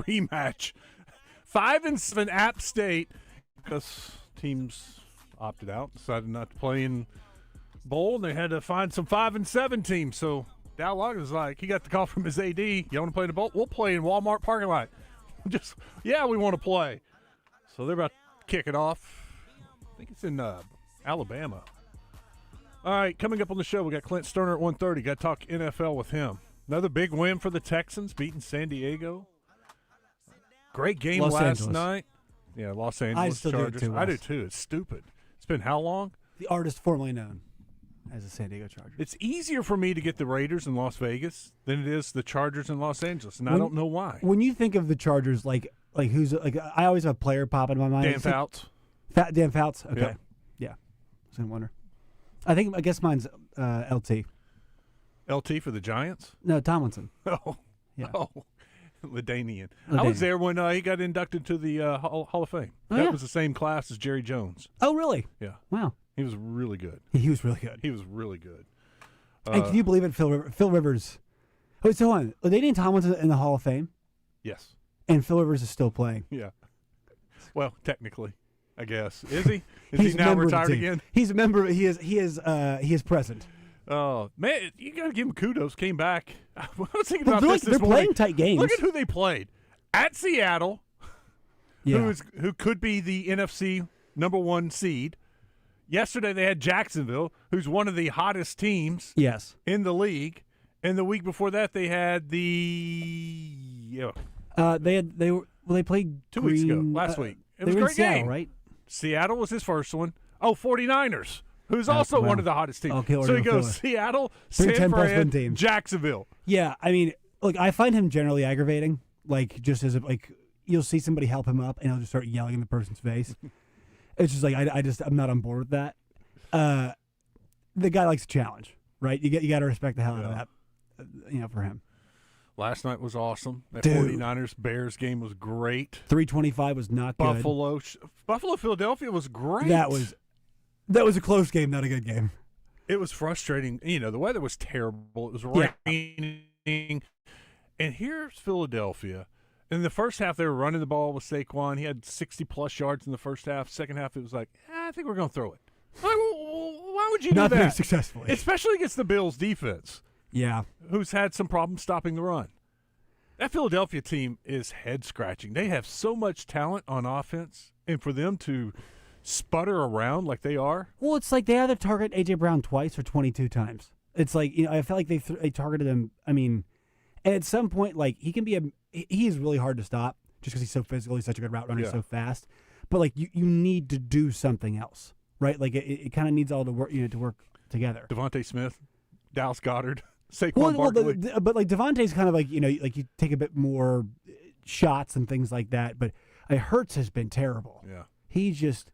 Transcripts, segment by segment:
rematch. 5-7 App State, because teams opted out, decided not to play in bowl, and they had to find some 5-7 teams. So Dow Logan was like, he got the call from his AD. You want to play in the bowl? We'll play in Walmart parking lot. We want to play. So they're about to kick it off. I think it's in Alabama. All right, coming up on the show, we got Clint Sterner at 1:30. Got to talk NFL with him. Another big win for the Texans, beating San Diego. Great game last night. Yeah, Los Angeles I still Chargers. do it too, I do Wes. too. It's stupid. It's been how long? The artist formerly known as the San Diego Chargers. It's easier for me to get the Raiders in Las Vegas than it is the Chargers in Los Angeles, and I don't know why. When you think of the Chargers, like who's like, I always have a player pop in my mind. Dan Fouts. Dan Fouts. Okay, Yep. yeah. I was gonna wonder. I guess mine's LT. LT for the Giants? No, Tomlinson. Oh, Yeah. Oh, Ladanian. I was there when he got inducted to the Hall of Fame. Oh, that yeah. was the same class as Jerry Jones. Oh, really? Yeah. Wow. He was really good. He was really good. He was really good. And can you believe it, Phil Rivers? Oh, so on. Ladainian Tomlinson in the Hall of Fame, Yes. and Phil Rivers is still playing. Yeah. Well, technically, I guess. Is he? Is He's he a now member of the retired team. again? He's a member. He is present. Oh, man, you got to give him kudos. Came back. I was thinking about They're this they're morning. playing tight games. Look at who they played. At Seattle, Yeah. who could be the NFC #1 seed. Yesterday they had Jacksonville, who's one of the hottest teams Yes. in the league. And the week before that they had they played 2 weeks ago, Green- last week. It they was a were in great Seattle, game. right? Seattle was his first one. Oh, 49ers, who's also wow. one of the hottest teams. Okay, so he we're gonna goes feel Seattle, Three San 10-plus Fran, win teams. Jacksonville. Yeah, I mean, look, I find him generally aggravating. Like, just as you'll see somebody help him up, and he'll just start yelling in the person's face. It's just like I'm not on board with that. The guy likes a challenge, right? You got to respect the hell out of that, for him. Last night was awesome. That Dude. 49ers-Bears game was great. 325 was not good. Buffalo-Philadelphia was great. That was a close game, not a good game. It was frustrating. The weather was terrible. It was Yeah. raining. And here's Philadelphia. In the first half, they were running the ball with Saquon. He had 60-plus yards in the first half. Second half, it was like, I think we're going to throw it. Why would you Not do very that? successfully. Especially against the Bills' defense, Yeah. who's had some problems stopping the run. That Philadelphia team is head-scratching. They have so much talent on offense, and for them to sputter around like they are. Well, it's like they either target A.J. Brown twice or 22 times. It's like, I felt like they targeted him. I mean, and at some point, like, he is really hard to stop just because he's so physical. He's such a good route runner, Yeah. so fast. But, like, you need to do something else, right? Like, it kind of needs all to work, to work together. Devontae Smith, Dallas Goddard, Saquon Barkley. But like Devontae's kind of like, like you take a bit more shots and things like that. But Hurts has been terrible. Yeah. He's just,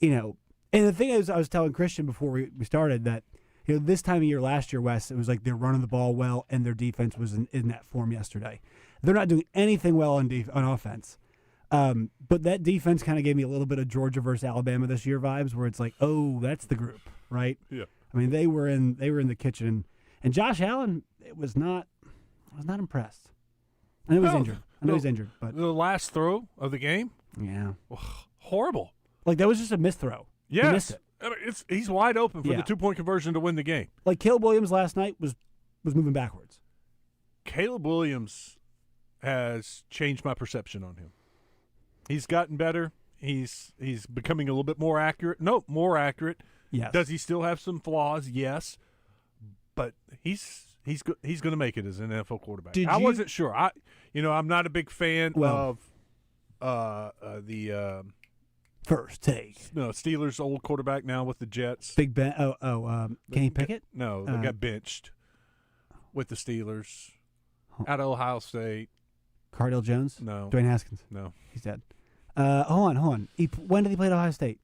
and the thing is, I was telling Christian before we started that, this time of year last year, Wes, it was like they're running the ball well and their defense was in that form yesterday. They're not doing anything well on offense. But that defense kind of gave me a little bit of Georgia versus Alabama this year vibes, where it's like, oh, that's the group, right? Yeah. I mean, they were in the kitchen, and Josh Allen I was not impressed. I know he's injured. I know he's injured, but The last throw of the game, yeah, horrible. like that was just a misthrow. Yes. He missed it. I mean, he's wide open for Yeah. the 2-point conversion to win the game. Like Caleb Williams last night was moving backwards. Caleb Williams has changed my perception on him. He's gotten better. He's becoming a little bit more accurate. No, more accurate. Yes. Does he still have some flaws? Yes. But he's going to make it as an NFL quarterback. I wasn't sure. I'm not a big fan of the First take. Steelers' old quarterback now with the Jets. Big Ben. Kenny Pickett? No, they got benched with the Steelers out of Ohio State. Cardale Jones? No. Dwayne Haskins? No. He's dead. Hold on. When did he play at Ohio State?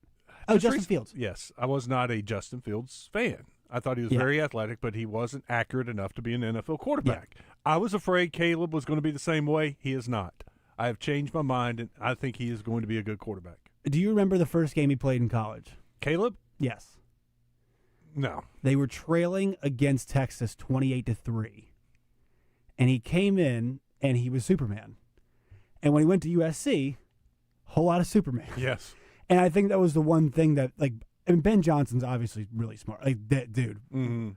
Oh, Justin Fields. Yes. I was not a Justin Fields fan. I thought he was very athletic, but he wasn't accurate enough to be an NFL quarterback. Yeah. I was afraid Caleb was going to be the same way. He is not. I have changed my mind, and I think he is going to be a good quarterback. Do you remember the first game he played in college? Caleb? Yes. No. They were trailing against Texas 28-3. And he came in, and he was Superman. And when he went to USC, whole lot of Superman. Yes. And I think that was the one thing that, like, I mean, Ben Johnson's obviously really smart. Like, that dude,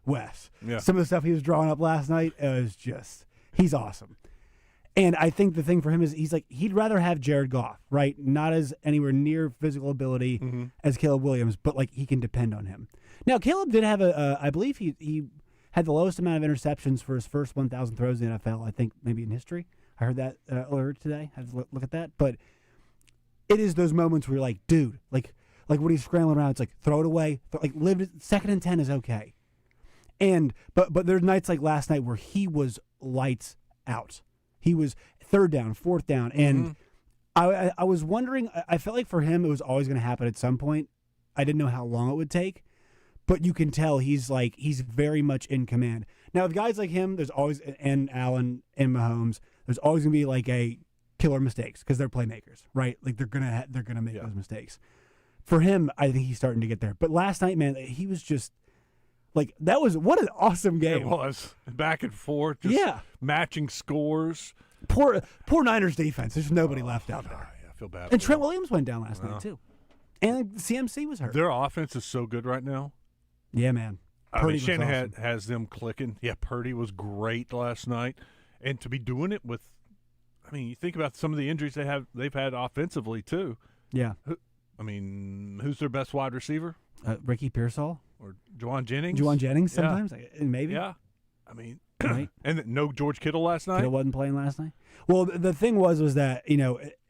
Wess. Yeah. Some of the stuff he was drawing up last night, it was just, he's awesome. And I think the thing for him is he'd rather have Jared Goff, right? Not as anywhere near physical ability as Caleb Williams, but, like, he can depend on him. Now, Caleb did have I believe he had the lowest amount of interceptions for his first 1,000 throws in the NFL, I think maybe in history. I heard that earlier today. I had to look at that. But it is those moments where you're like, dude, like when he's scrambling around, it's like, throw it away. Live 2nd and 10 is okay. And but there's nights like last night where he was lights out. He was 3rd down, 4th down. And I was wondering, I felt like for him it was always going to happen at some point. I didn't know how long it would take. But you can tell he's very much in command. Now, with guys like him, there's always, and Allen and Mahomes, there's always going to be like a killer mistakes because they're playmakers, right? Like they're gonna make those mistakes. For him, I think he's starting to get there. But last night, man, he was just like, what an awesome game. It was back and forth, just matching scores. Poor Niners defense. There's nobody left out there. Yeah, I feel bad. And Trent Williams went down last night too, and CMC was hurt. Their offense is so good right now. Yeah, man. I mean, Shanahan has them clicking. Yeah, Purdy was great last night, and to be doing it with, I mean, you think about some of the injuries they've had offensively too. Yeah. I mean, who's their best wide receiver? Ricky Pearsall or Juwan Jennings? Juwan Jennings sometimes, maybe. Yeah. I mean, right. And no George Kittle last night. Kittle wasn't playing last night. Well, the thing was that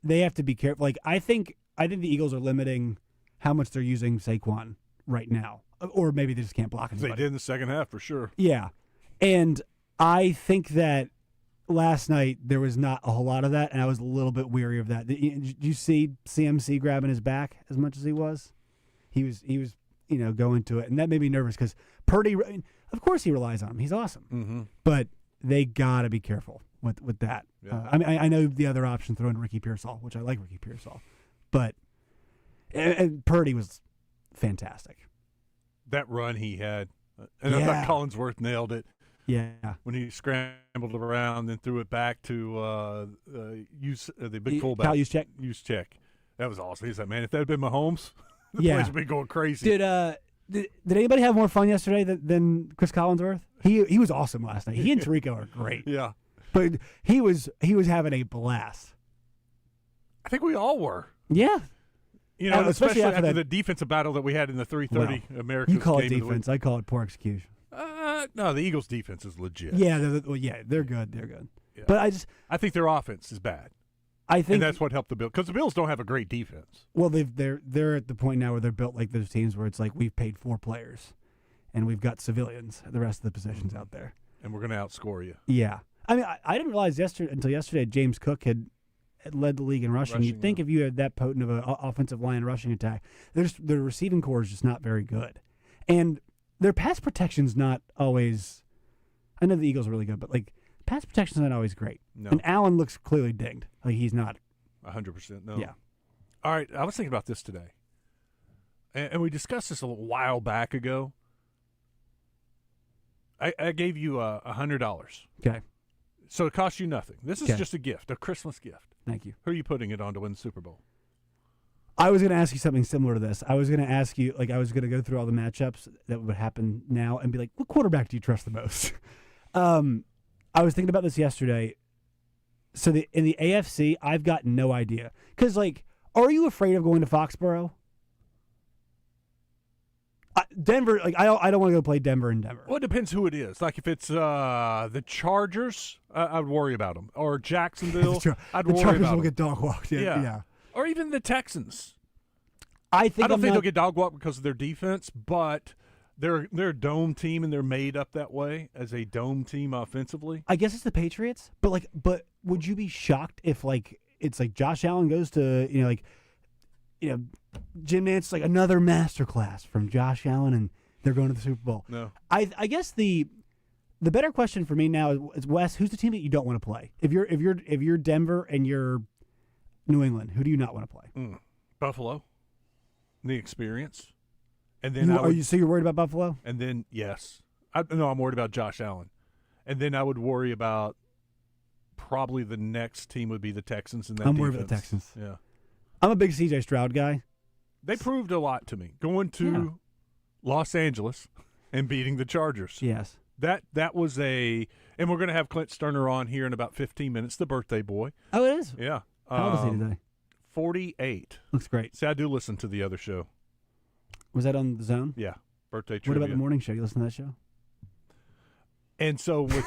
they have to be careful. Like I think the Eagles are limiting how much they're using Saquon right now. Or maybe they just can't block anybody. They did in the second half for sure. Yeah. And I think that last night there was not a whole lot of that, and I was a little bit weary of that. Did you see CMC grabbing his back as much as he was? He was going to it, and that made me nervous because Purdy, of course he relies on him. He's awesome. But they got to be careful with that. Yeah. I mean, I know the other option throwing Ricky Pearsall, which I like Ricky Pearsall. But and Purdy was fantastic. That run he had, and I thought Collinsworth nailed it. Yeah, when he scrambled around and threw it back to the big fullback, Kyle Juszczyk. That was awesome. He's like, man, if that had been Mahomes, the place would be going crazy. Did anybody have more fun yesterday than Chris Collinsworth? He was awesome last night. He and Tirico are great. Yeah, but he was having a blast. I think we all were. Yeah. Especially after the defensive battle that we had in the 3:30 Americas. You call it game defense. I call it poor execution. No, the Eagles' defense is legit. Yeah, they're good. They're good. Yeah. But I think their offense is bad. I think, and that's what helped the Bills, because the Bills don't have a great defense. Well, they're at the point now where they're built like those teams where it's like we've paid 4 players, and we've got civilians at the rest of the positions out there, and we're going to outscore you. Yeah, I mean, I didn't realize until yesterday James Cook had led the league in rushing. You'd think if you had that potent of an offensive line rushing attack, their receiving core is just not very good, and their pass protection's not always. I know the Eagles are really good, but like pass protection's not always great. No. And Allen looks clearly dinged. Like he's not 100%. No. Yeah. All right, I was thinking about this today, and we discussed this a little while back ago. I gave you $100. Okay. So it costs you nothing. This is just a gift, a Christmas gift. Thank you. Who are you putting it on to win the Super Bowl? I was going to ask you something similar to this. I was going to ask you, I was going to go through all the matchups that would happen now and be like, what quarterback do you trust the most? I was thinking about this yesterday. So in the AFC, I've got no idea. Because, are you afraid of going to Foxborough? Denver, I don't want to go play Denver in Denver. Well, it depends who it is. Like if it's the Chargers, I'd worry about them. Or Jacksonville, I'd worry about them. The Chargers will get dog walked. Yeah. Or even the Texans. I don't think they'll get dog walked because of their defense, but they're a dome team and they're made up that way as a dome team offensively. I guess it's the Patriots, but would you be shocked if it's like Josh Allen goes to Jim Nantz, like another masterclass from Josh Allen, and they're going to the Super Bowl? No. I guess the better question for me now is Wes, who's the team that you don't want to play? If you're Denver and you're New England, who do you not want to play? Buffalo, the experience, and then so you're worried about Buffalo? And then I'm worried about Josh Allen, and then I would worry about probably the next team would be the Texans in that I'm defense. worried about the Texans. Yeah. I'm a big C.J. Stroud guy. They proved a lot to me. Going to Los Angeles and beating the Chargers. Yes. That was and we're going to have Clint Sterner on here in about 15 minutes, the birthday boy. Oh, it is? Yeah. How old is he today? 48. Looks great. See, I do listen to the other show. Was that on The Zone? Yeah. Birthday What trivia. about the morning show? You listen to that show? And so with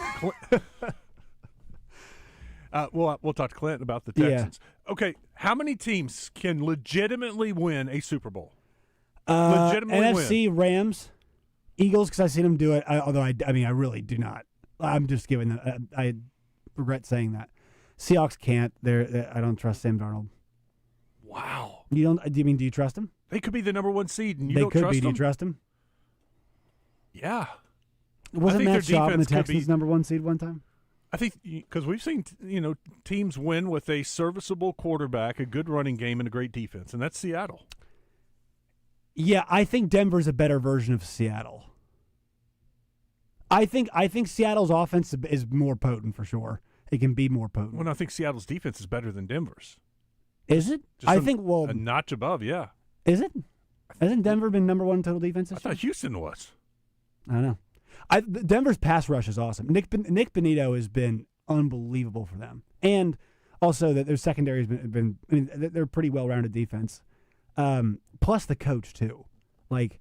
we'll talk to Clint about the Texans. Yeah. Okay, how many teams can legitimately win a Super Bowl? NFC, win. Rams, Eagles, because I've seen them do it. Although I really do not. I'm just giving them. I regret saying that. Seahawks can't. I don't trust Sam Darnold. Wow. You don't? Do you trust him? They could be the number one seed, and you they don't could trust be. them? Do you trust him? Yeah. Wasn't Matt Schaub and the Texans number one seed one time? I think because we've seen teams win with a serviceable quarterback, a good running game, and a great defense, and that's Seattle. Yeah, I think Denver's a better version of Seattle. I think Seattle's offense is more potent for sure. It can be more potent. Well, I think Seattle's defense is better than Denver's. Is it? I think a notch above. Yeah. Is it? Hasn't Denver been number one total defense this year? I thought Houston was. I don't know. Denver's pass rush is awesome. Nick Benito has been unbelievable for them, and also that their secondary has been. I mean, they're a pretty well-rounded defense. Plus the coach too. Like,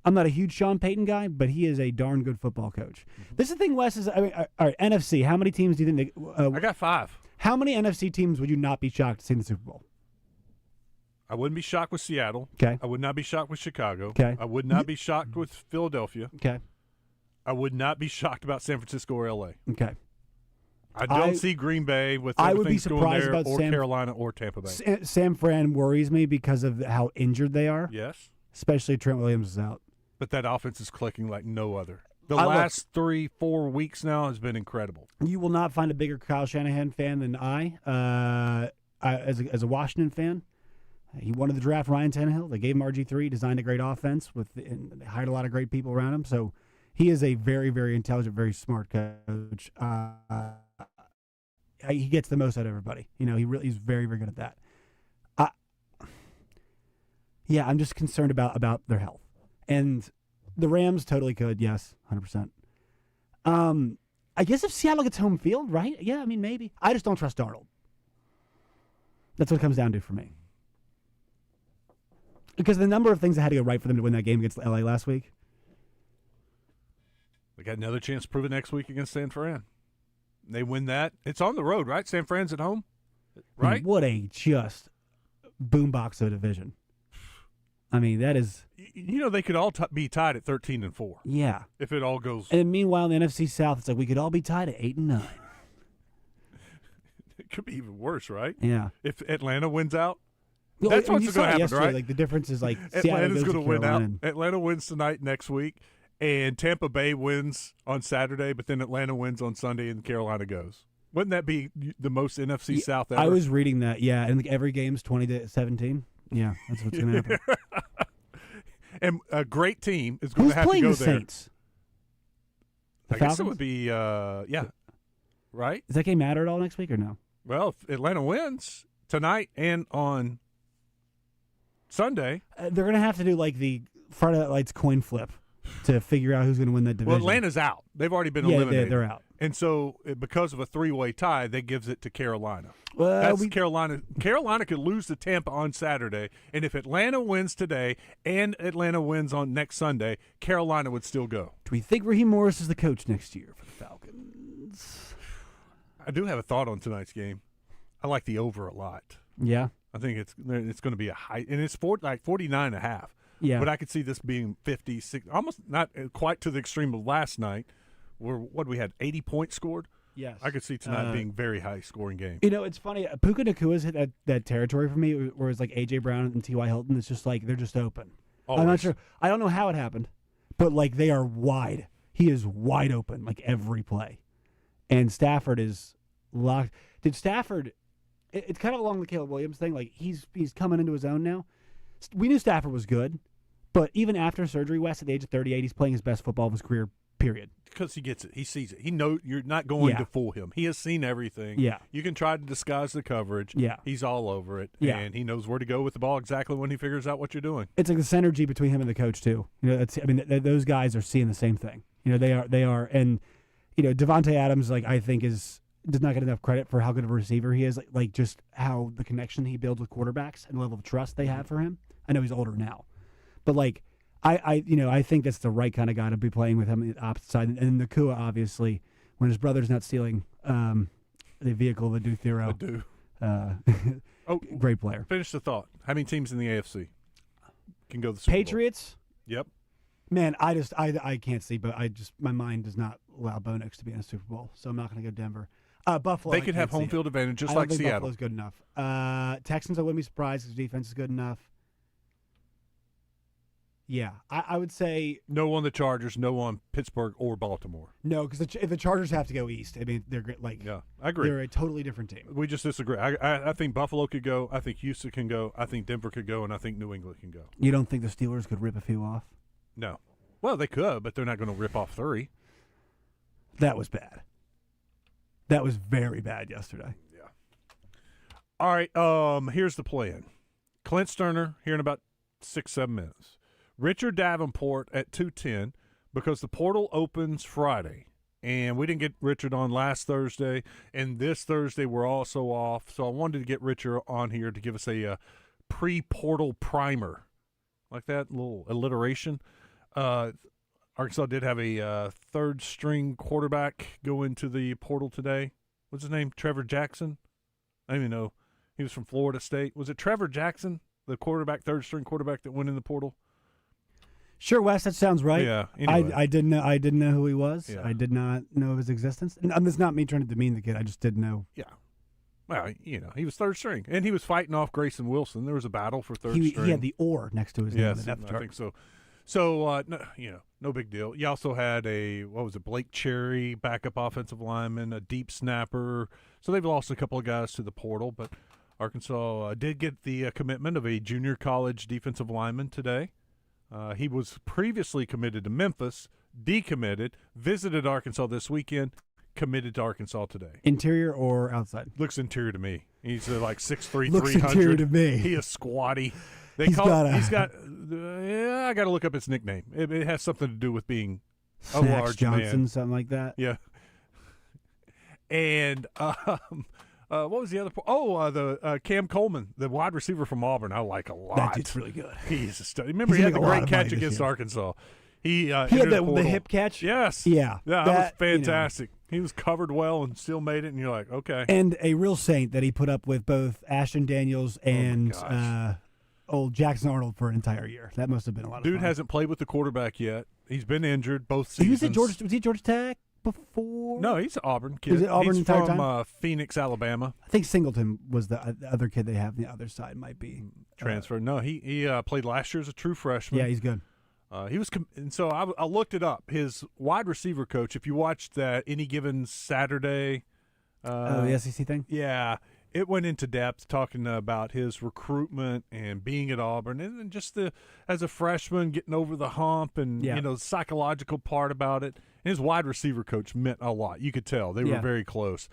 I'm not a huge Sean Payton guy, but he is a darn good football coach. Mm-hmm. This is the thing, Wes. All right, NFC. How many teams do you think? I got 5. How many NFC teams would you not be shocked to see in the Super Bowl? I wouldn't be shocked with Seattle. Okay. I would not be shocked with Chicago. Okay. I would not be shocked with Philadelphia. Okay. I would not be shocked about San Francisco or L.A. Okay. I don't see Green Bay with I would be everything going surprised there, about or Carolina or Tampa Bay. San Fran worries me because of how injured they are. Yes. Especially Trent Williams is out. But that offense is clicking like no other. The last 3-4 weeks now has been incredible. You will not find a bigger Kyle Shanahan fan than I as a Washington fan. He wanted the draft Ryan Tannehill. They gave him RG3, designed a great offense, and they hired a lot of great people around him. So he is a very, very intelligent, very smart coach. He gets the most out of everybody. He's very, very good at that. Yeah, I'm just concerned about their health. And the Rams totally could, yes, 100%. I guess if Seattle gets home field, right? Yeah, I mean, maybe. I just don't trust Darnold. That's what it comes down to for me. Because the number of things that had to go right for them to win that game against LA last week. They got another chance to prove it next week against San Fran. They win that. It's on the road, right? San Fran's at home, right? And what a just boombox of a division. I mean, that is. They could all be tied at 13-4. Yeah. If it all goes. And meanwhile, in the NFC South, it's like we could all be tied at 8-9. It could be even worse, right? Yeah. If Atlanta wins out. That's what's going to happen, right? Like the difference is like Atlanta's going to win out. Atlanta wins tonight next week, and Tampa Bay wins on Saturday, but then Atlanta wins on Sunday, and Carolina goes. Wouldn't that be the most NFC South ever? I was reading that, yeah, and every game's 20-17. Yeah, that's what's going to happen. And a great team is going to have to go there. Who's playing the Saints? I guess it would be, right? Does that game matter at all next week or no? Well, if Atlanta wins tonight and on Sunday. They're going to have to do like the Friday Night Lights coin flip to figure out who's going to win that division. Well, Atlanta's out. They've already been eliminated. Yeah, they're out. And so because of a 3-way tie, that gives it to Carolina. Well, Carolina. Carolina could lose to Tampa on Saturday, and if Atlanta wins today and Atlanta wins on next Sunday, Carolina would still go. Do we think Raheem Morris is the coach next year for the Falcons? I do have a thought on tonight's game. I like the over a lot. Yeah. I think it's going to be a high, and it's 49.5. Yeah. But I could see this being 56, almost not quite to the extreme of last night, where we had 80 points scored. Yes. I could see tonight being very high scoring game. It's funny. Puka Nakua's hit that territory for me, where it's like A.J. Brown and T.Y. Hilton. It's just like they're just open. Always. I'm not sure. I don't know how it happened, but like they are wide. He is wide open like every play, and Stafford is locked. Did Stafford? It's kind of along the Caleb Williams thing. Like he's coming into his own now. We knew Stafford was good, but even after surgery, West at the age of 38, he's playing his best football of his career. period. Because he gets it. He sees it. He know you're not going Yeah. to fool him. He has seen everything. Yeah. You can try to disguise the coverage. Yeah. He's all over it. Yeah. And he knows where to go with the ball exactly when he figures out what you're doing. It's like the synergy between him and the coach too. Those guys are seeing the same thing. They are, and Devontae Adams, I think does not get enough credit for how good of a receiver he is. Like just how the connection he builds with quarterbacks and the level of trust they have for him. I know he's older now, but I think that's the right kind of guy to be playing with him on the opposite side. And Nakua, obviously, when his brother's not stealing the vehicle of Adu Thero. Great player. Finish the thought. How many teams in the AFC can go to the Super Bowl? Patriots? Yep. Man, I can't see, but my mind does not allow Bo Nix to be in a Super Bowl, so I'm not going to go Denver. Buffalo. They could have home field advantage just like Seattle. Buffalo's good enough. Texans, I wouldn't be surprised because defense is good enough. Yeah, I would say no on the Chargers, no on Pittsburgh or Baltimore. No, because if the Chargers have to go east, they're great. Yeah, I agree. They're a totally different team. We just disagree. I think Buffalo could go. I think Houston can go. I think Denver could go, and I think New England can go. You don't think the Steelers could rip a few off? No. Well, they could, but they're not going to rip off 3. That was bad. That was very bad yesterday. Yeah. All right. Here's the plan. Clint Sterner here in about 6-7 minutes. Richard Davenport at 2:10 because the portal opens Friday. And we didn't get Richard on last Thursday. And this Thursday we're also off. So I wanted to get Richard on here to give us a pre-portal primer. Like that, little alliteration. Arkansas did have a third-string quarterback go into the portal today. What's his name? Trevor Jackson? I don't even know. He was from Florida State. Was it Trevor Jackson, the quarterback, third-string quarterback that went in the portal? Sure, Wes, that sounds right. Yeah. Anyway. I didn't know who he was. Yeah. I did not know of his existence. And it's not me trying to demean the kid. I just didn't know. Yeah. Well, he was third string, and he was fighting off Grayson Wilson. There was a battle for third string. He had the or next to his name. Yes, I think so. So, no big deal. You also had Blake Cherry, backup offensive lineman, a deep snapper. So they've lost a couple of guys to the portal, but Arkansas did get the commitment of a junior college defensive lineman today. He was previously committed to Memphis, decommitted, visited Arkansas this weekend, committed to Arkansas today. Interior or outside? Looks interior to me. He's like 6'3", Looks 300. interior to me. He is squatty. I got to look up his nickname. It has something to do with being a large Johnson, man. something like that. Yeah. And what was the other? The Cam Coleman, the wide receiver from Auburn. I like a lot. That dude's really good. He's a stud. Remember, he had the great catch against Arkansas. He had the hip catch. Yes. Yeah. That was fantastic. He was covered well and still made it, and you're like, okay. And a real saint that he put up with both Ashton Daniels and old Jackson Arnold for an entire year. That must have been a lot of fun. Dude hasn't played with the quarterback yet. He's been injured both seasons. He was at Georgia. Was he at Georgia Tech before? No, he's an Auburn kid. Was it Auburn he's the entire from time? Phoenix, Alabama. I think Singleton was the other kid they have on the other side. Might be transfer. No, he played last year as a true freshman. Yeah, he's good. He was, and so I looked it up. His wide receiver coach. If you watched that Any Given Saturday, the SEC thing. Yeah, it went into depth talking about his recruitment and being at Auburn, and just as a freshman getting over the hump, and the psychological part about it. And his wide receiver coach meant a lot. You could tell they were very close.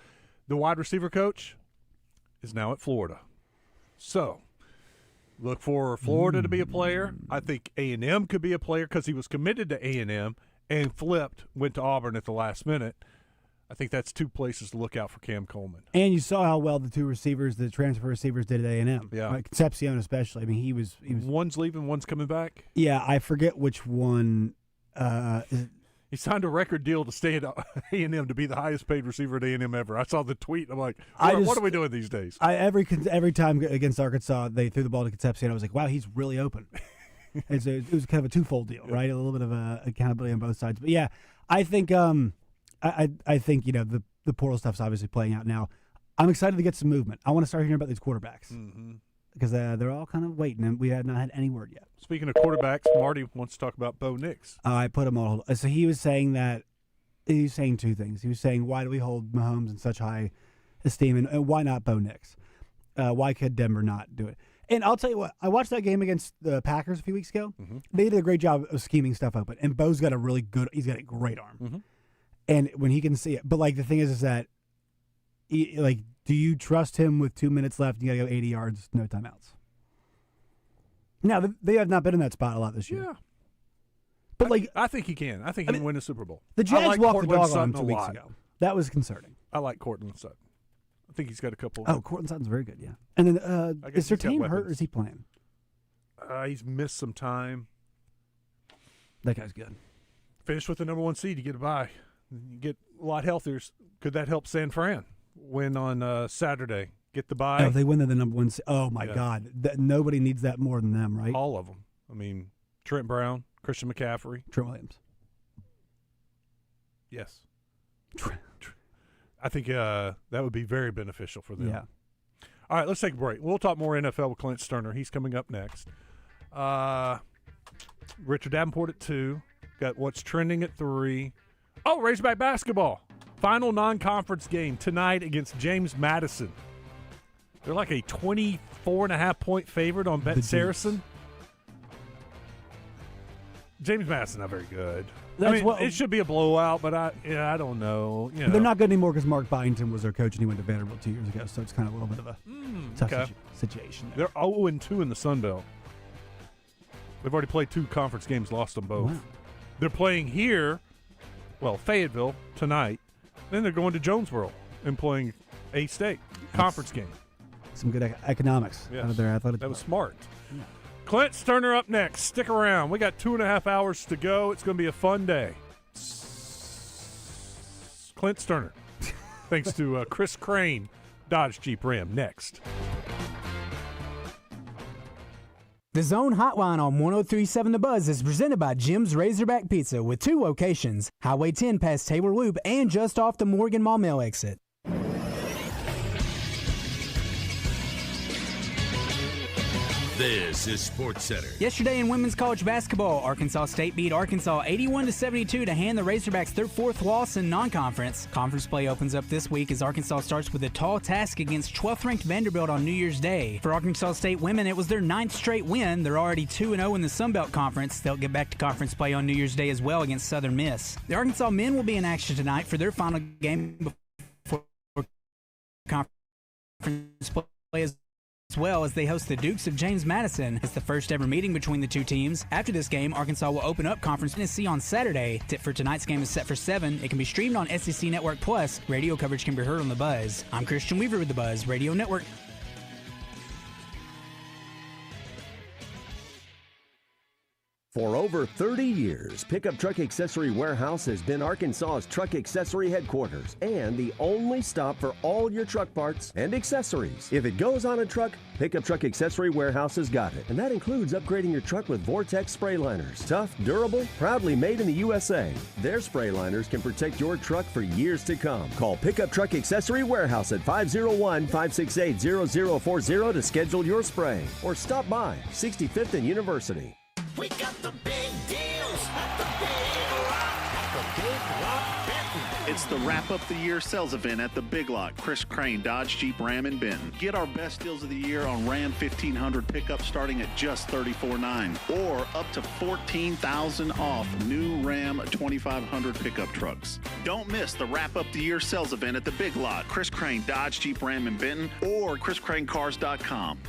The wide receiver coach is now at Florida, so. Look for Florida to be a player. I think A&M could be a player because he was committed to A&M and flipped, went to Auburn at the last minute. I think that's two places to look out for Cam Coleman. And you saw how well the two receivers, the transfer receivers, did at A&M. Yeah, Concepcion especially. I mean, he was. One's leaving, one's coming back. Yeah, I forget which one. He signed a record deal to stay at A&M to be the highest paid receiver at A&M ever. I saw the tweet. I'm like, what are we doing these days? Every time against Arkansas, they threw the ball to Concepcion. I was like, wow, he's really open. It was kind of a twofold deal, right? A little bit of accountability on both sides. But yeah, I think I think the portal stuff's obviously playing out now. I'm excited to get some movement. I want to start hearing about these quarterbacks. Mm-hmm. Because they're all kind of waiting, and we have not had any word yet. Speaking of quarterbacks, Marty wants to talk about Bo Nix. I put him on hold. So he was saying two things. He was saying, why do we hold Mahomes in such high esteem, and why not Bo Nix? Why could Denver not do it? And I'll tell you what, I watched that game against the Packers a few weeks ago. Mm-hmm. They did a great job of scheming stuff open. And Bo's got he's got a great arm. Mm-hmm. And when he can see it, but like the thing is that, like, do you trust him with 2 minutes left? You got to go 80 yards, no timeouts. Now, they have not been in that spot a lot this year. Yeah. But I think he can. I think he can win a Super Bowl. The Jags like walked Cortland the dog Sutton on him 2 weeks ago. That was concerning. I like Cortland Sutton. I think he's got a couple. Oh, Cortland Sutton's very good, yeah. And then is Surtain hurt or is he playing? He's missed some time. That guy's good. Finish with the number 1 seed, you get a bye. You get a lot healthier. Could that help San Fran win on Saturday? Get the bye. Oh, if they win, they're the number 1 seed. Oh my God, nobody needs that more than them, right? All of them. I mean, Trent Brown, Christian McCaffrey, Trent Williams. Yes. I think that would be very beneficial for them. Yeah. All right, let's take a break. We'll talk more NFL with Clint Sterner. He's coming up next. Richard Davenport at 2. Got what's trending at 3. Oh, Razorback basketball. Final non-conference game tonight against James Madison. They're like a 24.5-point favorite on Bet Saracen. James Madison not very good. It should be a blowout, but I don't know. They're not good anymore because Mark Byington was their coach and he went to Vanderbilt 2 years ago, so it's kind of a little bit of a tough situation there. They're 0-2 in the Sun Belt. They've already played 2 conference games, lost them both. Wow. They're playing here, Fayetteville tonight. Then they're going to Jonesboro and playing A-State conference game. Some good economics out of their athletic. That was smart. Yeah. Clint Sterner up next. Stick around. We got 2.5 hours to go. It's going to be a fun day. Clint Sterner. Thanks to Chris Crane, Dodge Jeep Ram. Next. The Zone Hotline on 103.7 The Buzz is presented by Jim's Razorback Pizza with 2 locations, Highway 10 past Taylor Loop and just off the Morgan Maumelle exit. This is Sports Center. Yesterday in women's college basketball, Arkansas State beat Arkansas 81-72 to hand the Razorbacks their 4th loss in non-conference. Conference play opens up this week as Arkansas starts with a tall task against 12th-ranked Vanderbilt on New Year's Day. For Arkansas State women, it was their 9th straight win. They're already 2-0 in the Sun Belt Conference. They'll get back to conference play on New Year's Day as well against Southern Miss. The Arkansas men will be in action tonight for their final game before conference play as well as they host the Dukes of James Madison. It's the first ever meeting between the two teams. After this game, Arkansas will open up Conference Tennessee on Saturday. Tip for tonight's game is set for 7. It can be streamed on SEC Network Plus. Radio coverage can be heard on The Buzz. I'm Christian Weaver with The Buzz Radio Network. For over 30 years, Pickup Truck Accessory Warehouse has been Arkansas's truck accessory headquarters and the only stop for all your truck parts and accessories. If it goes on a truck, Pickup Truck Accessory Warehouse has got it. And that includes upgrading your truck with Vortex spray liners. Tough, durable, proudly made in the USA. Their spray liners can protect your truck for years to come. Call Pickup Truck Accessory Warehouse at 501-568-0040 to schedule your spray. Or stop by 65th and University. We got the big deals at the Big Lock. The Big Lock Benton. It's the wrap-up the year sales event at the Big Lock. Chris Crane, Dodge, Jeep, Ram, and Benton. Get our best deals of the year on Ram 1500 pickup starting at just $34,900 or up to $14,000 off new Ram 2500 pickup trucks. Don't miss the wrap-up the year sales event at the Big Lock. Chris Crane, Dodge, Jeep, Ram, and Benton or chriscranecars.com.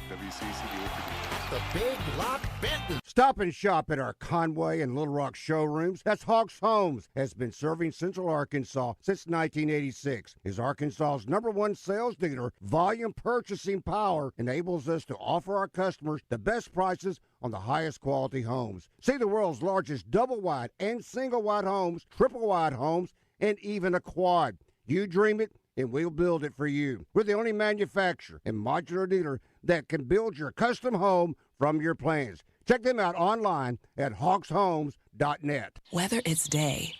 The Big Lock Benton. Stop and shop at our Conway and Little Rock showrooms. That's Hawks Homes, has been serving Central Arkansas since 1986. Is Arkansas's #1 sales dealer. Volume purchasing power enables us to offer our customers the best prices on the highest quality homes. See the world's largest double-wide and single-wide homes, triple-wide homes, and even a quad. You dream it, and we'll build it for you. We're the only manufacturer and modular dealer that can build your custom home from your plans. Check them out online at hawkshomes.net. Whether it's day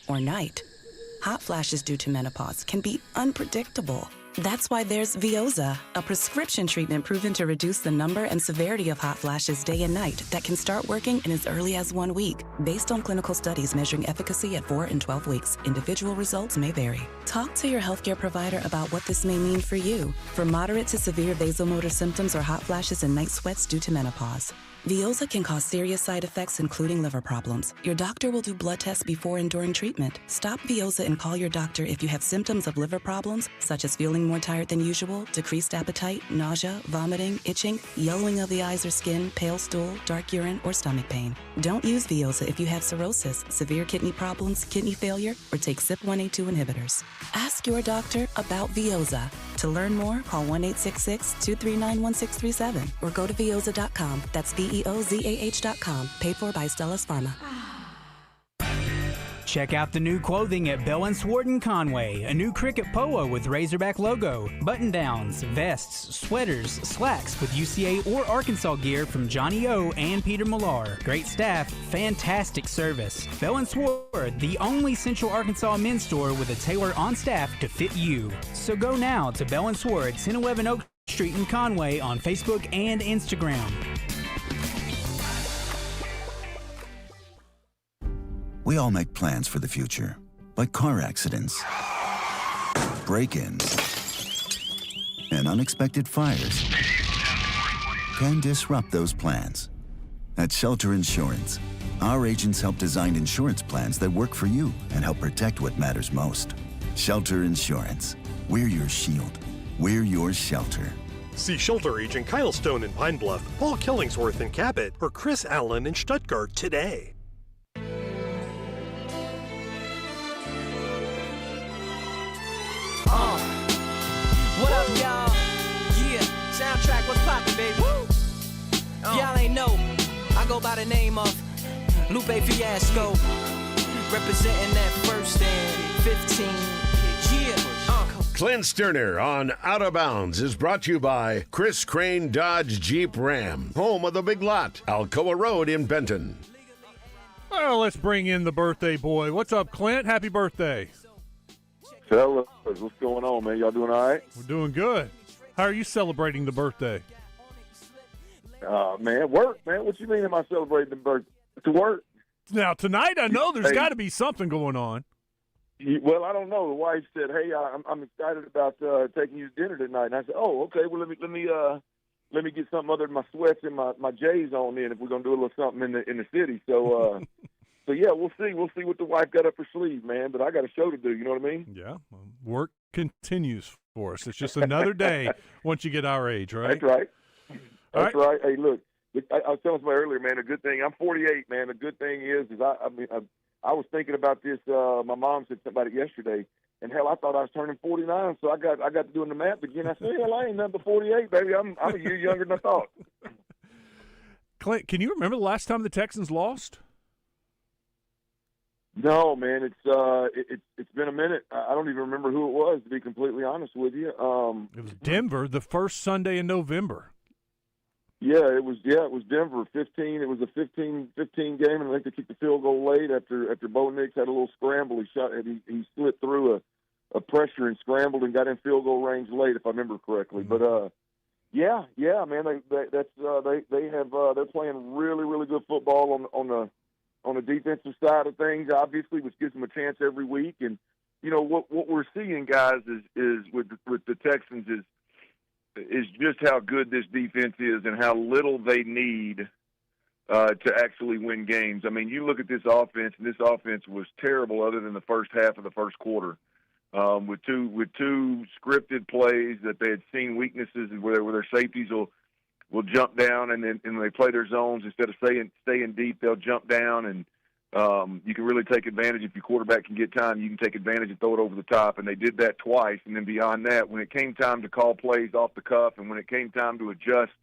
or night, hot flashes due to menopause can be unpredictable. That's why there's Veoza, a prescription treatment proven to reduce the number and severity of hot flashes day and night that can start working in as early as 1 week. Based on clinical studies measuring efficacy at 4 and 12 weeks, individual results may vary. Talk to your healthcare provider about what this may mean for you. For moderate to severe vasomotor symptoms or hot flashes and night sweats due to menopause. Veoza can cause serious side effects, including liver problems. Your doctor will do blood tests before and during treatment. Stop Veoza and call your doctor if you have symptoms of liver problems, such as feeling more tired than usual, decreased appetite, nausea, vomiting, itching, yellowing of the eyes or skin, pale stool, dark urine, or stomach pain. Don't use Veoza if you have cirrhosis, severe kidney problems, kidney failure, or take CYP1A2 inhibitors. Ask your doctor about Veoza. To learn more, call 1-866-239-1637 or go to Veoza.com. That's VEOZAH.com. Paid for by Stellus Pharma. Check out the new clothing at Bell & Sword in Conway. A new cricket polo with Razorback logo, button-downs, vests, sweaters, slacks with UCA or Arkansas gear from Johnny O and Peter Millar. Great staff, fantastic service. Bell & Sword, the only Central Arkansas men's store with a tailor on staff to fit you. So go now to Bell & Sword, 1011 Oak Street in Conway on Facebook and Instagram. We all make plans for the future, but car accidents, break-ins, and unexpected fires can disrupt those plans. At Shelter Insurance, our agents help design insurance plans that work for you and help protect what matters most. Shelter Insurance. We're your shield. We're your shelter. See Shelter Agent Kyle Stone in Pine Bluff, Paul Killingsworth in Cabot, or Chris Allen in Stuttgart today. What up, y'all? Yeah, soundtrack, what's poppin', baby? Woo! Y'all ain't know, I go by the name of Lupe Fiasco, representing that first and 15. Yeah, Clint Sterner on Out of Bounds is brought to you by Chris Crane Dodge Jeep Ram, home of the Big Lot, Alcoa Road in Benton. Well, let's bring in the birthday boy. What's up, Clint? Happy birthday. Fellas, what's going on, man? Y'all doing all right? We're doing good. How are you celebrating the birthday? Man, work, man. What you mean am I celebrating the birthday? To work. Now, tonight I know there's got to be something going on. Well, I don't know. The wife said, "Hey, I'm excited about taking you to dinner tonight." And I said, "Oh, okay. Well, let me get something other than my sweats and my J's on in if we're gonna do a little something in the city." So, so yeah, we'll see. We'll see what the wife got up her sleeve, man. But I got a show to do. You know what I mean? Yeah. Work continues for us. It's just another day once you get our age, right? That's right. That's right. right. Hey, look, I was telling somebody earlier, man. A good thing I'm 48, man. The good thing is I was thinking about this. My mom said something about it yesterday, and hell, I thought I was turning 49, so I got to doing the math again. I said, hell, I ain't nothing but 48, baby. I'm a year younger than I thought. Clint, can you remember the last time the Texans lost? No, man. It's been a minute. I don't even remember who it was, to be completely honest with you. It was Denver, the first Sunday in November. Yeah, it was Denver. 15. It was a 15 game, and I think they kicked the field goal late after Bo Nix had a little scramble. He slipped through a pressure and scrambled and got in field goal range late, if I remember correctly. Mm-hmm. But yeah, man. They're playing really, really good football on the defensive side of things, obviously, which gives them a chance every week. And you know what we're seeing, guys, is with the Texans is just how good this defense is and how little they need to actually win games. I mean, you look at this offense, and this offense was terrible other than the first half of the first quarter, with two scripted plays that they had seen weaknesses where their safeties will jump down, and then when they play their zones, instead of staying deep, they'll jump down, and you can really take advantage. If your quarterback can get time, you can take advantage and throw it over the top, and they did that twice. And then beyond that, when it came time to call plays off the cuff and when it came time to adjust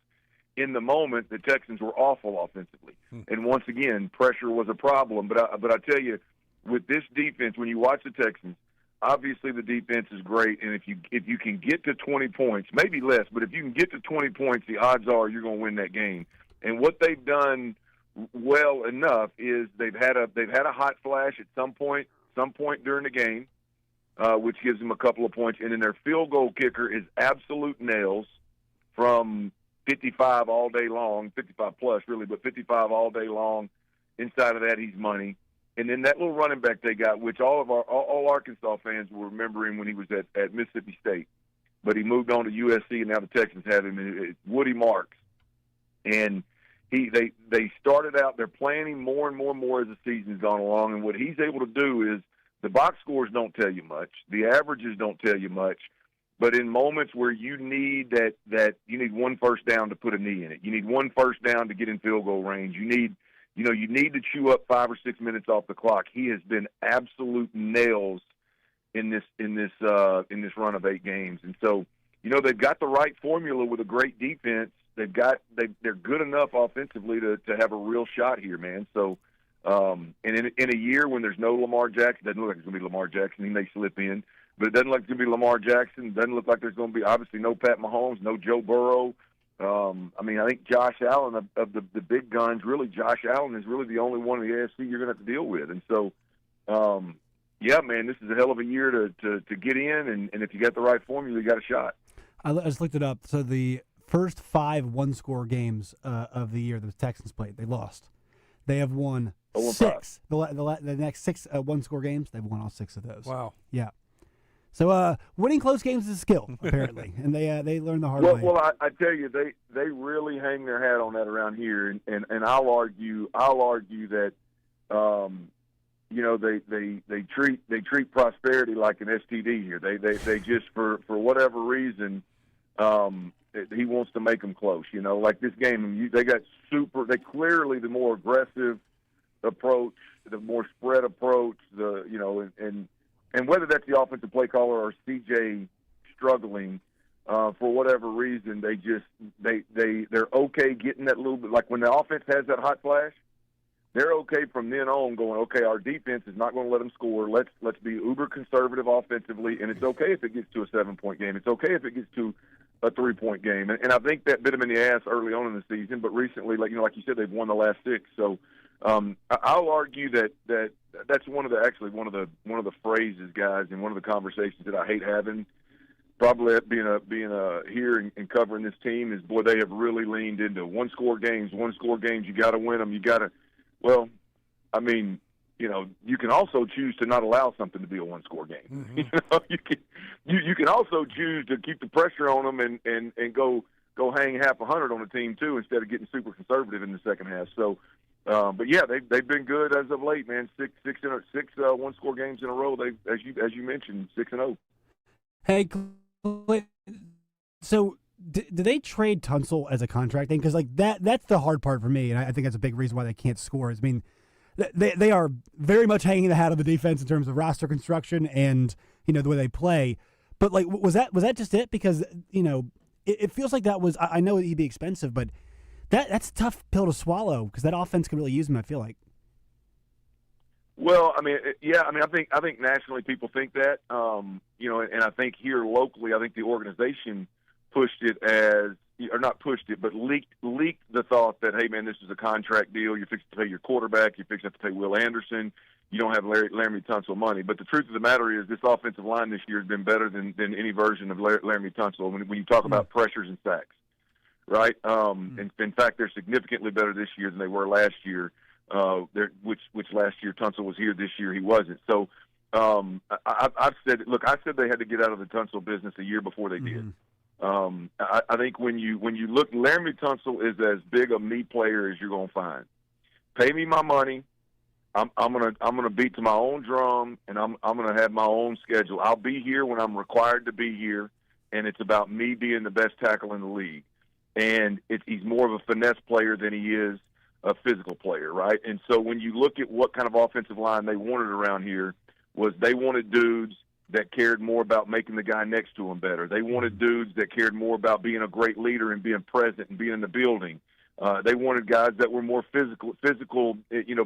in the moment, the Texans were awful offensively. And once again, pressure was a problem. But I tell you, with this defense, when you watch the Texans, obviously the defense is great, and if you can get to 20 points, maybe less, but if you can get to 20 points, the odds are you're going to win that game. And what they've done well enough is they've had a hot flash at some point during the game. which gives them a couple of points. And then their field goal kicker is absolute nails from 55 all day long, 55 plus really, but 55 all day long. Inside of that, he's money. And then that little running back they got, which all Arkansas fans will remember him when he was at Mississippi State. But he moved on to USC, and now the Texans have him. It's Woody Marks. And they started out, they're playing him more and more and more as the season's gone along. And what he's able to do is the box scores don't tell you much. The averages don't tell you much. But in moments where you need that you need one first down to put a knee in it. You need one first down to get in field goal range. You need to chew up 5 or 6 minutes off the clock. He has been absolute nails in this run of 8 games. And so, they've got the right formula with a great defense. They're good enough offensively to have a real shot here, man. So, and in a year when there's no Lamar Jackson, doesn't look like it's going to be Lamar Jackson. He may slip in, but it doesn't look like it's going to be Lamar Jackson. Doesn't look like there's going to be obviously no Pat Mahomes, no Joe Burrow. I think Josh Allen of the big guns, really Josh Allen is really the only one in the AFC you're going to have to deal with. And so, yeah, man, this is a hell of a year to get in, and if you got the right formula, you got a shot. I just looked it up. So the first 5 one-score games of the year the Texans played, they lost. They have won 6. The next 6 one-score games, they've won all 6 of those. Wow. Yeah. So winning close games is a skill, apparently, and they learn the hard way. Well, I tell you, they really hang their hat on that around here, and I'll argue that they treat prosperity like an STD here. They just for whatever reason he wants to make them close. Like this game, they got they clearly the more aggressive approach, the more spread approach, and whether that's the offensive play caller or CJ struggling, for whatever reason, they're okay getting that little bit. Like when the offense has that hot flash, they're okay from then on going, okay, our defense is not going to let them score. Let's be uber conservative offensively, and it's okay if it gets to a 7-point game. It's okay if it gets to a 3-point game. And I think that bit them in the ass early on in the season, but recently, like you said, they've won the last 6. So I'll argue that's one of the phrases, guys, and one of the conversations that I hate having. Probably being here and covering this team is, boy, they have really leaned into one-score games. You got to win them. You got to. Well, I mean, you can also choose to not allow something to be a one-score game. Mm-hmm. You can also choose to keep the pressure on them and go hang half 100 on the team too, instead of getting super conservative in the second half. So. But yeah, they've been good as of late, man. 6 one-score games in a row. They, as you mentioned, 6-0. Hey, so did they trade Tunsil as a contract thing? Because that's the hard part for me, and I think that's a big reason why they can't score. I mean, they are very much hanging the hat on the defense in terms of roster construction and the way they play. But was that just it? Because it feels like that was. I know it'd be expensive, but. That's a tough pill to swallow because that offense can really use him, I feel like. Well, I mean, yeah, I mean, I think nationally people think that, and I think here locally, I think the organization pushed it or not pushed it, but leaked the thought that, hey, man, this is a contract deal. You're fixing to pay your quarterback. You're fixing to pay Will Anderson. You don't have Laramie Tunsil money. But the truth of the matter is this offensive line this year has been better than any version of Laramie Tunsil when you talk about pressures and sacks. Right. In fact, they're significantly better this year than they were last year. Which last year Tunsil was here. This year he wasn't. So I've said, look, I said they had to get out of the Tunsil business a year before they did. I think when you look, Laramie Tunsil is as big a me player as you're gonna find. Pay me my money. I'm gonna beat to my own drum, and I'm gonna have my own schedule. I'll be here when I'm required to be here, and it's about me being the best tackle in the league. And he's more of a finesse player than he is a physical player, right? And so when you look at what kind of offensive line they wanted around here, was they wanted dudes that cared more about making the guy next to him better. They wanted dudes that cared more about being a great leader and being present and being in the building. They wanted guys that were more physical,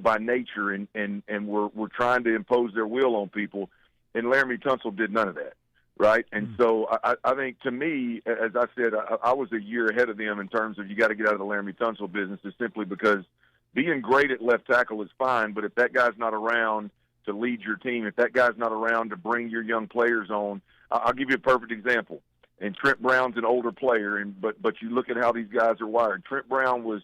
by nature and were trying to impose their will on people. And Laramie Tunsil did none of that. Right. And so I think, to me, as I said, I was a year ahead of them in terms of you got to get out of the Laramie Tunsil business, is simply because being great at left tackle is fine. But if that guy's not around to lead your team, if that guy's not around to bring your young players on, I'll give you a perfect example. And Trent Brown's an older player, but you look at how these guys are wired. Trent Brown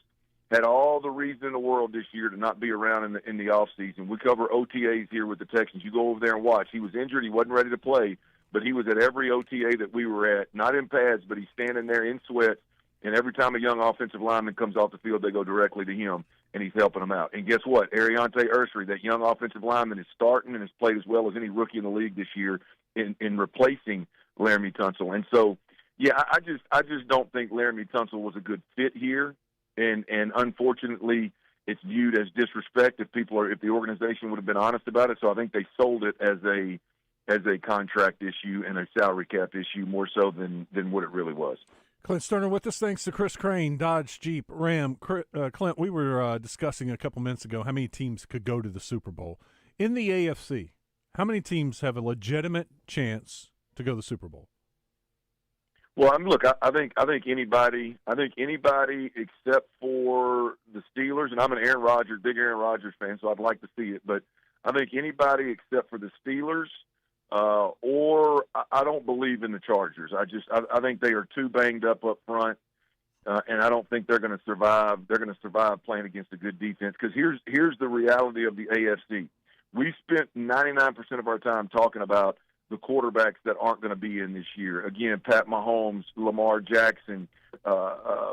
had all the reason in the world this year to not be around in the off season. We cover OTAs here with the Texans. You go over there and watch. He was injured. He wasn't ready to play, but he was at every OTA that we were at, not in pads, but he's standing there in sweats. And every time a young offensive lineman comes off the field, they go directly to him, and he's helping them out. And guess what? Ariante Ursery, that young offensive lineman, is starting and has played as well as any rookie in the league this year in replacing Laramie Tunsil. And so, yeah, I just don't think Laramie Tunsil was a good fit here. And unfortunately, it's viewed as disrespect if the organization would have been honest about it. So I think they sold it as a contract issue and a salary cap issue more so than what it really was. Clint Sterner with us. Thanks to Chris Crane, Dodge, Jeep, Ram. Clint, we were discussing a couple minutes ago how many teams could go to the Super Bowl. In the AFC, how many teams have a legitimate chance to go to the Super Bowl? Well, look, I think anybody except for the Steelers, and I'm an big Aaron Rodgers fan, so I'd like to see it. But I think anybody except for the Steelers, or I don't believe in the Chargers. I think they are too banged up front, and I don't think they're going to survive. They're going to survive playing against a good defense. Because here's the reality of the AFC. We spent 99% of our time talking about the quarterbacks that aren't going to be in this year. Again, Pat Mahomes, Lamar Jackson, what's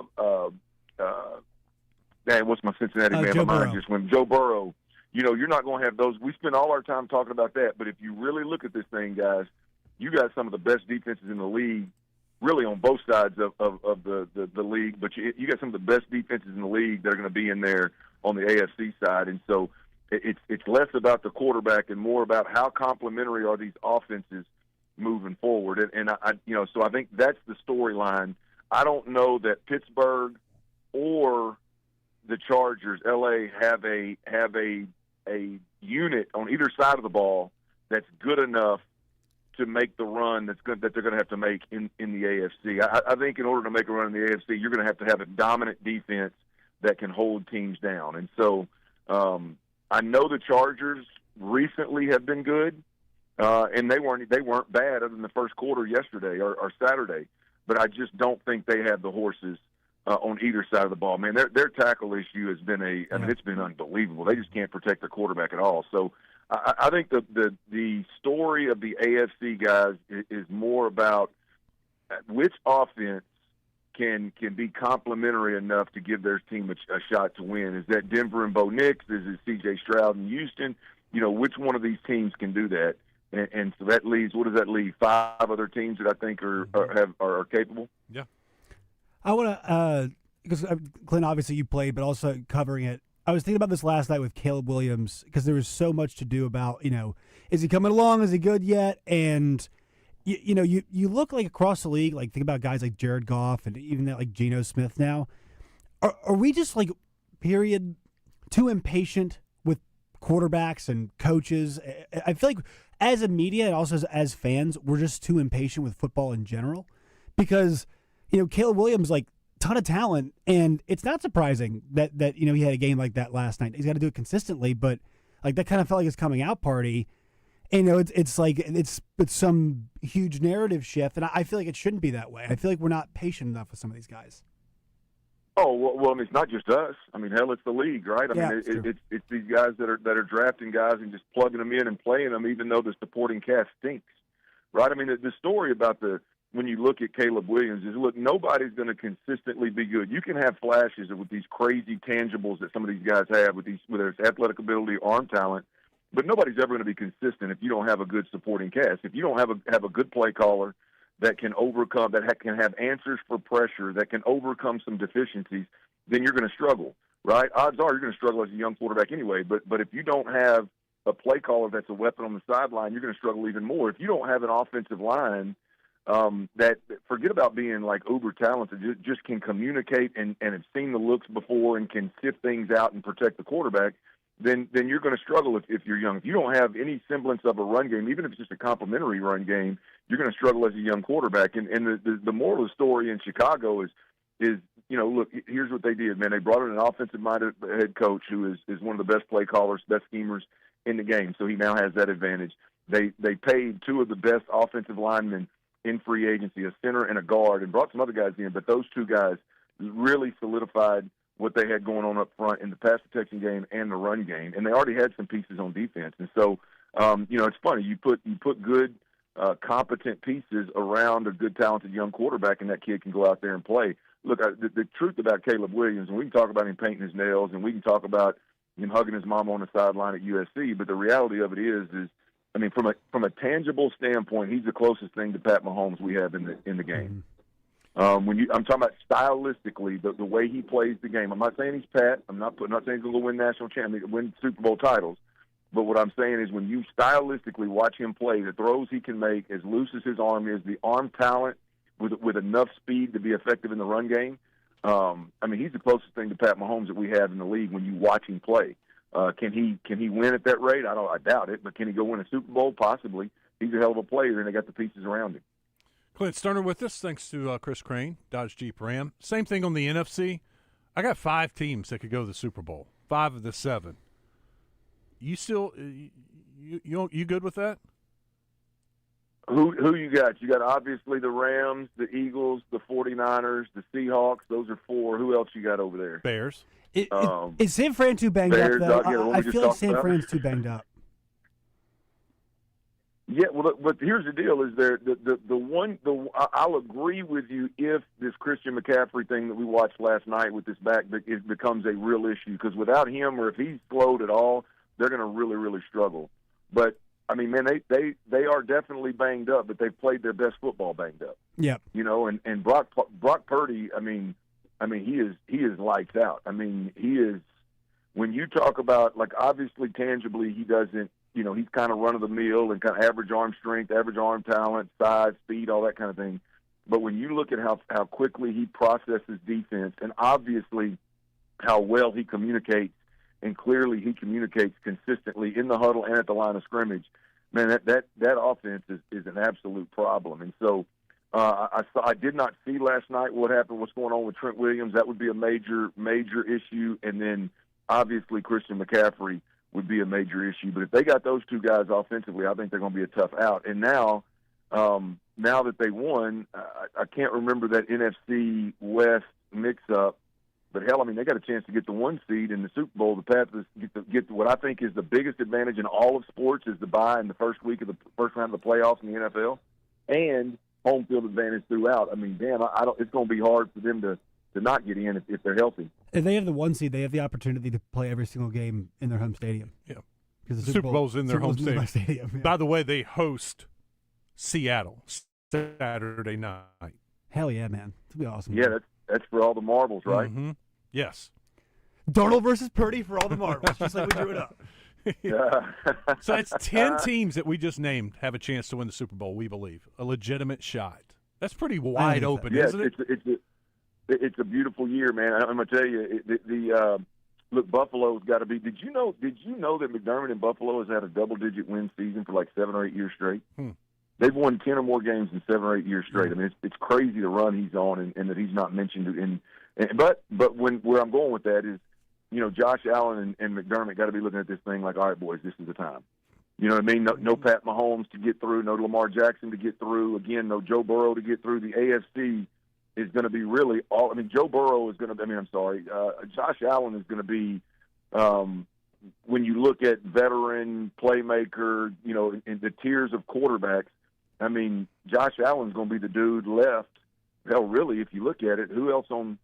my Cincinnati man? Joe My mind Burrow. just went. Joe Burrow. You're not going to have those. We spend all our time talking about that, but if you really look at this thing, guys, you got some of the best defenses in the league, really on both sides of the league, but you got some of the best defenses in the league that are going to be in there on the AFC side. And so it's less about the quarterback and more about how complementary are these offenses moving forward. And so I think that's the storyline. I don't know that Pittsburgh or the Chargers, LA, have a unit on either side of the ball that's good enough to make the run that they're going to have to make in the AFC. I think in order to make a run in the AFC, you're going to have a dominant defense that can hold teams down. And so I know the Chargers recently have been good, and they weren't bad other than the first quarter yesterday or Saturday. But I just don't think they have the horses on either side of the ball. Man, their tackle issue has been it's been unbelievable. They just can't protect their quarterback at all. So I think the story of the AFC guys is more about which offense can be complimentary enough to give their team a shot to win. Is that Denver and Bo Nix? Is it C.J. Stroud and Houston? Which one of these teams can do that? And so that leaves, what does that leave? 5 other teams that I think are capable? Yeah. I want to, because Clint, obviously you played, but also covering it. I was thinking about this last night with Caleb Williams because there was so much to do about, is he coming along? Is he good yet? And, you look like across the league, like think about guys like Jared Goff and even like Geno Smith now. Are we just like, period, too impatient with quarterbacks and coaches? I feel like as a media and also as fans, we're just too impatient with football in general because, Caleb Williams, like, ton of talent, and it's not surprising that he had a game like that last night. He's got to do it consistently, but like that kind of felt like his coming out party. And, it's like it's some huge narrative shift, and I feel like it shouldn't be that way. I feel like we're not patient enough with some of these guys. Oh well, I mean, it's not just us. I mean, hell, it's the league, right? I mean, it's these guys that are drafting guys and just plugging them in and playing them, even though the supporting cast stinks, right? I mean, the story about when you look at Caleb Williams is, look, nobody's going to consistently be good. You can have flashes with these crazy tangibles that some of these guys have whether it's athletic ability, arm talent, but nobody's ever going to be consistent if you don't have a good supporting cast. If you don't have a good play caller that can overcome, that can have answers for pressure, that can overcome some deficiencies, then you're going to struggle, right? Odds are you're going to struggle as a young quarterback anyway, but if you don't have a play caller that's a weapon on the sideline, you're going to struggle even more. If you don't have an offensive line that, forget about being like uber talented, just can communicate and have seen the looks before and can sift things out and protect the quarterback, then you're going to struggle if you're young. If you don't have any semblance of a run game, even if it's just a complimentary run game, you're going to struggle as a young quarterback. And the moral of the story in Chicago is look, here's what they did, man. They brought in an offensive-minded head coach who is one of the best play callers, best schemers in the game, so he now has that advantage. They paid two of the best offensive linemen in free agency, a center and a guard, and brought some other guys in, but those two guys really solidified what they had going on up front in the pass protection game and the run game, and they already had some pieces on defense. And so, it's funny, you put good, competent pieces around a good, talented young quarterback, and that kid can go out there and play. Look, the truth about Caleb Williams, and we can talk about him painting his nails, and we can talk about him hugging his mama on the sideline at USC, but the reality of it is from a tangible standpoint, he's the closest thing to Pat Mahomes we have in the game. I'm talking about stylistically, the way he plays the game. I'm not saying he's Pat. I'm not saying he's going to win national champions, win Super Bowl titles. But what I'm saying is when you stylistically watch him play, the throws he can make, as loose as his arm is, the arm talent with enough speed to be effective in the run game. He's the closest thing to Pat Mahomes that we have in the league when you watch him play. Can he win at that rate? I doubt it. But can he go win a Super Bowl? Possibly. He's a hell of a player, and they got the pieces around him. Clint Sterner with us, thanks to Chris Crane, Dodge Jeep Ram. Same thing on the NFC. I got 5 teams that could go to the Super Bowl, 5 of the 7. You still you good with that? Who you got? You got obviously the Rams, the Eagles, the 49ers, the Seahawks. Those are 4. Who else you got over there? Bears. Is San Fran too banged Bears, up, though? I feel like San Fran's too banged up. Yeah, well, but here's the deal: is I'll agree with you if this Christian McCaffrey thing that we watched last night with this back becomes a real issue, because without him, or if he's slowed at all, they're going to really, really struggle. But they are definitely banged up, but they've played their best football banged up. Yeah, and Brock Purdy, he is lights out. He is, when you talk about, like, obviously tangibly he doesn't. He's kind of run-of-the-mill and kind of average arm strength, average arm talent, size, speed, all that kind of thing. But when you look at how quickly he processes defense, and obviously how well he communicates, and clearly he communicates consistently in the huddle and at the line of scrimmage, man, that offense is an absolute problem. And so I did not see last night what's going on with Trent Williams. That would be a major, major issue. And then obviously Christian McCaffrey would be a major issue. But if they got those two guys offensively, I think they're going to be a tough out. And now that they won, I can't remember that NFC West mix-up, but hell, they got a chance to get the 1 seed in the Super Bowl. The path is get what I think is the biggest advantage in all of sports is the bye in the first week of the first round of the playoffs in the NFL, and home field advantage throughout. It's going to be hard for them to not get in if they're healthy. If they have the 1 seed, they have the opportunity to play every single game in their home stadium. Yeah, because the Super Bowl's in their home stadium. Yeah. By the way, they host Seattle Saturday night. Hell yeah, man! It'll be awesome. Yeah, that's for all the marbles, right? Mm-hmm. Yes. Darnold versus Purdy for all the marbles, just like we drew it up. So it's 10 teams that we just named have a chance to win the Super Bowl, we believe. A legitimate shot. That's pretty wide open, isn't it? It's a beautiful year, man. I'm going to tell you, look, Buffalo's got to be. Did you know that McDermott in Buffalo has had a double-digit win season for like 7 or 8 years straight? They've won 10 or more games in 7 or 8 years straight. It's crazy the run he's on, and that he's not mentioned. But where I'm going with that is, Josh Allen and McDermott got to be looking at this thing like, all right, boys, this is the time. You know what I mean? No Pat Mahomes to get through, no Lamar Jackson to get through. Again, no Joe Burrow to get through. The AFC is going to be really all. Joe Burrow is going to. Josh Allen is going to be. When you look at veteran playmaker, in the tiers of quarterbacks, Josh Allen's going to be the dude left. Hell, really, if you look at it, who else on?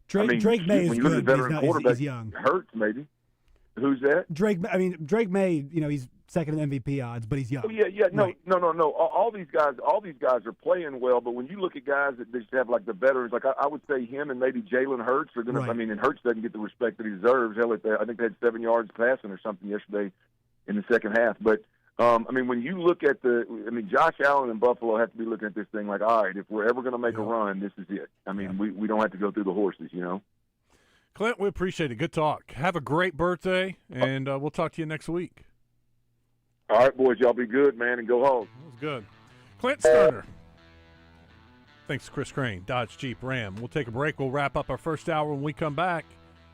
Drake May is good. He's young. Hurts, maybe. Who's that? Drake May. He's second in MVP odds, but he's young. Oh, yeah. No. All these guys are playing well, but when you look at guys that just have like the veterans, like I would say him and maybe Jalen Hurts are going to. Right. And Hurts doesn't get the respect that he deserves. Hell, I think they had 7 yards passing or something yesterday in the second half. But when you look at Josh Allen and Buffalo have to be looking at this thing like, all right, if we're ever going to make a run, this is it. We don't have to go through the horses, Clint, we appreciate it. Good talk. Have a great birthday, and we'll talk to you next week. All right, boys, y'all be good, man, and go home. That was good. Clint Sterner. Thanks to Chris Crane, Dodge Jeep Ram. We'll take a break. We'll wrap up our first hour when we come back.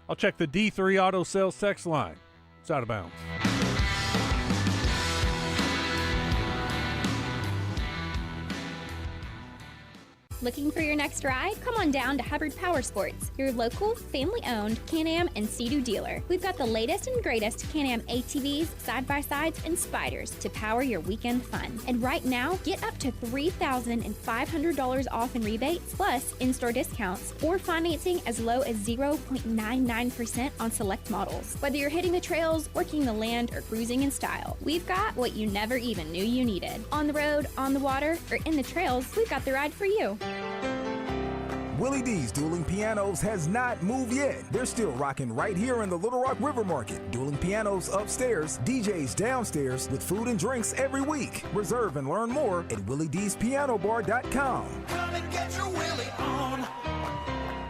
I'll check the D3 Auto Sales text line. It's Out of Bounds. Looking for your next ride? Come on down to Hubbard Power Sports, your local, family-owned Can-Am and Sea-Doo dealer. We've got the latest and greatest Can-Am ATVs, side-by-sides, and spiders to power your weekend fun. And right now, get up to $3,500 off in rebates, plus in-store discounts, or financing as low as 0.99% on select models. Whether you're hitting the trails, working the land, or cruising in style, we've got what you never even knew you needed. On the road, on the water, or in the trails, we've got the ride for you. Willie D's Dueling Pianos has not moved yet. They're still rocking right here in the Little Rock River Market. Dueling Pianos upstairs, DJs downstairs with food and drinks every week. Reserve and learn more at WillieD'sPianoBar.com. Come and get your Willie on.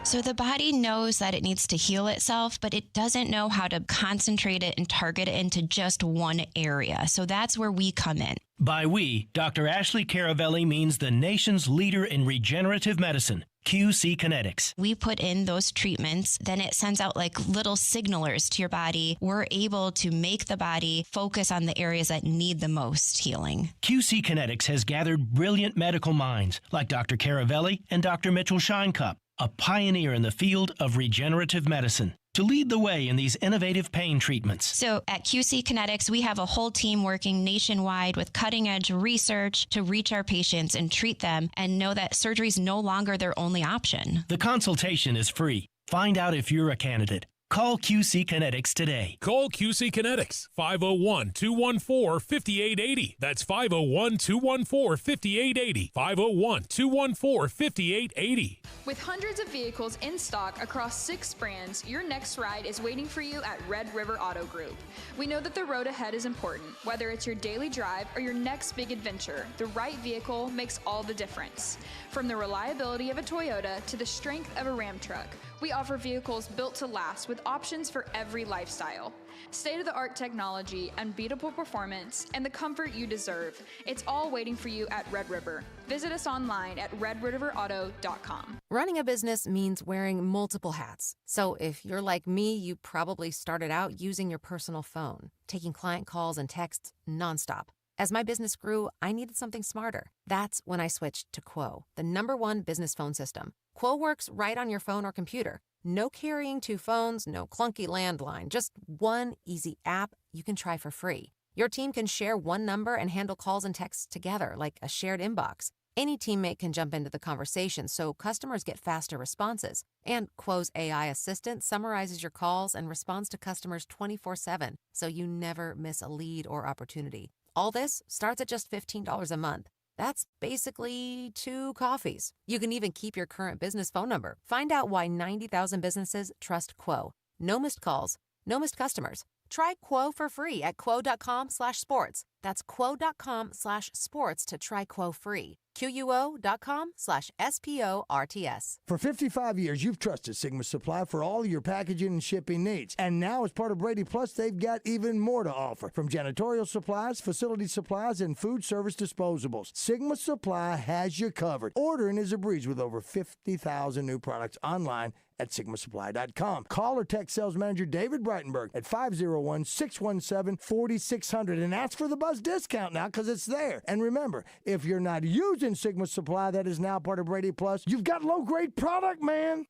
So the body knows that it needs to heal itself, but it doesn't know how to concentrate it and target it into just one area. So that's where we come in. By we, Dr. Ashley Caravelli means the nation's leader in regenerative medicine, QC Kinetics. We put in those treatments, then it sends out like little signalers to your body. We're able to make the body focus on the areas that need the most healing. QC Kinetics has gathered brilliant medical minds like Dr. Caravelli and Dr. Mitchell Shinecup, a pioneer in the field of regenerative medicine, to lead the way in these innovative pain treatments. So at QC Kinetics, we have a whole team working nationwide with cutting-edge research to reach our patients and treat them and know that surgery is no longer their only option. The consultation is free. Find out if you're a candidate. Call QC Kinetics today. Call QC Kinetics, 501-214-5880. That's 501-214-5880. 501-214-5880. With hundreds of vehicles in stock across 6 brands, your next ride is waiting for you at Red River Auto Group. We know that the road ahead is important. Whether it's your daily drive or your next big adventure, the right vehicle makes all the difference. From the reliability of a Toyota to the strength of a Ram truck, we offer vehicles built to last with options for every lifestyle. State-of-the-art technology, unbeatable performance, and the comfort you deserve. It's all waiting for you at Red River. Visit us online at redriverauto.com. Running a business means wearing multiple hats. So if you're like me, you probably started out using your personal phone, taking client calls and texts nonstop. As my business grew, I needed something smarter. That's when I switched to Quo, the #1 business phone system. Quo works right on your phone or computer. No carrying 2 phones, no clunky landline, just one easy app you can try for free. Your team can share one number and handle calls and texts together like a shared inbox. Any teammate can jump into the conversation so customers get faster responses. And Quo's AI assistant summarizes your calls and responds to customers 24/7, so you never miss a lead or opportunity. All this starts at just $15 a month. That's basically 2 coffees. You can even keep your current business phone number. Find out why 90,000 businesses trust Quo. No missed calls, no missed customers. Try Quo for free at quo.com/sports. That's quo.com/sports to try Quo free. QUO.com/SPORTS. For 55 years, you've trusted Sigma Supply for all your packaging and shipping needs. And now, as part of Brady Plus, they've got even more to offer. From janitorial supplies, facility supplies, and food service disposables, Sigma Supply has you covered. Ordering is a breeze with over 50,000 new products online at sigmasupply.com. Call or text sales manager David Breitenberg at 501-617-4600 and ask for the Buzz discount now because it's there. And remember, if you're not using Sigma Supply that is now part of Brady Plus, you've got low-grade product, man.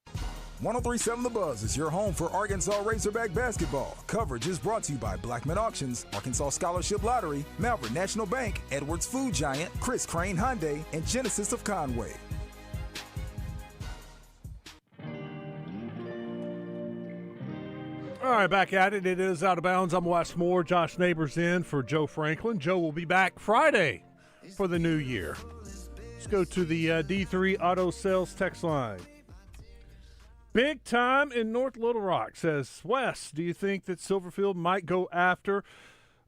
103.7 The Buzz is your home for Arkansas Razorback basketball. Coverage is brought to you by Blackman Auctions, Arkansas Scholarship Lottery, Malvern National Bank, Edwards Food Giant, Chris Crane Hyundai, and Genesis of Conway. All right, back at it. It is Out of Bounds. I'm Wes Moore. Josh Neighbors in for Joe Franklin. Joe will be back Friday for the new year. Let's go to the D3 Auto Sales text line. Big Time in North Little Rock says, Wes, do you think that Silverfield might go after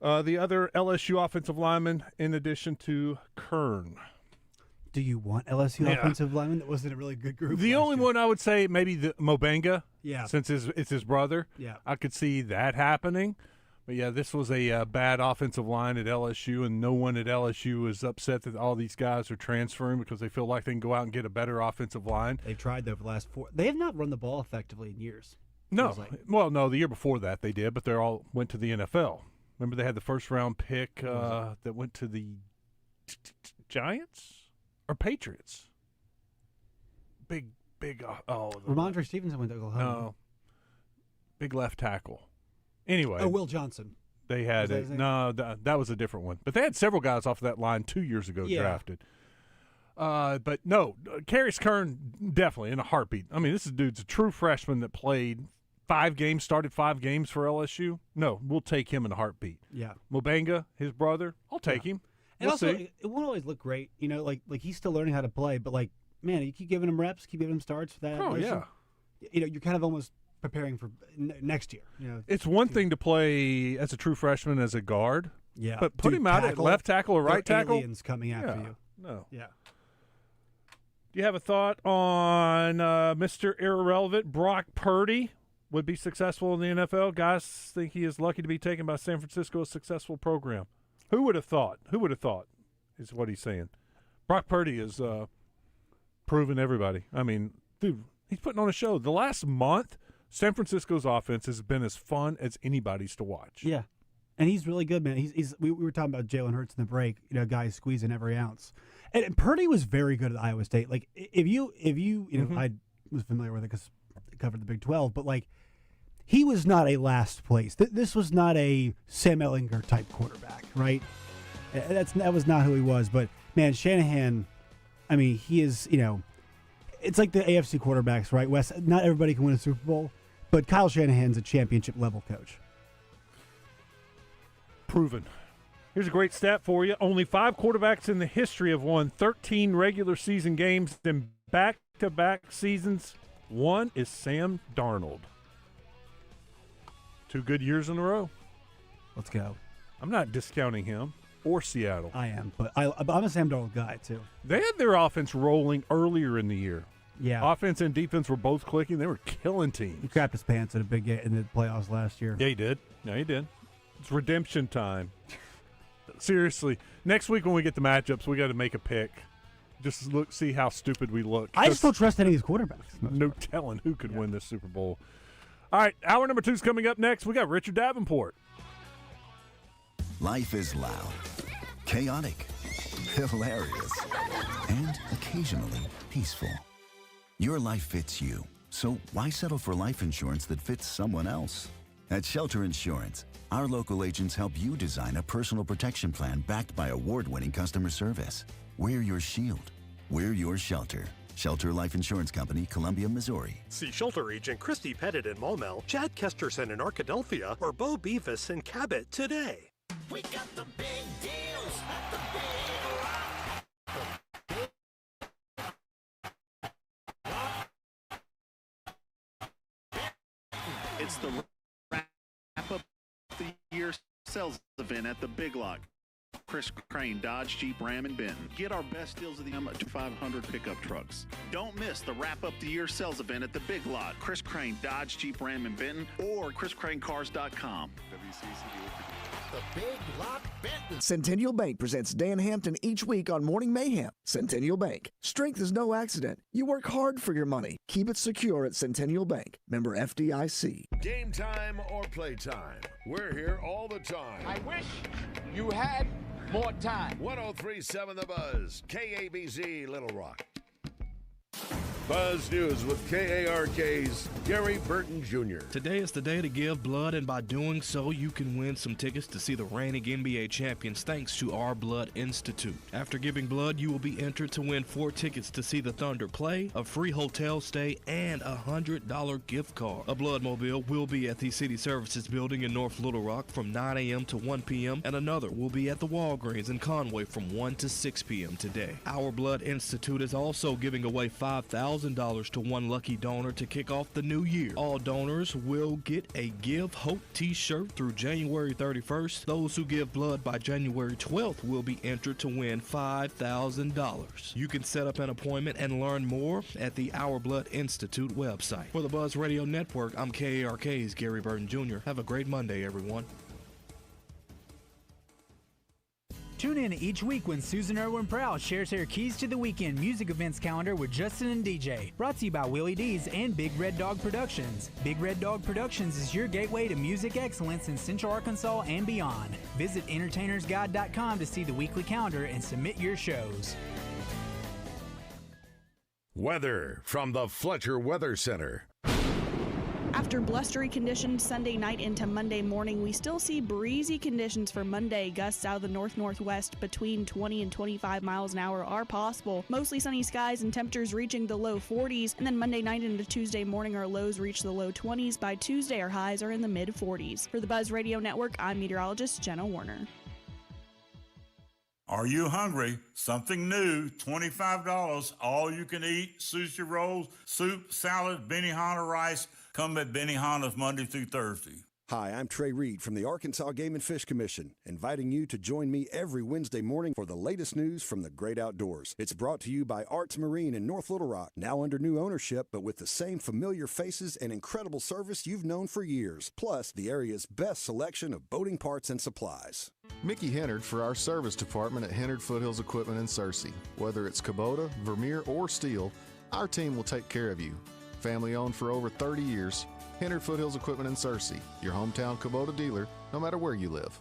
the other LSU offensive lineman in addition to Kern? Do you want LSU offensive lineman? That wasn't a really good group. The only one I would say maybe the Mobenga. Yeah. Since it's his brother. Yeah. I could see that happening. But, yeah, this was a bad offensive line at LSU, and no one at LSU is upset that all these guys are transferring because they feel like they can go out and get a better offensive line. They've tried, though, for the last 4. They have not run the ball effectively in years. No. Well, no, the year before that they did, but they all went to the NFL. Remember they had the first-round pick that went to the Giants or Patriots? Big, Ramondre Stevenson went to Oklahoma. No. Big left tackle. Anyway. Oh, Will Johnson. They had that was a different one. But they had several guys off of that line 2 years ago drafted. But no, Carius Kern definitely in a heartbeat. I mean, this dude's a true freshman that played 5 games, started 5 games for LSU. No, we'll take him in a heartbeat. Yeah. Mobanga, his brother, I'll take him. And We'll also, see. it won't always look great. You know, like he's still learning how to play, but like, man, you keep giving him reps, keep giving him starts for that. Oh, yeah. You know, you're kind of almost preparing for next year. You know, It's one thing to play as a true freshman as a guard. Yeah. But put him out at left tackle or right tackle. Aliens coming after you. No. Yeah. Do you have a thought on Mr. Irrelevant Brock Purdy would be successful in the NFL? Guys think he is lucky to be taken by San Francisco, a successful program. Who would have thought? Who would have thought is what he's saying. Brock Purdy is proven everybody. I mean, dude, he's putting on a show. The last month, San Francisco's offense has been as fun as anybody's to watch. Yeah. And he's really good, man. We were talking about Jalen Hurts in the break, you know, guys squeezing every ounce. And Purdy was very good at Iowa State. Like, if you know, I was familiar with it because I covered the Big 12, but like, he was not a last place. This was not a Sam Ehlinger type quarterback, right? That was not who he was. But man, Shanahan, I mean, he is, you know, it's like the AFC quarterbacks, right? Wes, not everybody can win a Super Bowl, but Kyle Shanahan's a championship level coach. Proven. Here's a great stat for you. Only 5 quarterbacks in the history have won 13 regular season games in back-to-back seasons. One is Sam Darnold. 2 good years in a row. Let's go. I'm not discounting him or Seattle. I am, but I'm a Sam Darnold guy too. They had their offense rolling earlier in the year. Yeah. Offense and defense were both clicking. They were killing teams. He crapped his pants in a big game in the playoffs last year. Yeah, he did. Yeah, he did. It's redemption time. Seriously, next week when we get the matchups, we got to make a pick. Just see how stupid we look. I just don't trust any of these quarterbacks. No telling who could win this Super Bowl. All right, hour number 2 is coming up next. We got Richard Davenport. Life is loud, chaotic, hilarious, and occasionally peaceful. Your life fits you, so why settle for life insurance that fits someone else? At Shelter Insurance, our local agents help you design a personal protection plan backed by award-winning customer service. We're your shield. We're your shelter. Shelter Life Insurance Company, Columbia, Missouri. See Shelter Agent Christy Pettit in Maumelle, Chad Kesterson in Arkadelphia, or Bo Beavis in Cabot today. We got the big deals at the It's the wrap-up the year sales event at the Big Lock. Chris Crane, Dodge, Jeep, Ram, and Benton. Get our best deals of the year to 500 pickup trucks. Don't miss the wrap-up the year sales event at the Big Lot. Chris Crane, Dodge, Jeep, Ram, and Benton, or chriscranecars.com. The Big Lock Benton. Centennial Bank presents Dan Hampton each week on Morning Mayhem. Centennial Bank. Strength is no accident. You work hard for your money. Keep it secure at Centennial Bank. Member FDIC. Game time or playtime. We're here all the time. I wish you had more time. 103.7 The Buzz, KABZ, Little Rock. Buzz News with KARK's Gary Burton Jr. Today is the day to give blood, and by doing so, you can win some tickets to see the reigning NBA champions thanks to Our Blood Institute. After giving blood, you will be entered to win 4 tickets to see the Thunder play, a free hotel stay, and a $100 gift card. A Bloodmobile will be at the City Services building in North Little Rock from 9 a.m. to 1 p.m., and another will be at the Walgreens in Conway from 1 to 6 p.m. today. Our Blood Institute is also giving away $5,000 to one lucky donor to kick off the new year. All donors will get a Give Hope t-shirt through January 31st. Those who give blood by January 12th will be entered to win $5,000. You can set up an appointment and learn more at the Our Blood Institute website. For the Buzz Radio Network, I'm KARK's Gary Burton Jr. Have a great Monday, everyone. Tune in each week when Susan Irwin Prowse shares her Keys to the Weekend music events calendar with Justin and DJ. Brought to you by Willie D's and Big Red Dog Productions. Big Red Dog Productions is your gateway to music excellence in Central Arkansas and beyond. Visit entertainersguide.com to see the weekly calendar and submit your shows. Weather from the Fletcher Weather Center. After blustery conditions Sunday night into Monday morning, we still see breezy conditions for Monday. Gusts out of the north-northwest between 20 and 25 miles an hour are possible. Mostly sunny skies and temperatures reaching the low 40s. And then Monday night into Tuesday morning, our lows reach the low 20s. By Tuesday, our highs are in the mid-40s. For the Buzz Radio Network, I'm meteorologist Jenna Warner. Are you hungry? Something new, $25, all you can eat, sushi rolls, soup, salad, Benihana rice. Come at Benihana's Monday through Thursday. Hi, I'm Trey Reed from the Arkansas Game and Fish Commission, inviting you to join me every Wednesday morning for the latest news from the great outdoors. It's brought to you by Arts Marine in North Little Rock, now under new ownership, but with the same familiar faces and incredible service you've known for years, plus the area's best selection of boating parts and supplies. Mickey Hennard for our service department at Hennard Foothills Equipment in Searcy. Whether it's Kubota, Vermeer, or steel, our team will take care of you. Family owned for over 30 years, Hennard Foothills Equipment in Searcy, your hometown Kubota dealer, no matter where you live.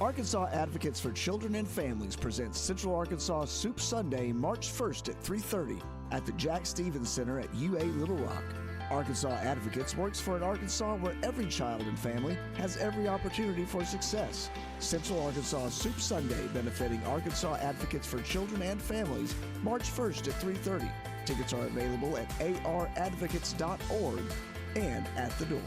Arkansas Advocates for Children and Families presents Central Arkansas Soup Sunday, March 1st at 3:30 at the Jack Stevens Center at UA Little Rock. Arkansas Advocates works for an Arkansas where every child and family has every opportunity for success. Central Arkansas Soup Sunday, benefiting Arkansas Advocates for Children and Families, March 1st at 3:30. Tickets are available at aradvocates.org and at the door.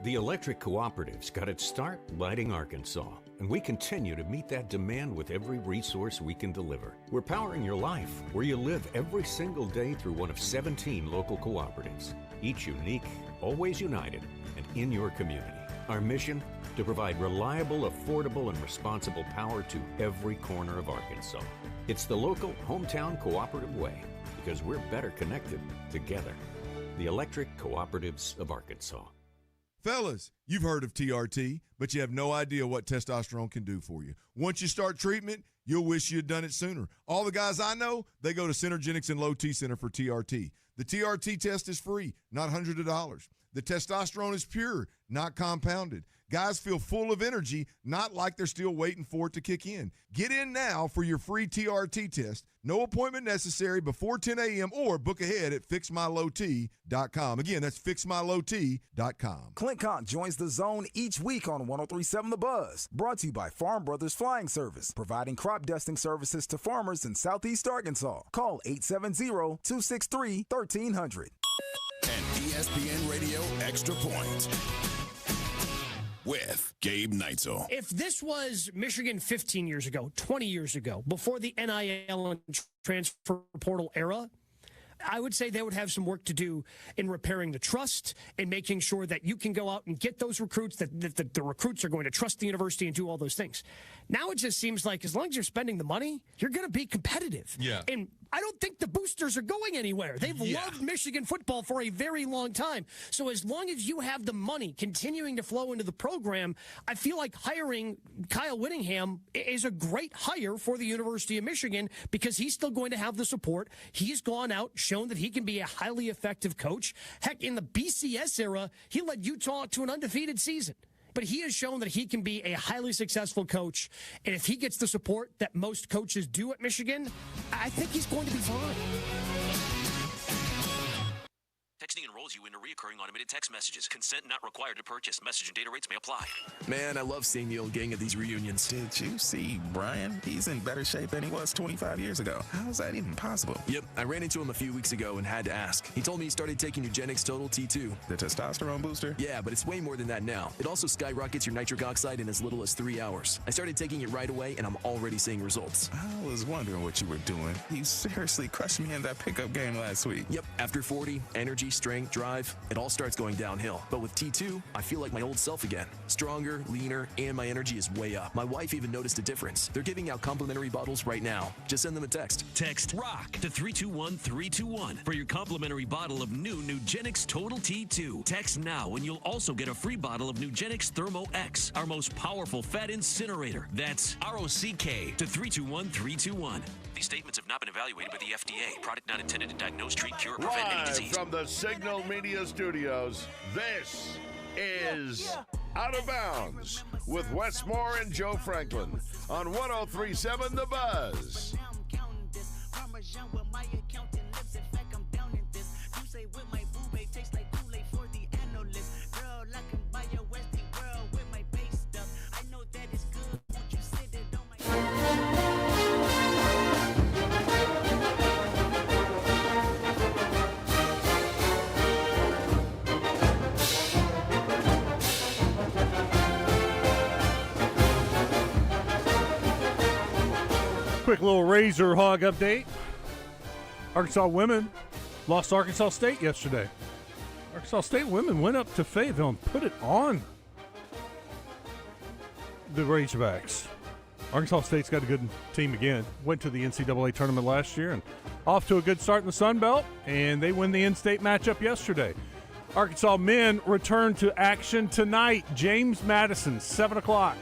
The electric cooperatives got its start lighting Arkansas, and we continue to meet that demand with every resource we can deliver. We're powering your life where you live every single day through one of 17 local cooperatives, each unique, always united, and in your community. Our mission, to provide reliable, affordable, and responsible power to every corner of Arkansas. It's the local hometown cooperative way, because we're better connected together. The Electric Cooperatives of Arkansas. Fellas, you've heard of TRT, but you have no idea what testosterone can do for you. Once you start treatment, you'll wish you had done it sooner. All the guys I know, they go to Synergenics and Low T Center for TRT. The TRT test is free, not hundreds of dollars. The testosterone is pure, not compounded. Guys feel full of energy, not like they're still waiting for it to kick in. Get in now for your free TRT test. No appointment necessary before 10 a.m. or book ahead at fixmylowt.com. Again, that's fixmylowt.com. Clint Conk joins the zone each week on 103.7 The Buzz. Brought to you by Farm Brothers Flying Service, providing crop dusting services to farmers in Southeast Arkansas. Call 870-263-1300. And ESPN Radio Extra Point with Gabe Neitzel. If this was Michigan 15 years ago, 20 years ago, before the NIL and transfer portal era, I would say they would have some work to do in repairing the trust and making sure that you can go out and get those recruits, that the recruits are going to trust the university and do all those things. Now it just seems like as long as you're spending the money, you're going to be competitive. Yeah. And I don't think the boosters are going anywhere. They've loved Michigan football for a very long time. So as long as you have the money continuing to flow into the program, I feel like hiring Kyle Whittingham is a great hire for the University of Michigan because he's still going to have the support. He's gone out, shown that he can be a highly effective coach. Heck, in the BCS era, he led Utah to an undefeated season. But he has shown that he can be a highly successful coach. And if he gets the support that most coaches do at Michigan, I think he's going to be fine. Texting enrolls you into recurring automated text messages. Consent not required to purchase. Message and data rates may apply. Man, I love seeing the old gang at these reunions. Did you see Brian? He's in better shape than he was 25 years ago. How is that even possible? Yep, I ran into him a few weeks ago and had to ask. He told me he started taking Eugenics Total T2. The testosterone booster? Yeah, but it's way more than that now. It also skyrockets your nitric oxide in as little as 3 hours. I started taking it right away, and I'm already seeing results. I was wondering what you were doing. You seriously crushed me in that pickup game last week. Yep, after 40, energy, strength, preparing, drive, it all starts going downhill. But with T2, I feel like my old self again. Stronger, leaner, and my energy is way up. My wife even noticed a difference. They're giving out complimentary bottles right now. Just send them a text. Text ROCK to 321-321 for your complimentary bottle of new Nugenix Total T2. Text now and you'll also get a free bottle of Nugenix Thermo X, our most powerful fat incinerator. That's ROCK to 321-321. These statements have not been evaluated by the FDA. Product not intended to diagnose, treat, cure, or prevent any Live disease. from the Signal Media Studios, this is Out of Bounds with Wes Moore and Joe Franklin on 103.7 The Buzz. Quick little Razor Hog update. Arkansas women lost to Arkansas State yesterday. Arkansas State women went up to Fayetteville and put it on the Razorbacks. Arkansas State's got a good team again. Went to the NCAA tournament last year and off to a good start in the Sun Belt, and they win the in-state matchup yesterday. Arkansas men return to action tonight. James Madison, 7 o'clock.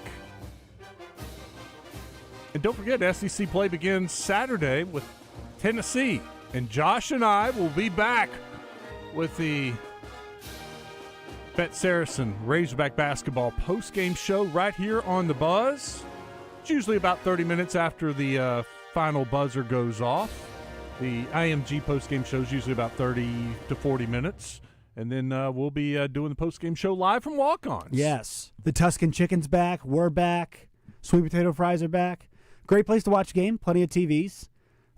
And don't forget, SEC play begins Saturday with Tennessee. And Josh and I will be back with the Bet Saracen Razorback basketball post-game show right here on The Buzz. It's usually about 30 minutes after the final buzzer goes off. The IMG post-game show is usually about 30 to 40 minutes. And then we'll be doing the post-game show live from Walk-Ons. Yes. The Tuscan Chicken's back. We're back. Sweet potato fries are back. Great place to watch the game. Plenty of TVs.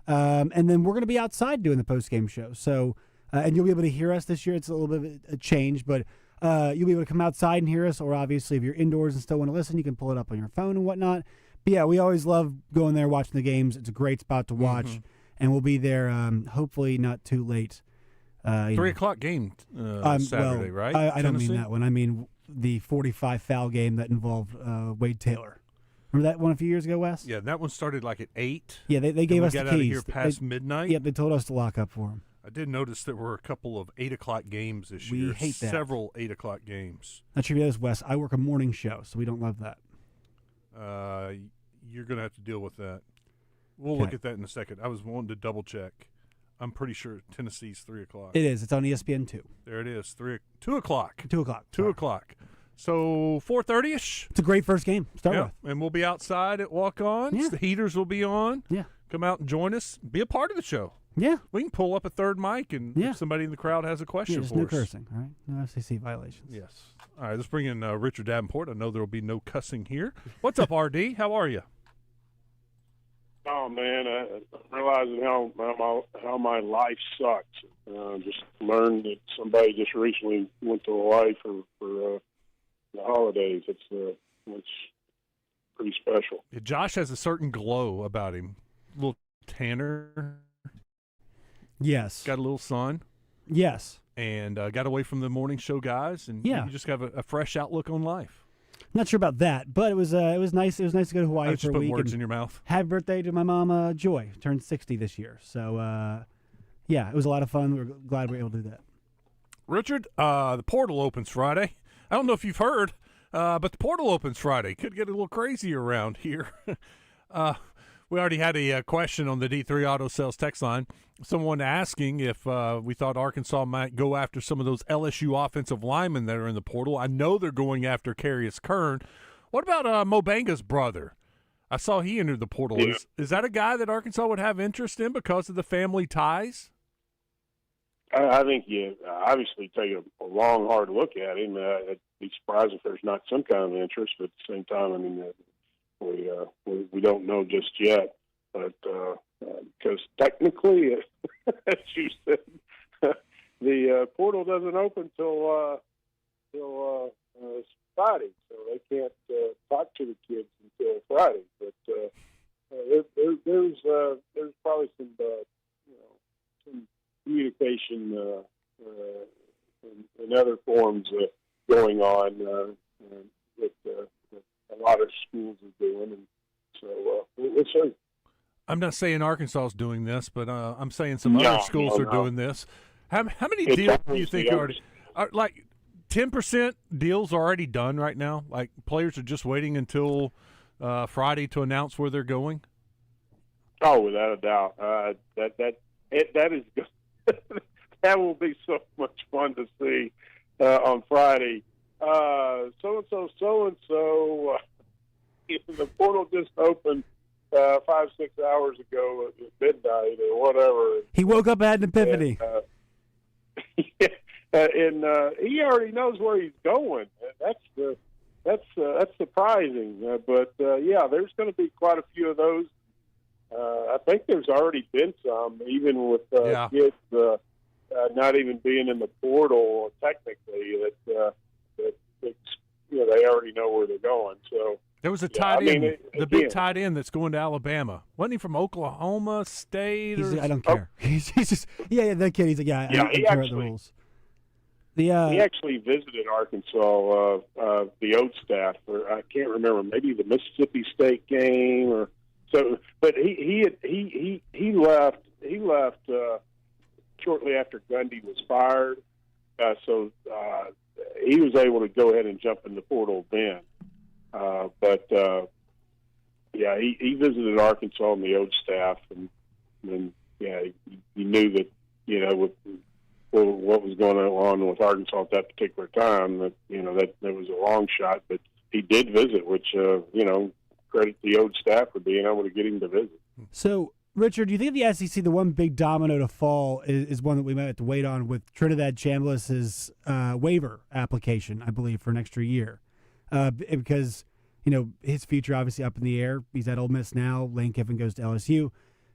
And then we're going to be outside doing the post-game show. So, and you'll be able to hear us this year. It's a little bit of a change, but you'll be able to come outside and hear us. Or obviously, if you're indoors and still want to listen, you can pull it up on your phone and whatnot. But yeah, we always love going there, watching the games. It's a great spot to watch. And we'll be there hopefully not too late. 3 o'clock game Saturday, right? I don't mean that one. I mean the 45 foul game that involved Wade Taylor. Remember that one a few years ago, Wes? Yeah, that one started like at 8. Yeah, they gave us the keys. Got out of here past midnight. Yep, they told us to lock up for them. I did notice there were a couple of 8 o'clock games this year. We hate that. Several 8 o'clock games. Not sure if you know this, Wes. I work a morning show, so we don't love that. You're going to have to deal with that. We'll look at that in a second. I was wanting to double check. I'm pretty sure Tennessee's 3 o'clock. It is. It's on ESPN2. There it is. 2 o'clock. 2 o'clock. 2 o'clock. So 4:30ish. It's a great first game. Start with. And we'll be outside at Walk-Ons. Yeah. The heaters will be on. Yeah. Come out and join us. Be a part of the show. Yeah. We can pull up a third mic, and if somebody in the crowd has a question just for no us. cursing, all right? No FCC violations. Yes. All right, let's bring in Richard Davenport. I know there will be no cussing here. What's up, RD? How are you? Oh man, I'm realizing how my life sucks. Just learned that somebody just recently went to Hawaii for the holidays. It's pretty special. Yeah, Josh has a certain glow about him. A little tanner. Yes. Got a little sun. Yes. And got away from the morning show guys, and you just have a fresh outlook on life. Not sure about that, but it was nice. It was nice to go to Hawaii for a week. Put words in your mouth. Happy birthday to my mama, Joy. Turned 60 this year. So, it was a lot of fun. We're glad we were able to do that. Richard, the portal opens Friday. I don't know if you've heard, but the portal opens Friday. Could get a little crazy around here. We already had a question on the D3 Auto Sales text line. Someone asking if we thought Arkansas might go after some of those LSU offensive linemen that are in the portal. I know they're going after Carius Kern. What about Mobanga's brother? I saw he entered the portal. Yeah. Is that a guy that Arkansas would have interest in because of the family ties? I think you obviously take a long, hard look at him. I'd be surprised if there's not some kind of interest, but at the same time, I mean, we don't know just yet. But because technically, as you said, the portal doesn't open till Friday, so they can't talk to the kids until Friday. But there's probably some communication and other forms going on that a lot of schools are doing, and so we'll see. I'm not saying Arkansas is doing this, but I'm saying some other schools are doing this. How many deals do you think are like 10% deals already done right now? Like players are just waiting until Friday to announce where they're going? Oh, without a doubt. That is that will be so much fun to see on Friday. So and so. The portal just opened 5-6 hours ago at midnight or whatever. He woke up and had an epiphany. And he already knows where he's going. That's surprising. But there's going to be quite a few of those. I think there's already been some, even with kids not even being in the portal technically. That they already know where they're going. So. There was a tight end, big tight end that's going to Alabama. Wasn't he from Oklahoma State? I don't care. He's just that kid. He's like, I don't care about the rules. He actually visited Arkansas, the old staff for I can't remember, maybe the Mississippi State game or so. But he left shortly after Gundy was fired, so he was able to go ahead and jump in the portal then. He visited Arkansas on the old staff, and he knew that with what was going on with Arkansas at that particular time, that that was a long shot, but he did visit, which credit the old staff for being able to get him to visit. So, Richard, do you think the SEC, the one big domino to fall is one that we might have to wait on with Trinidad Chambliss's waiver application, I believe, for an extra year? Because, his future obviously up in the air. He's at Ole Miss now. Lane Kiffin goes to LSU.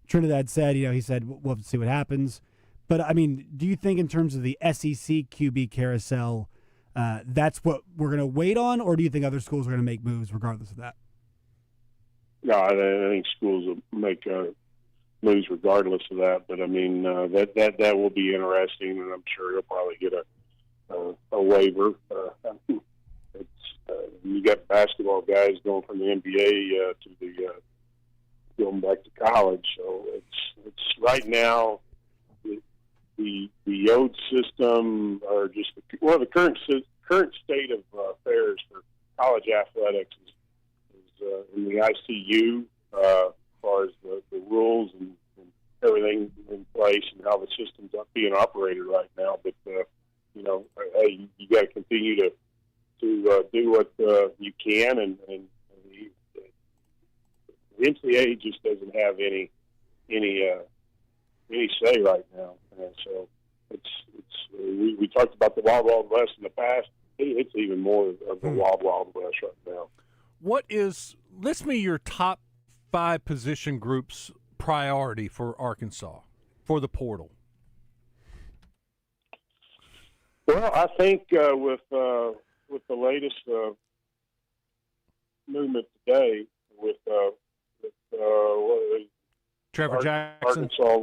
Trinidad said, he said, we'll have to see what happens. But, I mean, do you think in terms of the SEC QB carousel, that's what we're going to wait on, or do you think other schools are going to make moves regardless of that? No, I think schools will make moves regardless of that. But, I mean, that will be interesting, and I'm sure he'll probably get a waiver. You got basketball guys going from the NBA to going back to college. So it's right now the old system, or just the current state of affairs for college athletics is in the ICU as far as the rules and everything in place and how the system's being operated right now. But hey, you got to continue to do what you can, and the NCAA just doesn't have any say right now. So we talked about the Wild Wild West in the past. It's even more of the Wild Wild West right now. List me your top 5 position groups priority for Arkansas for the portal. Well, I think with the latest movement today with Trevor Jackson, Arkansas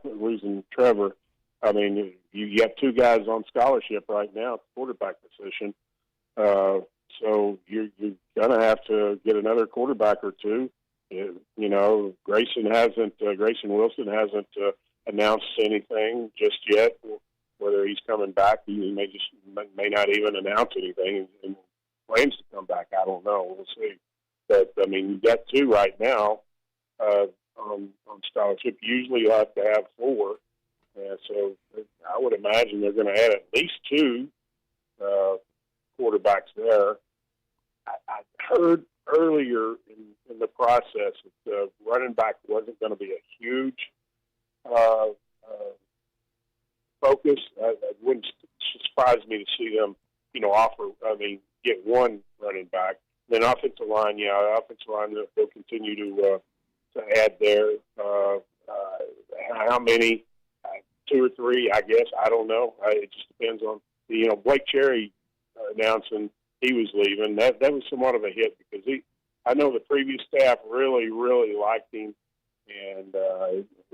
losing Trevor. I mean, you got 2 guys on scholarship right now at the quarterback position, so you're going to have to get another quarterback or 2. Grayson Wilson hasn't announced anything just yet. Whether he's coming back, he may not even announce anything and plans to come back. I don't know. We'll see. But I mean, you got 2 right now on scholarship. Usually, you have to have 4. So I would imagine they're going to add at least 2 quarterbacks there. I heard earlier in the process that running back wasn't going to be a huge focus. It wouldn't surprise me to see them, get 1 running back. Then offensive line, they'll continue to add there. How many? 2 or 3, I guess. I don't know. It just depends on Blake Cherry announcing he was leaving. That was somewhat of a hit because I know the previous staff really, really liked him, and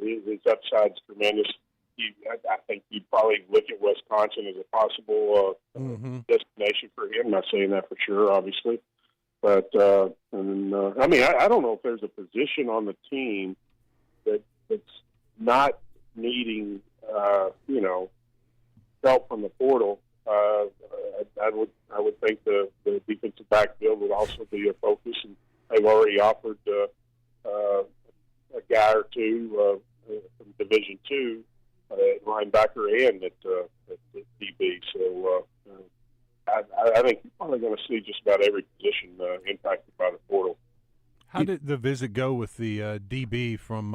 his upside's tremendous. I think you'd probably look at Wisconsin as a possible destination for him. I'm not saying that for sure, obviously. But, I mean, I don't know if there's a position on the team that's not needing, help from the portal. I would think the defensive backfield would also be a focus, and they've already offered a guy or two from Division II, linebacker and at DB. So I think you're probably going to see just about every position impacted by the portal. How did the visit go with the DB from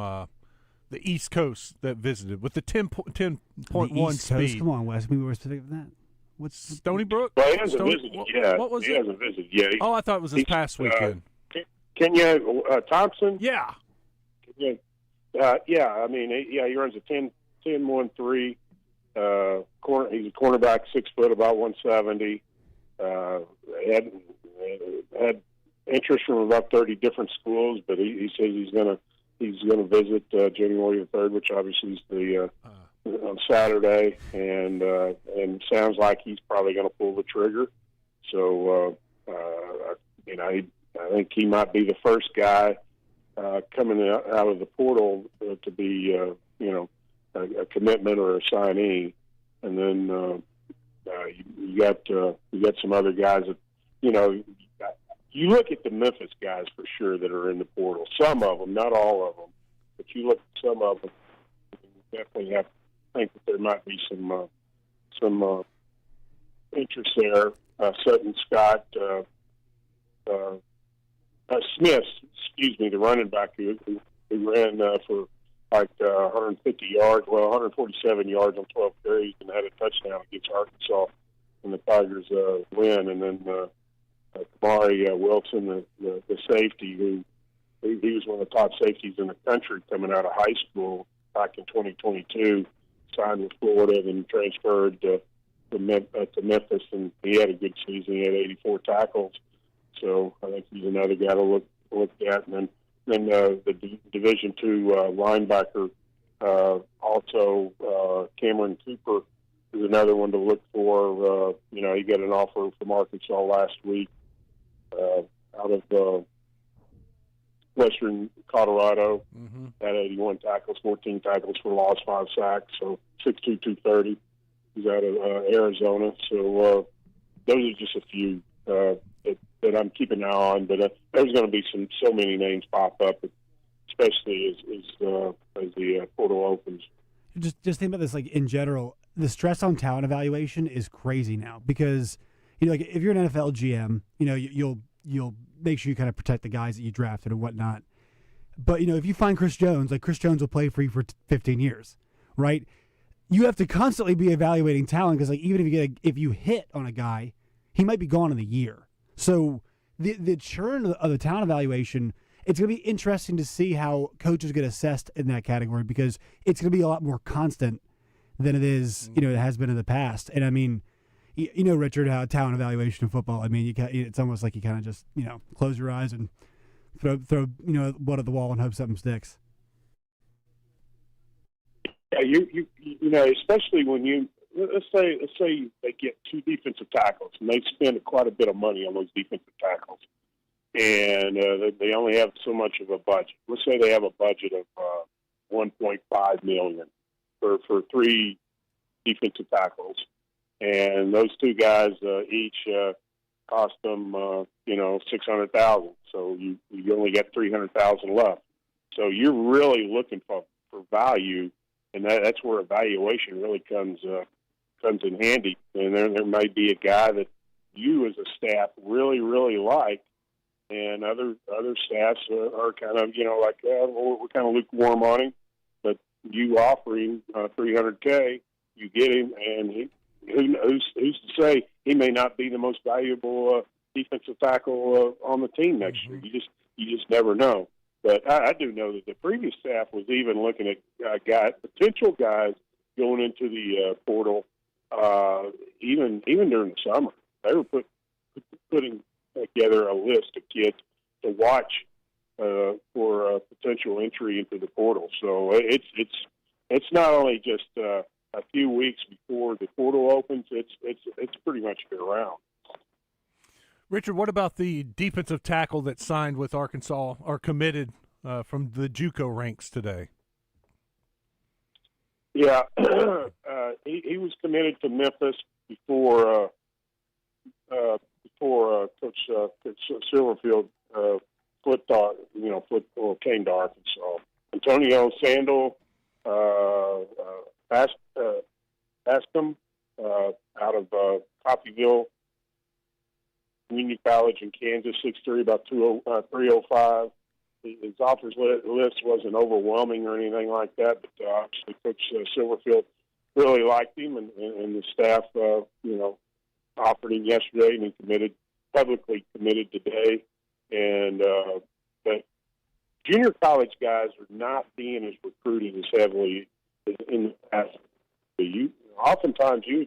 the East Coast that visited with the 10.1 East speed? Coast? Come on, Wes. Be more specific than that. What's Stony Brook? Well, he hasn't visited yet. What was he it? hasn't visited yet. Oh, I thought it was this past weekend. Kenya Thompson? Yeah. Yeah, I mean, he runs a 10-1-3. He's a cornerback, 6 foot, about 170. Had interest from about 30 different schools, but he says he's gonna visit January the 3rd, which obviously is the on Saturday, and sounds like he's probably going to pull the trigger. So I think he might be the first guy coming out of the portal to be a commitment or a signee, and then you got some other guys that you look at the Memphis guys for sure that are in the portal. Some of them, not all of them, but you look at some of them. You definitely have to think that there might be some interest there. Sutton Scott, Smith, the running back who ran for like 150 yards, 147 yards on 12 carries and had a touchdown against Arkansas in the Tigers' win. And then Kamari Wilson, the safety, who he was one of the top safeties in the country coming out of high school back in 2022, signed with Florida and transferred to Memphis, and he had a good season. He had 84 tackles. So I think he's another guy to look at. And then the Division II linebacker, also Cameron Cooper, is another one to look for. He got an offer from Arkansas last week out of Western Colorado. Had 81 tackles, 14 tackles for loss, 5 sacks, so 6'2", 230. He's out of Arizona. So those are just a few that I'm keeping an eye on. But there's going to be so many names pop up, especially as the portal opens. Just think about this, like in general, the stress on talent evaluation is crazy now because like if you're an NFL GM, you'll make sure you kind of protect the guys that you drafted and whatnot. But if you find Chris Jones will play for you for 15 years, right? You have to constantly be evaluating talent because like even if you hit on a guy, he might be gone in a year. So the churn of the talent evaluation, it's going to be interesting to see how coaches get assessed in that category because it's going to be a lot more constant than it is, it has been in the past. And I mean, Richard, how talent evaluation in football, I mean, it's almost like you kind of just, close your eyes and throw blood at the wall and hope something sticks. Yeah, you especially when let's say they get 2 defensive tackles and they spend quite a bit of money on those defensive tackles, and they only have so much of a budget. Let's say they have a budget of $1.5 million for 3 defensive tackles, and those 2 guys each cost them $600,000. So you only got $300,000 left. So you're really looking for value. And that's where evaluation really comes in handy. And there may be a guy that you as a staff really, really like, and other staffs are kind of we're kind of lukewarm on him. But you offer him $300K, you get him, and who's to say he may not be the most valuable defensive tackle on the team next year? You just never know. But I do know that the previous staff was even looking at potential guys going into the portal, even during the summer. They were putting together a list of kids to watch for potential entry into the portal. So it's not only just portal opens, it's pretty much year round. Richard, what about the defensive tackle that signed with Arkansas or committed from the JUCO ranks today? Yeah, he was committed to Memphis before Coach Silverfield came to Arkansas. Antonio Sandel, Bascom, out of Coffeyville Community College in Kansas, 6'3", about 305. His offers list wasn't overwhelming or anything like that, but obviously Coach Silverfield really liked him, and the staff, offered him yesterday, and he publicly committed today. And but junior college guys are not being as recruited as heavily as in the past. Oftentimes you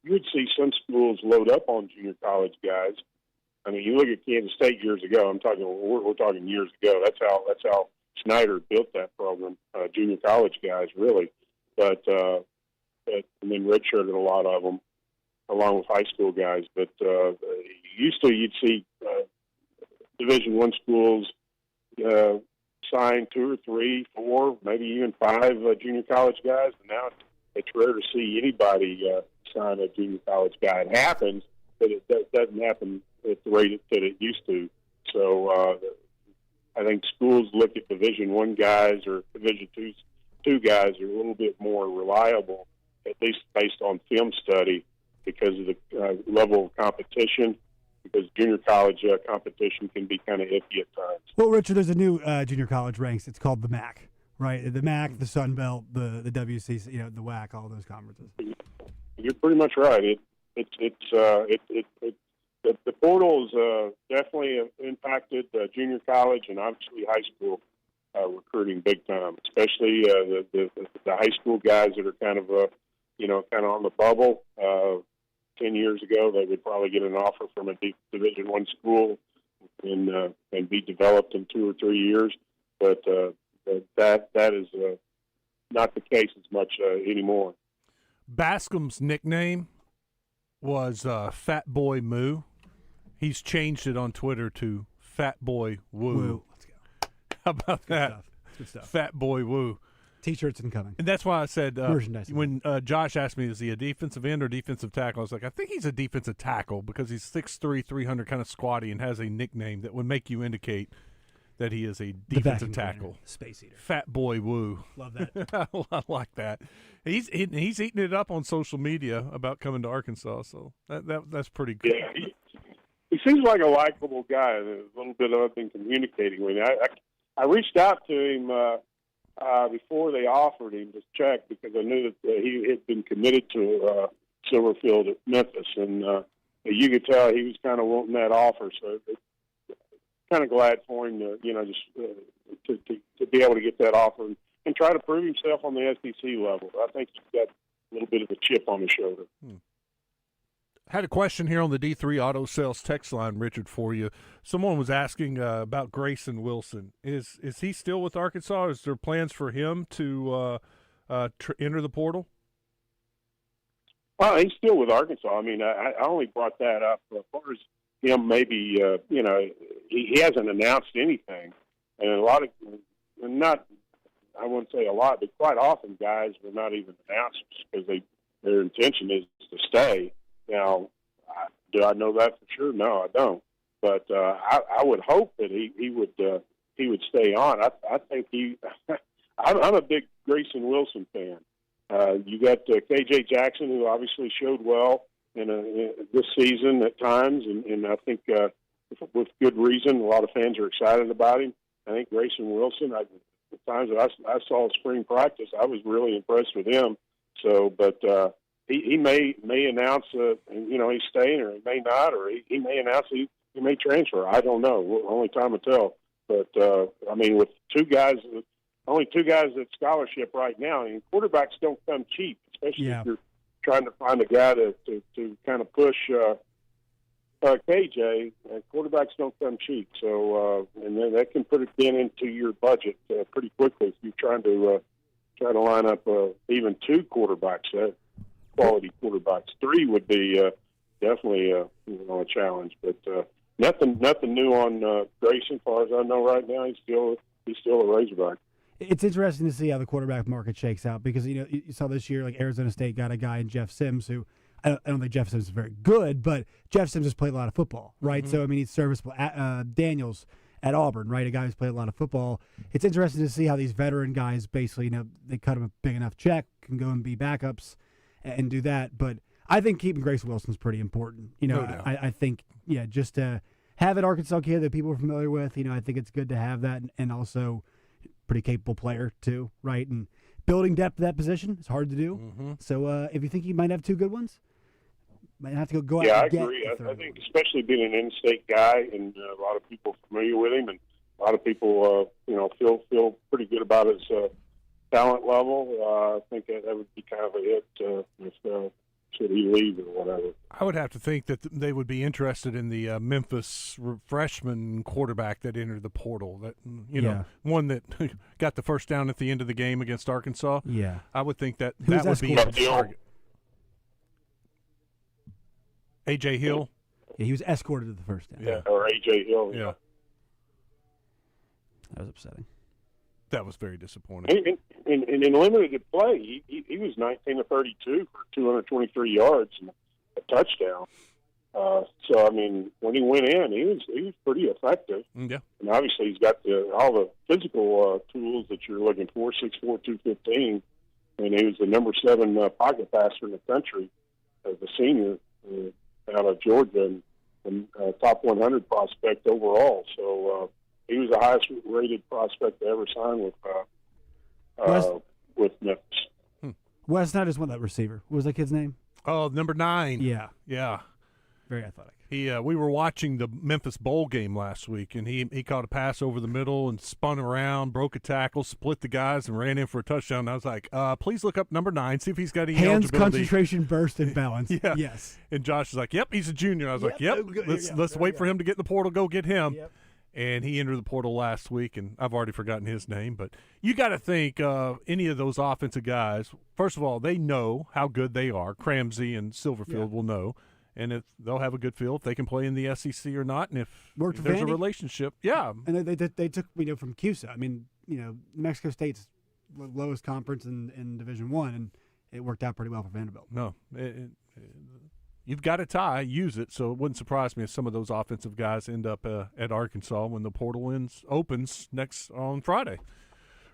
would see some schools load up on junior college guys. I mean, you look at Kansas State years ago. We're talking years ago. That's how Snyder built that program. Junior college guys, really, but and then redshirted a lot of them, along with high school guys. But you'd see Division I schools sign 2 or 3, 4, maybe even 5 junior college guys, and now it's rare to see anybody sign a junior college guy. It happens, but it doesn't happen at the rate that it used to. So I think schools look at Division I guys or Division two guys are a little bit more reliable, at least based on film study, because of the level of competition. Because junior college competition can be kind of iffy at times. Well, Richard, there's a new junior college ranks. It's called the MAC, right? The MAC, the Sun Belt, the WCC, the WAC, all those conferences. You're pretty much right. The portal's definitely impacted junior college and obviously high school recruiting big time, especially the high school guys that are kind of on the bubble. 10 years ago, they would probably get an offer from a Division I school and be developed in 2 or 3 years. But that is not the case as much anymore. Bascom's nickname was Fat Boy Moo. He's changed it on Twitter to Fat Boy Woo. Let's go. How about that? Good stuff. Fat Boy Woo. T-shirts incoming. And that's why I said when Josh asked me, is he a defensive end or defensive tackle? I was like, I think he's a defensive tackle because he's 6'3", 300, kind of squatty, and has a nickname that would make you indicate that he is a defensive tackle. Space Eater. Fat Boy Woo. Love that. I like that. He's eating it up on social media about coming to Arkansas, so that's pretty good. Yeah, he seems like a likable guy. There's a little bit of I've been communicating with him. I reached out to him before they offered him to check because I knew that he had been committed to Silverfield at Memphis, and you could tell he was kind of wanting that offer. So kind of glad for him to to be able to get that offer and try to prove himself on the SEC level. I think he's got a little bit of a chip on his shoulder. Had a question here on the D3 Auto Sales text line, Richard, for you. Someone was asking about Grayson Wilson. Is he still with Arkansas? Is there plans for him to enter the portal? He's still with Arkansas. I mean, I only brought that up as far as him. Maybe he hasn't announced anything, and a lot of I wouldn't say a lot, but quite often guys will not even announce because their intention is to stay. Now, do I know that for sure? No, I don't. But I would hope that he would stay on. I think I'm a big Grayson Wilson fan. You got KJ Jackson, who obviously showed well in this season at times, and I think with good reason, a lot of fans are excited about him. I think Grayson Wilson, the times that I saw spring practice, I was really impressed with him. So, but he may announce, he's staying, or he may not, or he may announce he may transfer. I don't know. Only time will tell. But I mean, with only two guys at scholarship right now, and quarterbacks don't come cheap, especially if you're trying to find a guy to kind of push KJ. Quarterbacks don't come cheap, so and then that can put a dent into your budget pretty quickly if you're trying to line up even 2 quarterbacks. quality quarterbacks. 3 would be definitely a challenge, but nothing new on Grayson. As far as I know right now, he's still a Razorback. It's interesting to see how the quarterback market shakes out because you saw this year like Arizona State got a guy in Jeff Sims who I don't think Jeff Sims is very good, but Jeff Sims has played a lot of football, right? Mm-hmm. So I mean he's serviceable. Daniels at Auburn, right? A guy who's played a lot of football. It's interesting to see how these veteran guys basically they cut him a big enough check, can go and be backups and do that. But I think keeping Grayson Wilson is pretty important. No doubt. I think just to have an Arkansas kid that people are familiar with. I think it's good to have that, and also pretty capable player too, right? And building depth at that position is hard to do. Mm-hmm. So if you think you might have 2 good ones, might have to go out. Yeah, I and get agree. a I third think one. especially being an in-state guy, and a lot of people familiar with him, and a lot of people feel pretty good about his talent level. I think that would be kind of a hit if should he leave or whatever. I would have to think that they would be interested in the Memphis freshman quarterback that entered the portal. That one that got the first down at the end of the game against Arkansas. Yeah, I would think that Who's would be a escorted? target. A.J. Hill. Yeah, he was escorted to the first down. Yeah. Or A.J. Hill. Yeah. That was upsetting. That was very disappointing. And in limited play, he was 19 of 32 for 223 yards and a touchdown. So I mean, when he went in, he was pretty effective. Yeah. And obviously, he's got all the physical tools that you're looking for. 6'4", 215, and he was the number 7 pocket passer in the country as a senior out of Georgia and top 100 prospect overall. So he was the highest rated prospect to ever sign with Memphis. Wes Snyder's one that receiver. What was that kid's name? Oh, number 9. Yeah. Yeah. Very athletic. We were watching the Memphis Bowl game last week, and he caught a pass over the middle and spun around, broke a tackle, split the guys, and ran in for a touchdown. And I was like, please look up number 9, see if he's got any hands, eligibility. concentration, burst, and balance. Yeah. Yes. And Josh is like, yep, he's a junior. I was like, yep, let's wait for him to get in the portal, go get him. Yep. And he entered the portal last week, and I've already forgotten his name. But you got to think any of those offensive guys, first of all, they know how good they are. Cramsey and Silverfield will know. And if they'll have a good feel if they can play in the SEC or not, and if there's a relationship, yeah. And they took from CUSA. I mean, New Mexico State's lowest conference in Division I, and it worked out pretty well for Vanderbilt. No, you've got a tie, use it. So it wouldn't surprise me if some of those offensive guys end up at Arkansas when the portal opens next on Friday.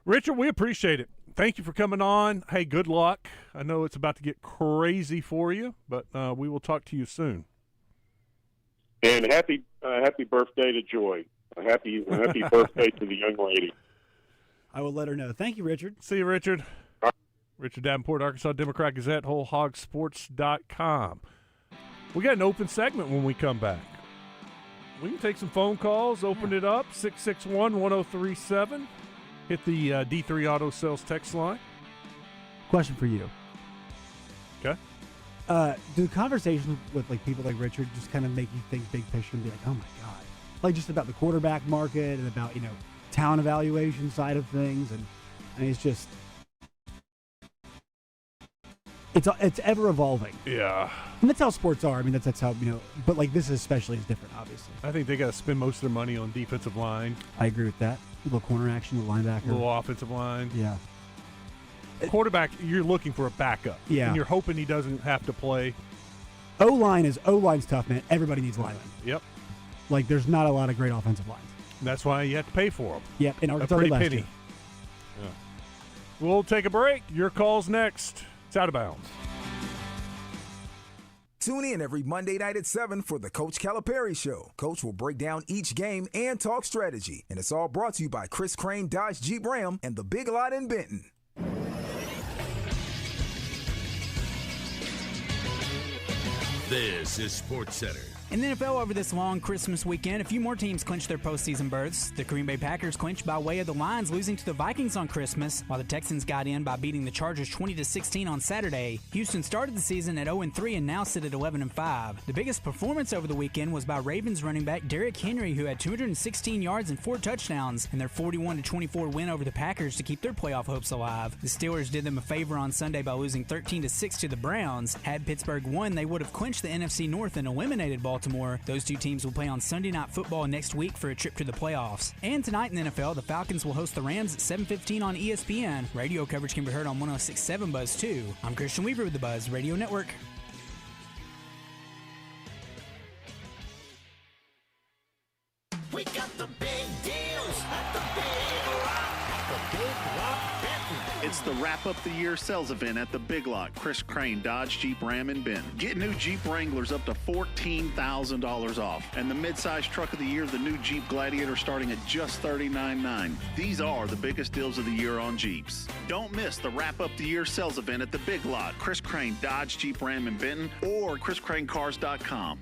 Richard, we appreciate it. Thank you for coming on. Hey, good luck. I know it's about to get crazy for you, but we will talk to you soon. And happy birthday to Joy. A happy birthday to the young lady. I will let her know. Thank you, Richard. See you, Richard. Richard Davenport, Arkansas Democrat Gazette, WholeHogSports.com. We got an open segment when we come back. We can take some phone calls, open it up, 661-1037. Hit the D3 Auto Sales text line. Question for you. Okay. Do conversations with people like Richard just kind of make you think big picture and be like, oh my God, like just about the quarterback market and about talent evaluation side of things, and I mean, it's just it's ever evolving. Yeah. And that's how sports are. I mean, that's how but this especially is different, obviously. I think they got to spend most of their money on defensive line. I agree with that. A little corner action, a little linebacker, a little offensive line. Yeah. Quarterback, you're looking for a backup. Yeah. And you're hoping he doesn't have to play. O-line's tough, man. Everybody needs linemen. Yep. There's not a lot of great offensive lines. That's why you have to pay for them. Yep. And a pretty penny. Year. Yeah. We'll take a break. Your call's next. It's Out of Bounds. Tune in every Monday night at 7 for the Coach Calipari Show. Coach will break down each game and talk strategy. And it's all brought to you by Chris Crane Dodge Jeep Ram and the Big Lot in Benton. This is SportsCenter. In the NFL over this long Christmas weekend, a few more teams clinched their postseason berths. The Green Bay Packers clinched by way of the Lions losing to the Vikings on Christmas, while the Texans got in by beating the Chargers 20-16 on Saturday. Houston started the season at 0-3 and now sit at 11-5. The biggest performance over the weekend was by Ravens running back Derrick Henry, who had 216 yards and 4 touchdowns in their 41-24 win over the Packers to keep their playoff hopes alive. The Steelers did them a favor on Sunday by losing 13-6 to the Browns. Had Pittsburgh won, they would have clinched the NFC North and eliminated Baltimore. Those two teams will play on Sunday Night Football next week for a trip to the playoffs. And tonight in the NFL, the Falcons will host the Rams at 7:15 on ESPN. Radio coverage can be heard on 106.7 Buzz too. I'm Christian Weaver with the Buzz Radio Network. We got the big deals at the Big Lock. The Big Lock Benton. It's the wrap-up the year sales event at the Big Lock. Chris Crane, Dodge, Jeep, Ram, and Benton. Get new Jeep Wranglers up to $14,000 off. And the midsize truck of the year, the new Jeep Gladiator, starting at just $39,900. These are the biggest deals of the year on Jeeps. Don't miss the wrap-up the year sales event at the Big Lock. Chris Crane, Dodge, Jeep, Ram, and Benton, or chriscranecars.com.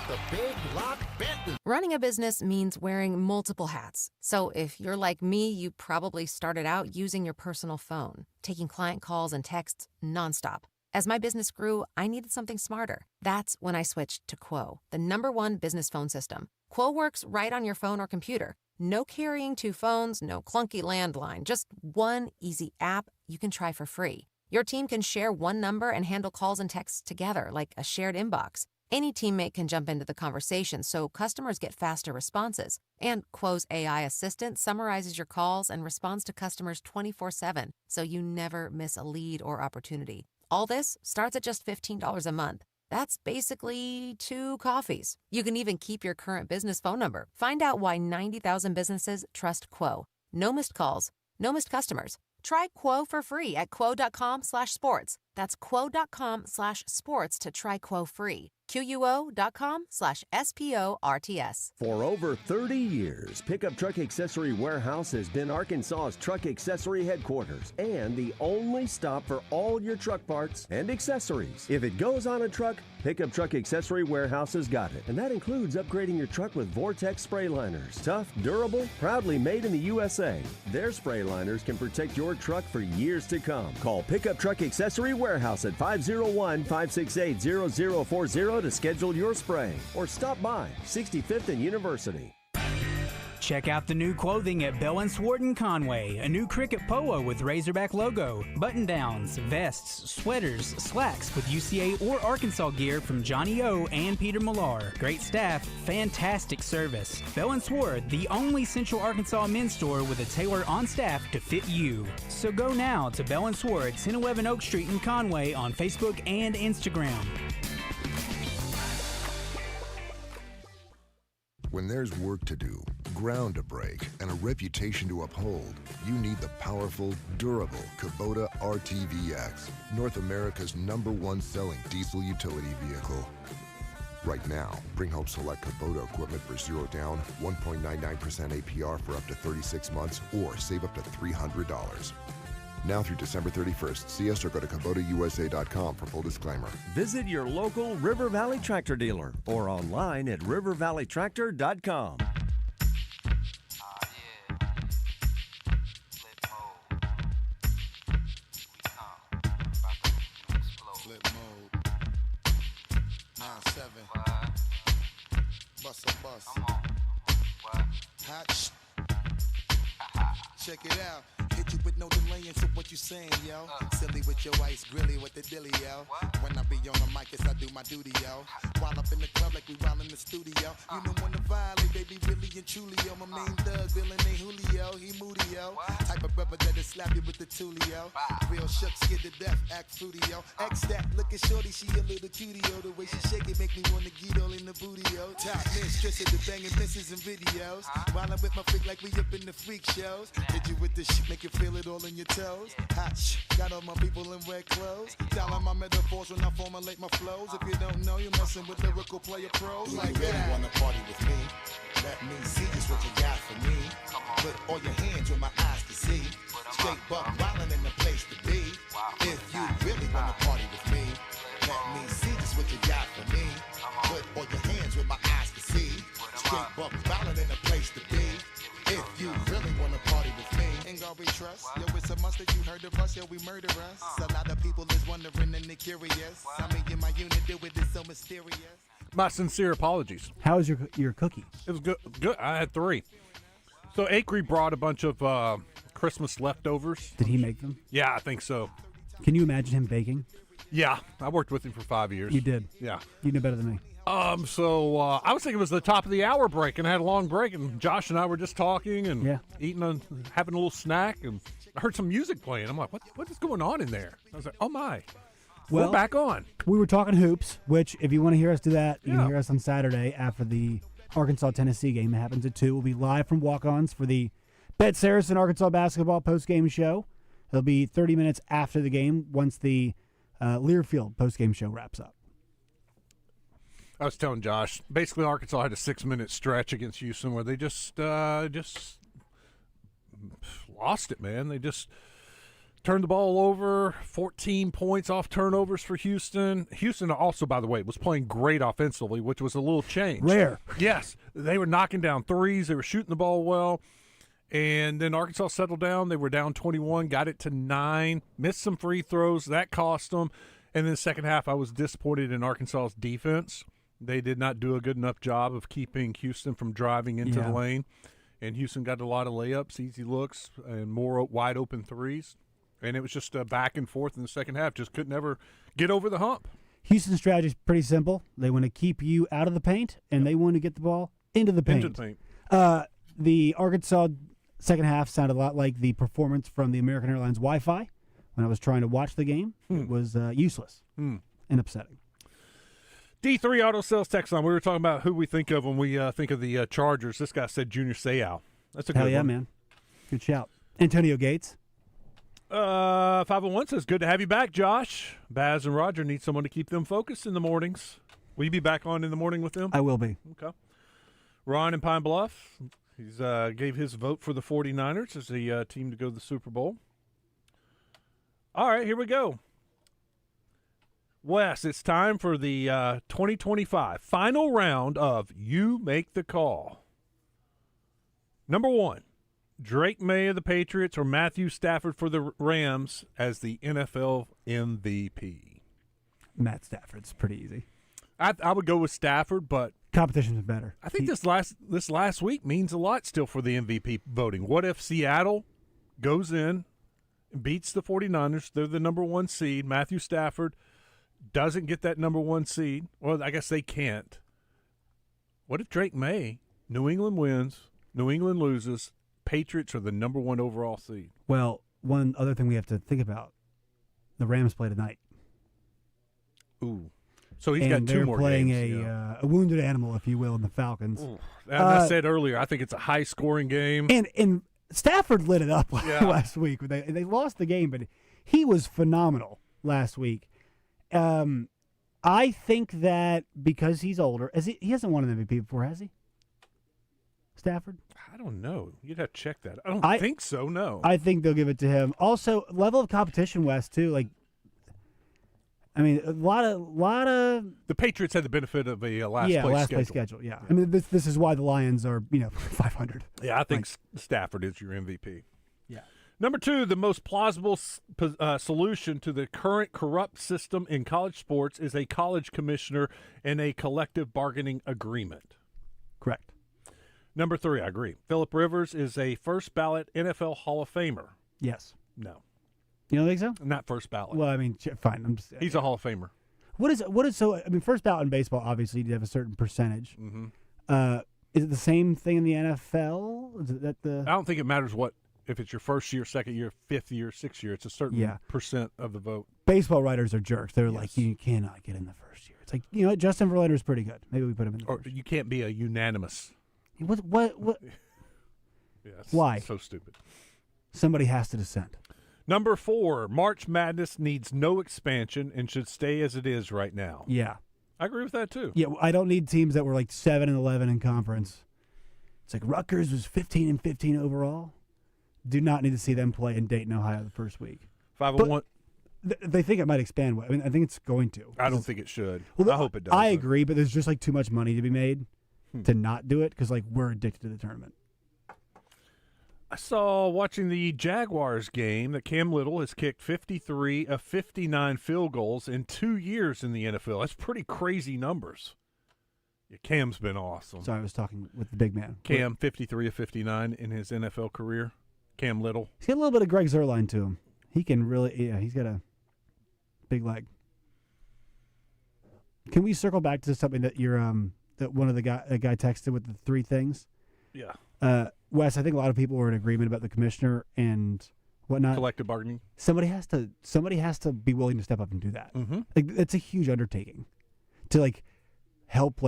The Big Lock Benton. Running a business means wearing multiple hats. So if you're like me, you probably started out using your personal phone, taking client calls and texts nonstop. As my business grew, I needed something smarter. That's when I switched to Quo, the #1 business phone system. Quo works right on your phone or computer. No carrying 2 phones, no clunky landline, just one easy app you can try for free. Your team can share one number and handle calls and texts together like a shared inbox. Any teammate can jump into the conversation, so customers get faster responses. And Quo's AI assistant summarizes your calls and responds to customers 24/7, so you never miss a lead or opportunity. All this starts at just $15 a month. That's basically 2 coffees. You can even keep your current business phone number. Find out why 90,000 businesses trust Quo. No missed calls, no missed customers. Try Quo for free at quo.com/sports. That's quo.com/sports to try Quo free. QUO.com/SPORTS. For over 30 years, Pickup Truck Accessory Warehouse has been Arkansas's truck accessory headquarters and the only stop for all your truck parts and accessories. If it goes on a truck, Pickup Truck Accessory Warehouse has got it. And that includes upgrading your truck with Vortex spray liners. Tough, durable, proudly made in the USA. Their spray liners can protect your truck for years to come. Call Pickup Truck Accessory Warehouse at 501-568-0040 to schedule your spraying, or stop by 65th and University. Check out the new clothing at Bell & Swart in Conway. A new cricket polo with Razorback logo, button-downs, vests, sweaters, slacks with UCA or Arkansas gear from Johnny O and Peter Millar. Great staff, fantastic service. Bell & Swart, the only Central Arkansas men's store with a tailor on staff to fit you. So go now to Bell & Swart, 1011 Oak Street in Conway on Facebook and Instagram. When there's work to do, ground to break, and a reputation to uphold, you need the powerful, durable Kubota RTVX, North America's #1 selling diesel utility vehicle. Right now, bring home select Kubota equipment for 0 down, 1.99% APR for up to 36 months, or save up to $300. Now through December 31st. See us or go to KubotaUSA.com for full disclaimer. Visit your local River Valley Tractor dealer or online at rivervalleytractor.com. Flip mode. 9-7. Bust a bus. Hot check it out. Hit you with no delay into what you saying, yo. Silly with your ice, grilly with the dilly, yo. When I be on the mic, yes, I do my duty, yo. While up in the club like we while in the studio. You know when to violate, baby, really and truly, yo. My main thug, Bill and Julio, he moody, yo. Type of brother that'll slap you with the tulio. Real shook, scared to death, act fruity, yo. X that, looking shorty, she a little cutie, yo. The way she shake it make me wanna get all in the booty, yo. Top mistress of the banging misses and videos. While I'm with my freak like we up in the freak shows. Hit you with the shit, make you feel it all in your toes. Hot got all my people in red clothes. Telling my metaphors when I formulate my flows. If you don't know, you're messing with lyrical player pros. Like you really wanna party with me? Let me see just what you got for me. Put all your hands where my eyes can see. Straight buck wildin' in the place to be. If you really wanna party with me, let me see just what you got for me. skate buck, ballad in a place to be. If you really wanna party with me, ain't God we trust. Yo, it's a must that you heard of us, yo, we murder us. A lot of people is wondering and they curious. I mean, in my unit do it is so mysterious. My sincere apologies. How was your cookie? It was good. Good. I had 3. So Acree brought a bunch of Christmas leftovers. Did he make them? Yeah, I think so. Can you imagine him baking? Yeah, I worked with him for 5 years. You did? Yeah. You know better than me. So I was thinking it was the top of the hour break, and I had a long break, and Josh and I were just talking and eating, having a little snack, and I heard some music playing. I'm like, what is going on in there? I was like, oh my. Well, we're back on. We were talking hoops, which if you want to hear us do that, you can hear us on Saturday after the Arkansas-Tennessee game. It happens at 2. We'll be live from walk-ons for the Bet Saracen Arkansas basketball post-game show. It'll be 30 minutes after the game once the Learfield post-game show wraps up. I was telling Josh, basically Arkansas had a 6-minute stretch against Houston where they just lost it, man. They just turned the ball over, 14 points off turnovers for Houston. Houston also, by the way, was playing great offensively, which was a little change. Rare. Yes. They were knocking down threes. They were shooting the ball well. And then Arkansas settled down. They were down 21, got it to 9, missed some free throws. That cost them. And then the second half, I was disappointed in Arkansas's defense. They did not do a good enough job of keeping Houston from driving into the lane. And Houston got a lot of layups, easy looks, and more wide open threes. And it was just back and forth in the second half. Just couldn't ever get over the hump. Houston's strategy is pretty simple. They want to keep you out of the paint, and they want to get the ball into the paint. Into the paint. The Arkansas second half sounded a lot like the performance from the American Airlines Wi-Fi when I was trying to watch the game. It was useless and upsetting. D3 Auto Sales text line. We were talking about who we think of when we think of the Chargers. This guy said Junior Seau. That's a good Hell yeah, one. man. Good shout. Antonio Gates. 501 says, good to have you back, Josh. Baz and Roger need someone to keep them focused in the mornings. Will you be back on in the morning with them? I will be. Okay. Ron in Pine Bluff. He's gave his vote for the 49ers as the team to go to the Super Bowl. All right, here we go. Wes, it's time for the 2025 final round of You Make the Call. Number 1, Drake May of the Patriots or Matthew Stafford for the Rams as the NFL MVP? Matt Stafford's pretty easy. I would go with Stafford, but competition's better. I think this last week means a lot still for the MVP voting. What if Seattle goes in and beats the 49ers? They're the number 1 seed. Matthew Stafford doesn't get that number 1 seed. Well, I guess they can't. What if Drake May, New England wins, New England loses, Patriots are the number 1 overall seed? Well, one other thing we have to think about, the Rams play tonight. Ooh. So he's got 2 more playing games. A wounded animal, if you will, in the Falcons. As I said earlier, I think it's a high-scoring game. And Stafford lit it up last week. They lost the game, but he was phenomenal last week. I think that because he's older, he hasn't won an MVP before, has he? Stafford? I don't know. You'd have to check that. I don't think so, no. I think they'll give it to him. Also, level of competition, West, too. Like, I mean, a lot of the Patriots had the benefit of a last place schedule. Yeah. I mean, this is why the Lions are 500. Yeah, I think Stafford is your MVP. Yeah. Number 2, the most plausible solution to the current corrupt system in college sports is a college commissioner and a collective bargaining agreement. Correct. Number 3, I agree. Phillip Rivers is a first ballot NFL Hall of Famer. Yes. No. You don't think so? Not first ballot. Well, I mean, fine. He's a Hall of Famer. What is so? I mean, first ballot in baseball, obviously, you have a certain percentage. Mm-hmm. Is it the same thing in the NFL? Is that the? I don't think it matters if it's your first year, second year, fifth year, sixth year. It's a certain percent of the vote. Baseball writers are jerks. They're like, you cannot get in the first year. It's like, Justin Verlander's pretty good. Maybe we put him in the first year. You can't be a unanimous. What? Yeah, Why? So stupid. Somebody has to dissent. Number 4, March Madness needs no expansion and should stay as it is right now. Yeah. I agree with that, too. Yeah, I don't need teams that were like 7-11 in conference. It's like Rutgers was 15-15 overall. Do not need to see them play in Dayton, Ohio the first week. 501. They think it might expand. I mean, I think it's going to. I don't think it should. Well, I hope it does. I agree, but there's just like too much money to be made. to not do it because like we're addicted to the tournament. I saw watching the Jaguars game that Cam Little has kicked 53 of 59 field goals in 2 years in the NFL. That's pretty crazy numbers. Yeah, Cam's been awesome. Sorry, I was talking with the big man. Cam, 53 of 59 in his NFL career. Cam Little. He's got a little bit of Greg Zuerlein to him. He can really, he's got a big leg. Can we circle back to something that you're, that one of the guy texted with the 3 things? Yeah. Wes, I think a lot of people were in agreement about the commissioner and whatnot. Collective bargaining. Somebody has to be willing to step up and do that. Mm-hmm. Like it's a huge undertaking to like help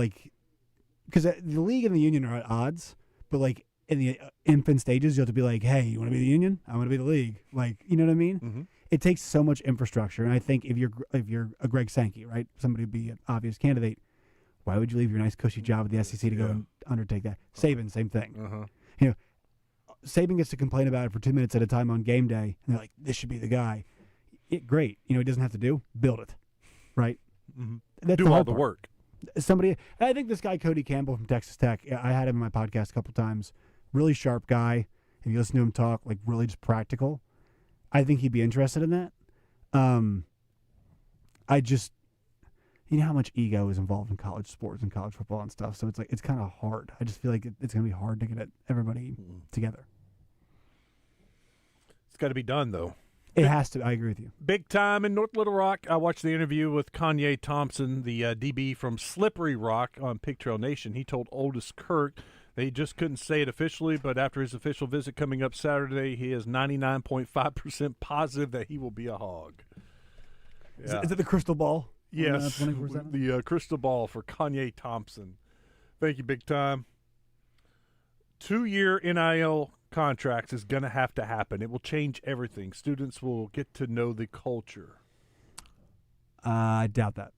because the league and the union are at odds, but like in the infant stages, you have to be like, hey, you want to be the union? I want to be the league. Like, you know what I mean? Mm-hmm. It takes so much infrastructure, and I think if you're a Greg Sankey, right, somebody would be an obvious candidate. Why would you leave your nice cushy job at the SEC to go and undertake that? Saban, same thing. Uh-huh. You know, Saban gets to complain about it for 2 minutes at a time on game day, and they're like, "This should be the guy." Great, he doesn't have to build it, right? Mm-hmm. That's do all hard the part. work. I think this guy Cody Campbell from Texas Tech. I had him in my podcast a couple times. Really sharp guy. If you listen to him talk, like really just practical. I think he'd be interested in that. I just, how much ego is involved in college sports and college football and stuff. So it's kind of hard. I just feel like it's going to be hard to get everybody together. It's got to be done, though. It has to. I agree with you. Big time in North Little Rock. I watched the interview with Kanye Thompson, the DB from Slippery Rock on Pig Trail Nation. He told Otis Kirk they just couldn't say it officially, but after his official visit coming up Saturday, he is 99.5% positive that he will be a hog. Yeah. Is it the crystal ball? Yes, the crystal ball for Kanye Thompson. Thank you, big time. 2-year NIL contracts is going to have to happen. It will change everything. Students will get to know the culture. I doubt that.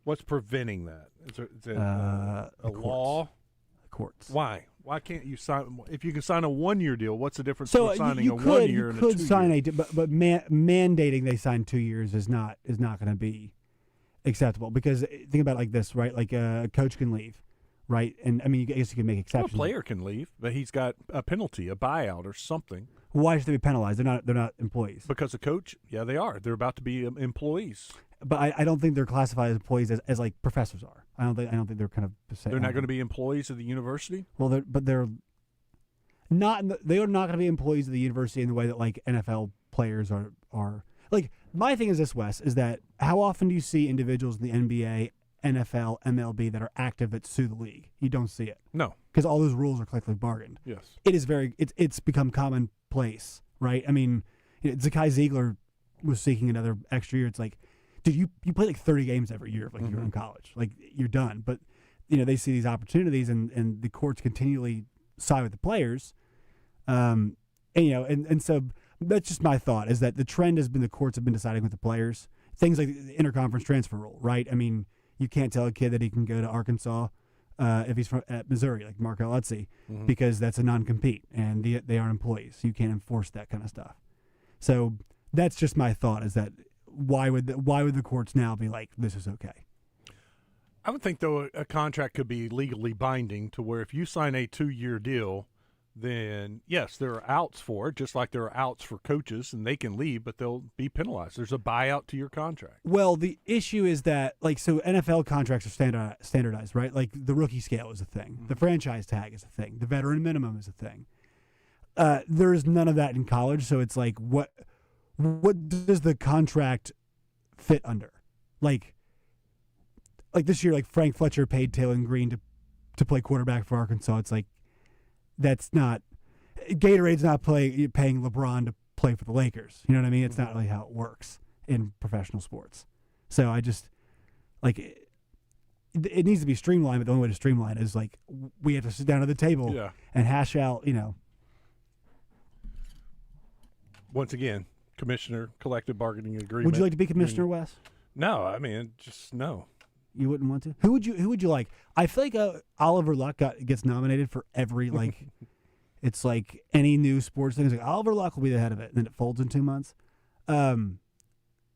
What's preventing that? Is it a law? The courts. Why? Why can't you sign? If you can sign a 1-year deal, what's the difference So between signing you a could, 1 year you and a could 2 sign year? but mandating they sign 2 years is not going to be acceptable because think about it like this, right? Like a coach can leave, right? And I mean, I guess you can make exceptions. A player can leave, but he's got a penalty, a buyout, or something. Why should they be penalized? They're not employees. Because the coach, yeah, they are. They're about to be employees. But I don't think they're classified as employees as like professors are. I don't think they're kind of. They're not going to be employees of the university. Well, they're not. They are not going to be employees of the university in the way that like NFL players are. Like my thing is this, Wes, is that how often do you see individuals in the NBA, NFL, MLB that are active that sue the league? You don't see it. No, because all those rules are collectively bargained. Yes, it is it's become commonplace, right? I mean, Zakai Ziegler was seeking another extra year. It's like, dude, you play like 30 games every year, like you're in college, like you're done. But they see these opportunities, and the courts continually side with the players, and so. That's just my thought, is that the trend has been the courts have been deciding with the players. Things like the interconference transfer rule, right? I mean, you can't tell a kid that he can go to Arkansas if he's at Missouri, like Markel Utze, because that's a non-compete, and they aren't employees. So you can't enforce that kind of stuff. So that's just my thought, is that why would the courts now be like, this is okay? I would think, though, a contract could be legally binding to where if you sign a 2-year deal, then, yes, there are outs for it, just like there are outs for coaches, and they can leave, but they'll be penalized. There's a buyout to your contract. Well, the issue is that, so NFL contracts are standardized, right? Like the rookie scale is a thing. The franchise tag is a thing. The veteran minimum is a thing. There's none of that in college, so it's like, what does the contract fit under? Like this year, like Frank Fletcher paid Taylor Green to play quarterback for Arkansas. It's like, that's not – Gatorade's not paying LeBron to play for the Lakers. You know what I mean? It's not really how it works in professional sports. So I just – it needs to be streamlined, but the only way to streamline it is, we have to sit down at the table and hash out, Once again, commissioner, collective bargaining agreement. Would you like to be commissioner, Wes? No, I mean, just no. You wouldn't want to? Who would you like? I feel like Oliver Luck gets nominated for every it's like any new sports thing. It's like Oliver Luck will be the head of it, and then it folds in 2 months. Who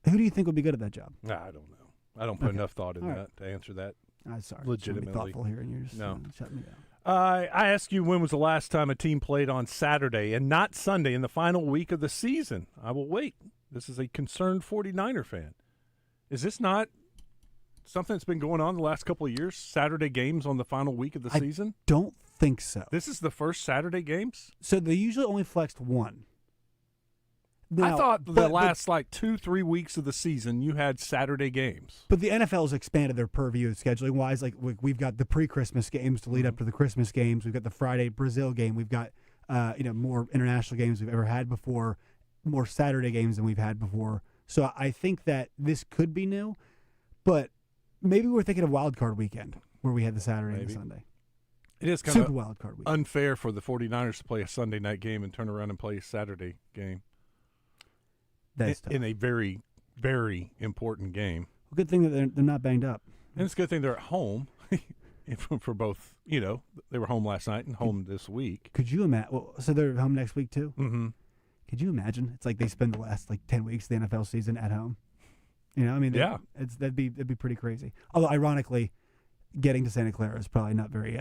do you think would be good at that job? Nah, I don't know. I don't put enough thought in that to answer that. I'm sorry. Legitimately. Trying to be thoughtful here, and you're just shutting me down. I asked you when was the last time a team played on Saturday and not Sunday in the final week of the season. I will wait. This is a concerned 49er fan. Is this not something that's been going on the last couple of years? Saturday games on the final week of the season? Don't think so. This is the first Saturday games? So they usually only flexed one. Now, I thought the last 2-3 weeks of the season you had Saturday games. But the NFL's expanded their purview scheduling wise. Like we've got the pre-Christmas games to lead up to the Christmas games. We've got the Friday Brazil game. We've got more international games we've ever had before, more Saturday games than we've had before. So I think that this could be new, but maybe we're thinking of Wild Card Weekend where we had the Saturday and the Sunday. It is kind Super of Wild Card Weekend. Unfair for the 49ers to play a Sunday night game and turn around and play a Saturday game. That's in a very, very important game. Well, good thing that they're not banged up. And it's a good thing they're at home for both. They were home last night and home this week. Could you imagine? Well, so they're home next week too? Mm-hmm. Could you imagine? It's like they spend the last 10 weeks of the NFL season at home. Yeah. That'd be pretty crazy. Although ironically, getting to Santa Clara is probably not very.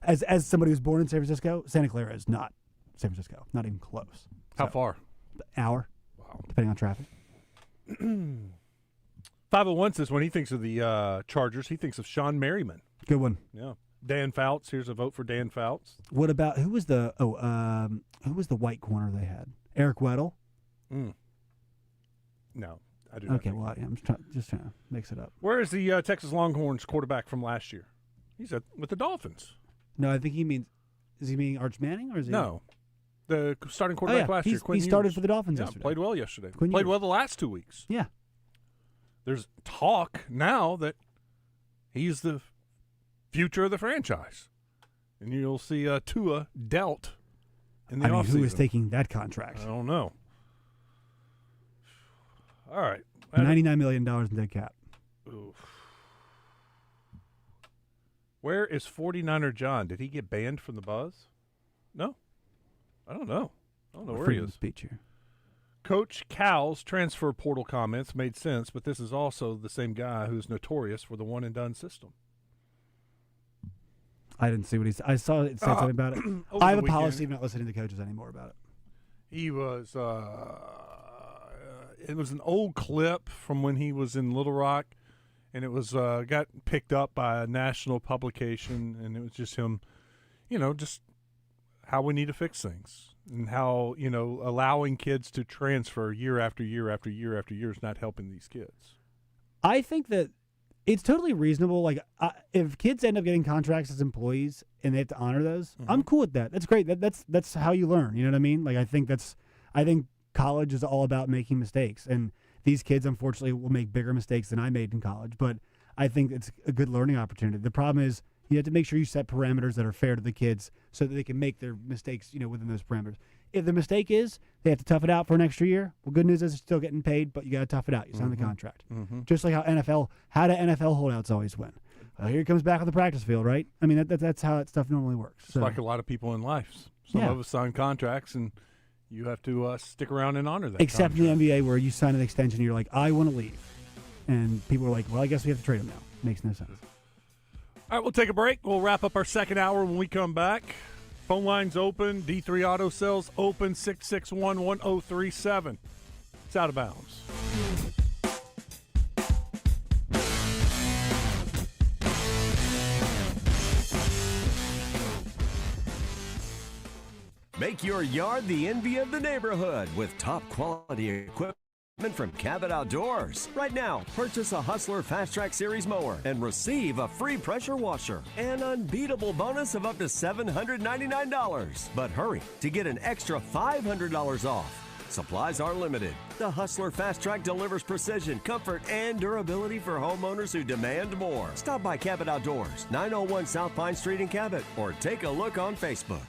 As somebody who's born in San Francisco, Santa Clara is not San Francisco, not even close. How far? An hour. Wow. Depending on traffic. 501 says when he thinks of the Chargers, he thinks of Sean Merriman. Good one. Yeah. Dan Fouts. Here's a vote for Dan Fouts. What about who was the white corner they had? Eric Weddle. No, I do not. Okay, well, I'm just trying to mix it up. Where is the Texas Longhorns quarterback from last year? He's with the Dolphins. No, I think he means. Is he meaning Arch Manning or is he? No, the starting quarterback last year. He started for the Dolphins yesterday. Played well yesterday. Quinn played Ewers. well the last 2 weeks. Yeah. There's talk now that he's the future of the franchise, and you'll see Tua dealt in the offseason. Who is taking that contract? I don't know. All right. $99 million in dead cap. Oof. Where is 49er John? Did he get banned from the Buzz? No. I don't know. I don't know where he is. Speech here. Coach Cal's transfer portal comments made sense, but this is also the same guy who's notorious for the one-and-done system. I didn't see what he said. I saw it said something about it. I have a policy of not listening to coaches anymore about it. He was it was an old clip from when he was in Little Rock, and it was got picked up by a national publication, and it was just him, just how we need to fix things and how, allowing kids to transfer year after year after year after year is not helping these kids. I think that it's totally reasonable. Like, if kids end up getting contracts as employees and they have to honor those, I'm cool with that. That's great. That's how you learn. You know what I mean? Like, I think college is all about making mistakes, and these kids, unfortunately, will make bigger mistakes than I made in college. But I think it's a good learning opportunity. The problem is you have to make sure you set parameters that are fair to the kids so that they can make their mistakes, within those parameters. If the mistake is they have to tough it out for an extra year, well, good news is they're still getting paid, but you got to tough it out. You sign the contract. Just like how do NFL holdouts always win? Well, here he comes back on the practice field, right? I mean, that's how that stuff normally works. It's like a lot of people in life. Some of us sign contracts, and you have to stick around and honor that. Except in the NBA, where you sign an extension, and you're like, I want to leave. And people are like, well, I guess we have to trade him now. Makes no sense. All right, we'll take a break. We'll wrap up our second hour when we come back. Phone lines open. D3 Auto Sales open, 661-1037. It's Out of Bounds. Make your yard the envy of the neighborhood with top quality equipment from Cabot Outdoors. Right now, purchase a Hustler Fast Track Series mower and receive a free pressure washer. An unbeatable bonus of up to $799. But hurry to get an extra $500 off. Supplies are limited. The Hustler Fast Track delivers precision, comfort, and durability for homeowners who demand more. Stop by Cabot Outdoors, 901 South Pine Street in Cabot, or take a look on Facebook.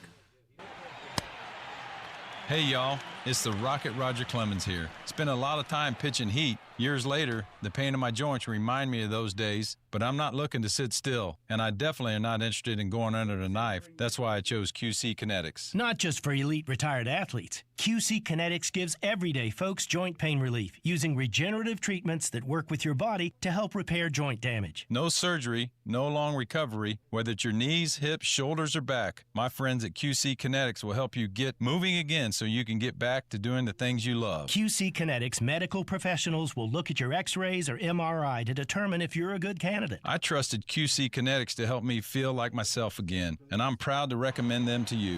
Hey, y'all. It's the Rocket Roger Clemens here. Spent a lot of time pitching heat, Years later, the pain in my joints remind me of those days, but I'm not looking to sit still, and I definitely am not interested in going under the knife. That's why I chose QC Kinetics. Not just for elite retired athletes. QC Kinetics gives everyday folks joint pain relief using regenerative treatments that work with your body to help repair joint damage. No surgery, no long recovery, whether it's your knees, hips, shoulders, or back. My friends at QC Kinetics will help you get moving again so you can get back to doing the things you love. QC Kinetics medical professionals will look at your x-rays or MRI to determine if you're a good candidate. I trusted QC Kinetics to help me feel like myself again, and I'm proud to recommend them to you.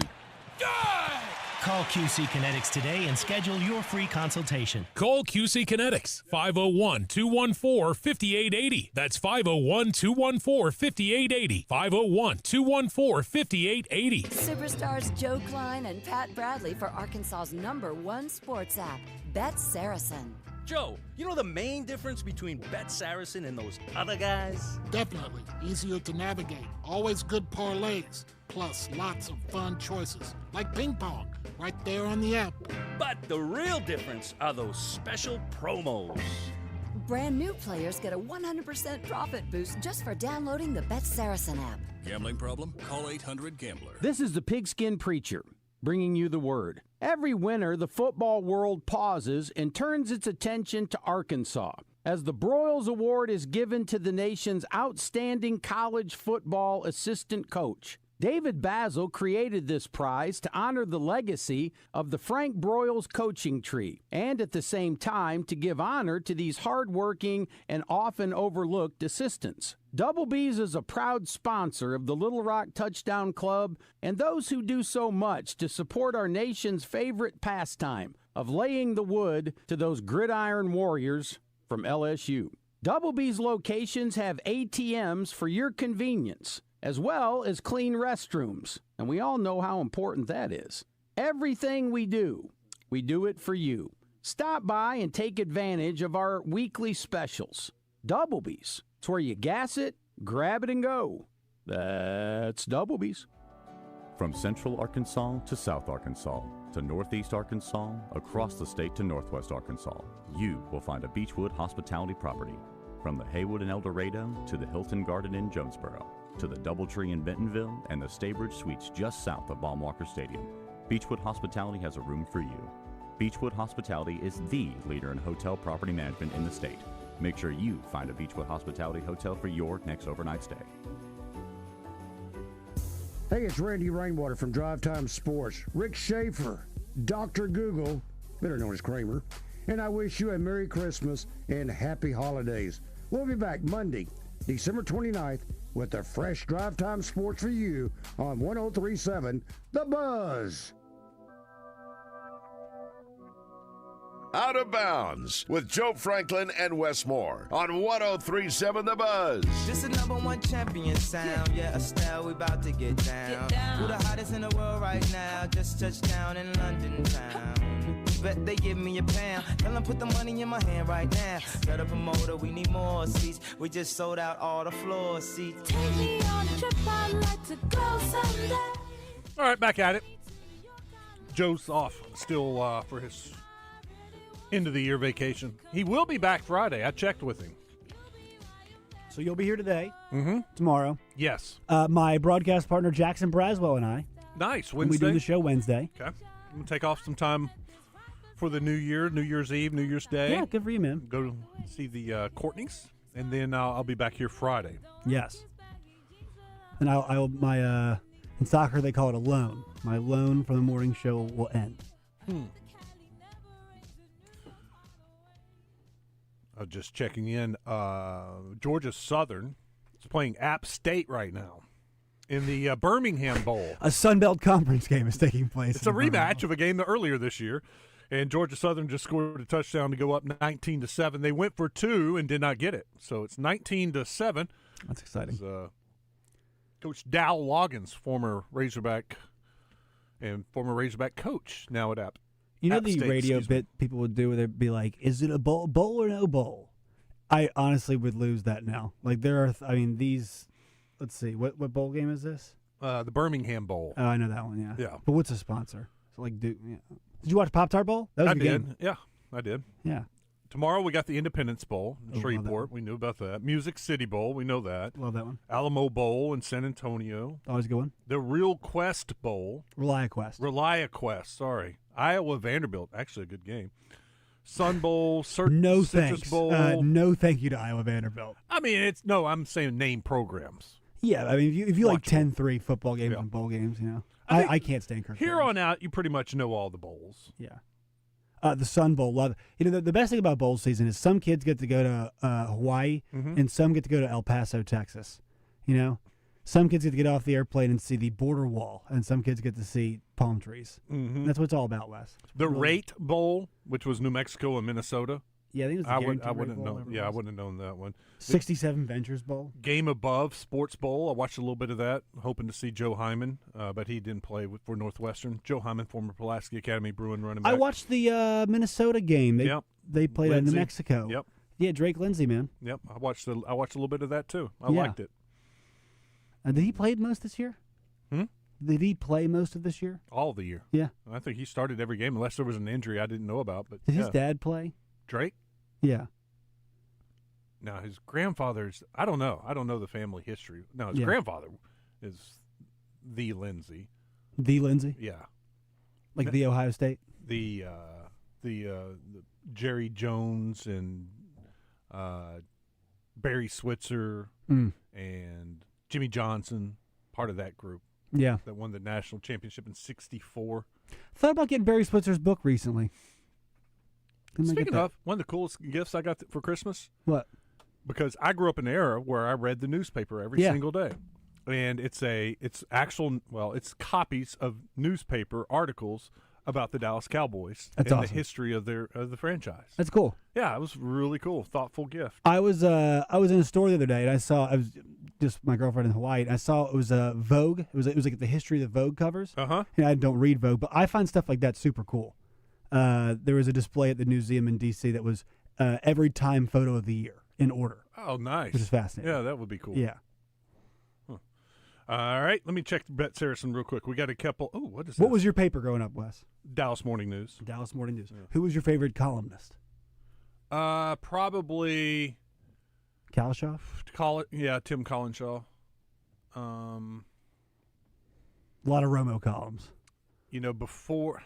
Call QC Kinetics today and schedule your free consultation. Call QC Kinetics, 501-214-5880. That's 501-214-5880. 501-214-5880. Superstars Joe Klein and Pat Bradley for Arkansas's #1 sports app, Bet Saracen. Joe, you know the main difference between Bet Saracen and those other guys? Definitely. Easier to navigate. Always good parlays. Plus lots of fun choices. Like ping pong. Right there on the app. But the real difference are those special promos. Brand new players get a 100% profit boost just for downloading the Bet Saracen app. Gambling problem? Call 800-GAMBLER. This is the Pigskin Preacher, bringing you the word. Every winter, the football world pauses and turns its attention to Arkansas, as the Broyles Award is given to the nation's outstanding college football assistant coach. David Basil created this prize to honor the legacy of the Frank Broyles coaching tree and at the same time to give honor to these hardworking and often overlooked assistants. Double B's is a proud sponsor of the Little Rock Touchdown Club and those who do so much to support our nation's favorite pastime of laying the wood to those gridiron warriors from LSU. Double B's locations have ATMs for your convenience, as well as clean restrooms, and we all know how important that is. Everything we do it for you. Stop by and take advantage of our weekly specials. Doublebees. It's where you gas it, grab it, and go. That's Doublebees. From Central Arkansas to South Arkansas to Northeast Arkansas, across the state to Northwest Arkansas, you will find a Beechwood hospitality property. From the Haywood in El Dorado to the Hilton Garden in Jonesboro, to the Doubletree in Bentonville and the Staybridge Suites just south of Baumwalker Stadium, Beechwood Hospitality has a room for you. Beechwood Hospitality is the leader in hotel property management in the state. Make sure you find a Beechwood Hospitality hotel for your next overnight stay. Hey, it's Randy Rainwater from Drive Time Sports. Rick Schaefer, Dr. Google, better known as Kramer, and I wish you a Merry Christmas and Happy Holidays. We'll be back Monday, December 29th, with the fresh Drive Time Sports for you on 103.7 The Buzz. Out of Bounds with Joe Franklin and Wes Moore on 103.7 The Buzz. This is #1 champion sound. Yeah, Estelle, we about to get down. Who the hottest in the world right now? Just touched down in London town. Bet they give me a pound. Tell them put the money in my hand right now. Got a promoter, we need more seats. We just sold out all the floor seats. Take me on a trip, I'd like to go someday. All right, back at it. Joe's off still for his end of the year vacation. He will be back Friday. I checked with him. So you'll be here today, Mm-hmm. tomorrow. Yes. My broadcast partner Jackson Braswell and I. Nice. We Wednesday. do the show Wednesday. Okay. I'm going to take off some time for the New Year, New Year's Eve, New Year's Day. Yeah, good for you, man. Go see the Courtneys, and then I'll be back here Friday. Yes. And in soccer they call it a loan. My loan for the morning show will end. Just checking in. Georgia Southern is playing App State right now in the Birmingham Bowl. A Sun Belt Conference game is taking place. It's a rematch of a game earlier this year, and Georgia Southern just scored a touchdown to go up 19-7. They went for 2 and did not get it, so it's 19-7. That's exciting. Coach Dal Loggins, former Razorback coach, now at App. You know App the State, radio bit people would do where they'd be like, is it a bowl or no bowl? I honestly would lose that now. Like there are, these, let's see, what bowl game is this? The Birmingham Bowl. Oh, I know that one, yeah. Yeah. But what's the sponsor? So Did you watch Pop-Tart Bowl? That was I a good did. game. Yeah, I did. Yeah. Tomorrow we got the Independence Bowl in Oh, love that Shreveport. We knew about that. Music City Bowl. We know that. Love that one. Alamo Bowl in San Antonio. Always a good one. The Real Quest Bowl. Relia Quest. Sorry. Iowa Vanderbilt. Actually a good game. Sun Bowl. No Citrus thanks. Bowl. No thank you to Iowa Vanderbilt. I mean, I'm saying name programs. Yeah, I mean, if you like 10-3 football games and bowl games, I can't stand Kirk. Here on out, you pretty much know all the bowls. Yeah. The Sun Bowl, love it. The best thing about bowl season is some kids get to go to Hawaii and some get to go to El Paso, Texas. Some kids get to get off the airplane and see the border wall, and some kids get to see palm trees. Mm-hmm. That's what it's all about, Wes. The Rate Bowl, which was New Mexico and Minnesota. Yeah, I think it was the Guaranteed wouldn't Rate Bowl, know. Yeah, I wouldn't have known that one. 67 Ventures Bowl. Game Above Sports Bowl. I watched a little bit of that, hoping to see Joe Hyman, but he didn't play for Northwestern. Joe Hyman, former Pulaski Academy Bruin running back. I watched the Minnesota game. They played in New Mexico. Yep. Yeah, Drake Lindsey, man. Yep. I watched a little bit of that too. I liked it. Did he play most this year? Did he play most of this year? All the year. Yeah. I think he started every game unless there was an injury I didn't know about. But Did his dad play? Drake? Yeah. No, his grandfather's. I don't know. I don't know the family history. No, his Yeah. grandfather is the Lindsey. The Lindsey? Yeah. Like the Ohio State? The Jerry Jones and Barry Switzer and Jimmy Johnson, part of that group. Yeah. That won the national championship in '64. Thought about getting Barry Switzer's book recently. Speaking of, one of the coolest gifts I got for Christmas. What? Because I grew up in an era where I read the newspaper every single day. And it's copies of newspaper articles about the Dallas Cowboys and awesome. the history of the franchise. That's cool. Yeah, it was really cool. Thoughtful gift. I was in a store the other day and I was just my girlfriend in Hawaii and I saw it was Vogue. It was like the history of the Vogue covers. Uh-huh. And I don't read Vogue, but I find stuff like that super cool. There was a display at the museum in D.C. that was every time photo of the year in order. Oh, nice. Which is fascinating. Yeah, that would be cool. Yeah. Huh. All right, let me check Bet Saracen real quick. We got a couple. Oh, what is that? What was your paper growing up, Wes? Dallas Morning News. Dallas Morning News. Yeah. Who was your favorite columnist? Probably Kalashaw? Tim Collinshaw. A lot of Romo columns. Before,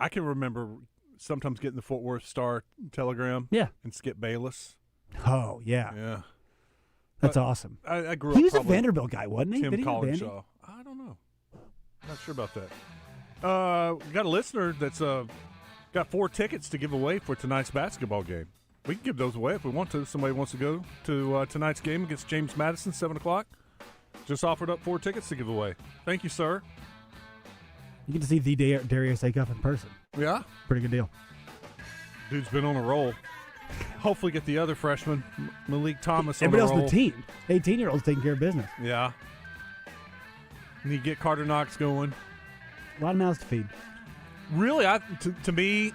I can remember sometimes getting the Fort Worth Star Telegram. Yeah. And Skip Bayless. Oh, yeah. Yeah. That's awesome. I grew up. He was a Vanderbilt guy, wasn't he? Tim Did he go to Vandy? Collinshaw. I don't know. Not sure about that. We got a listener that's got 4 tickets to give away for tonight's basketball game. We can give those away if we want to. Somebody wants to go to tonight's game against James Madison, 7 o'clock. Just offered up 4 tickets to give away. Thank you, sir. You get to see the Darius Acuff in person. Yeah? Pretty good deal. Dude's been on a roll. Hopefully get the other freshman, Malik Thomas, on Everybody a else roll. on the team. 18-year-olds taking care of business. Yeah. And you get Carter Knox going. A lot of mouths to feed. Really, to me,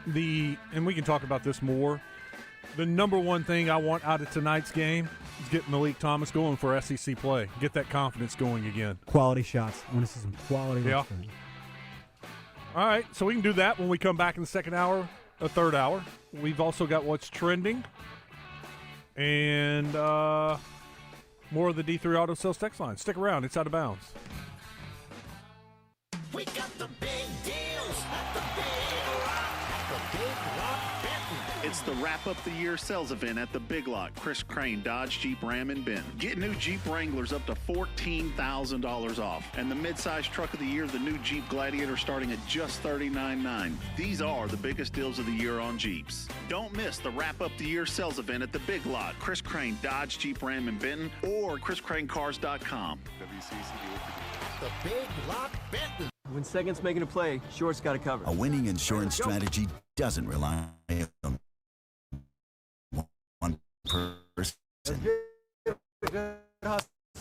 and we can talk about this more, the number one thing I want out of tonight's game is get Malik Thomas going for SEC play. Get that confidence going again. Quality shots. I want to see some quality looks from him. All right, so we can do that when we come back in the second hour, the third hour. We've also got what's trending and more of the D3 Auto Sales text line. Stick around. It's Out of Bounds. We got the big deals at the Big Lock Benton. It's the wrap-up the year sales event at the Big Lock. Chris Crane, Dodge, Jeep, Ram, and Benton. Get new Jeep Wranglers up to $14,000 off. And the midsize truck of the year, the new Jeep Gladiator, starting at just $39,900. These are the biggest deals of the year on Jeeps. Don't miss the wrap-up the year sales event at the Big Lock. Chris Crane, Dodge, Jeep, Ram, and Benton, or ChrisCraneCars.com. The Big Lock Benton. When second's making a play, short's got to cover. A winning insurance strategy doesn't rely on one person.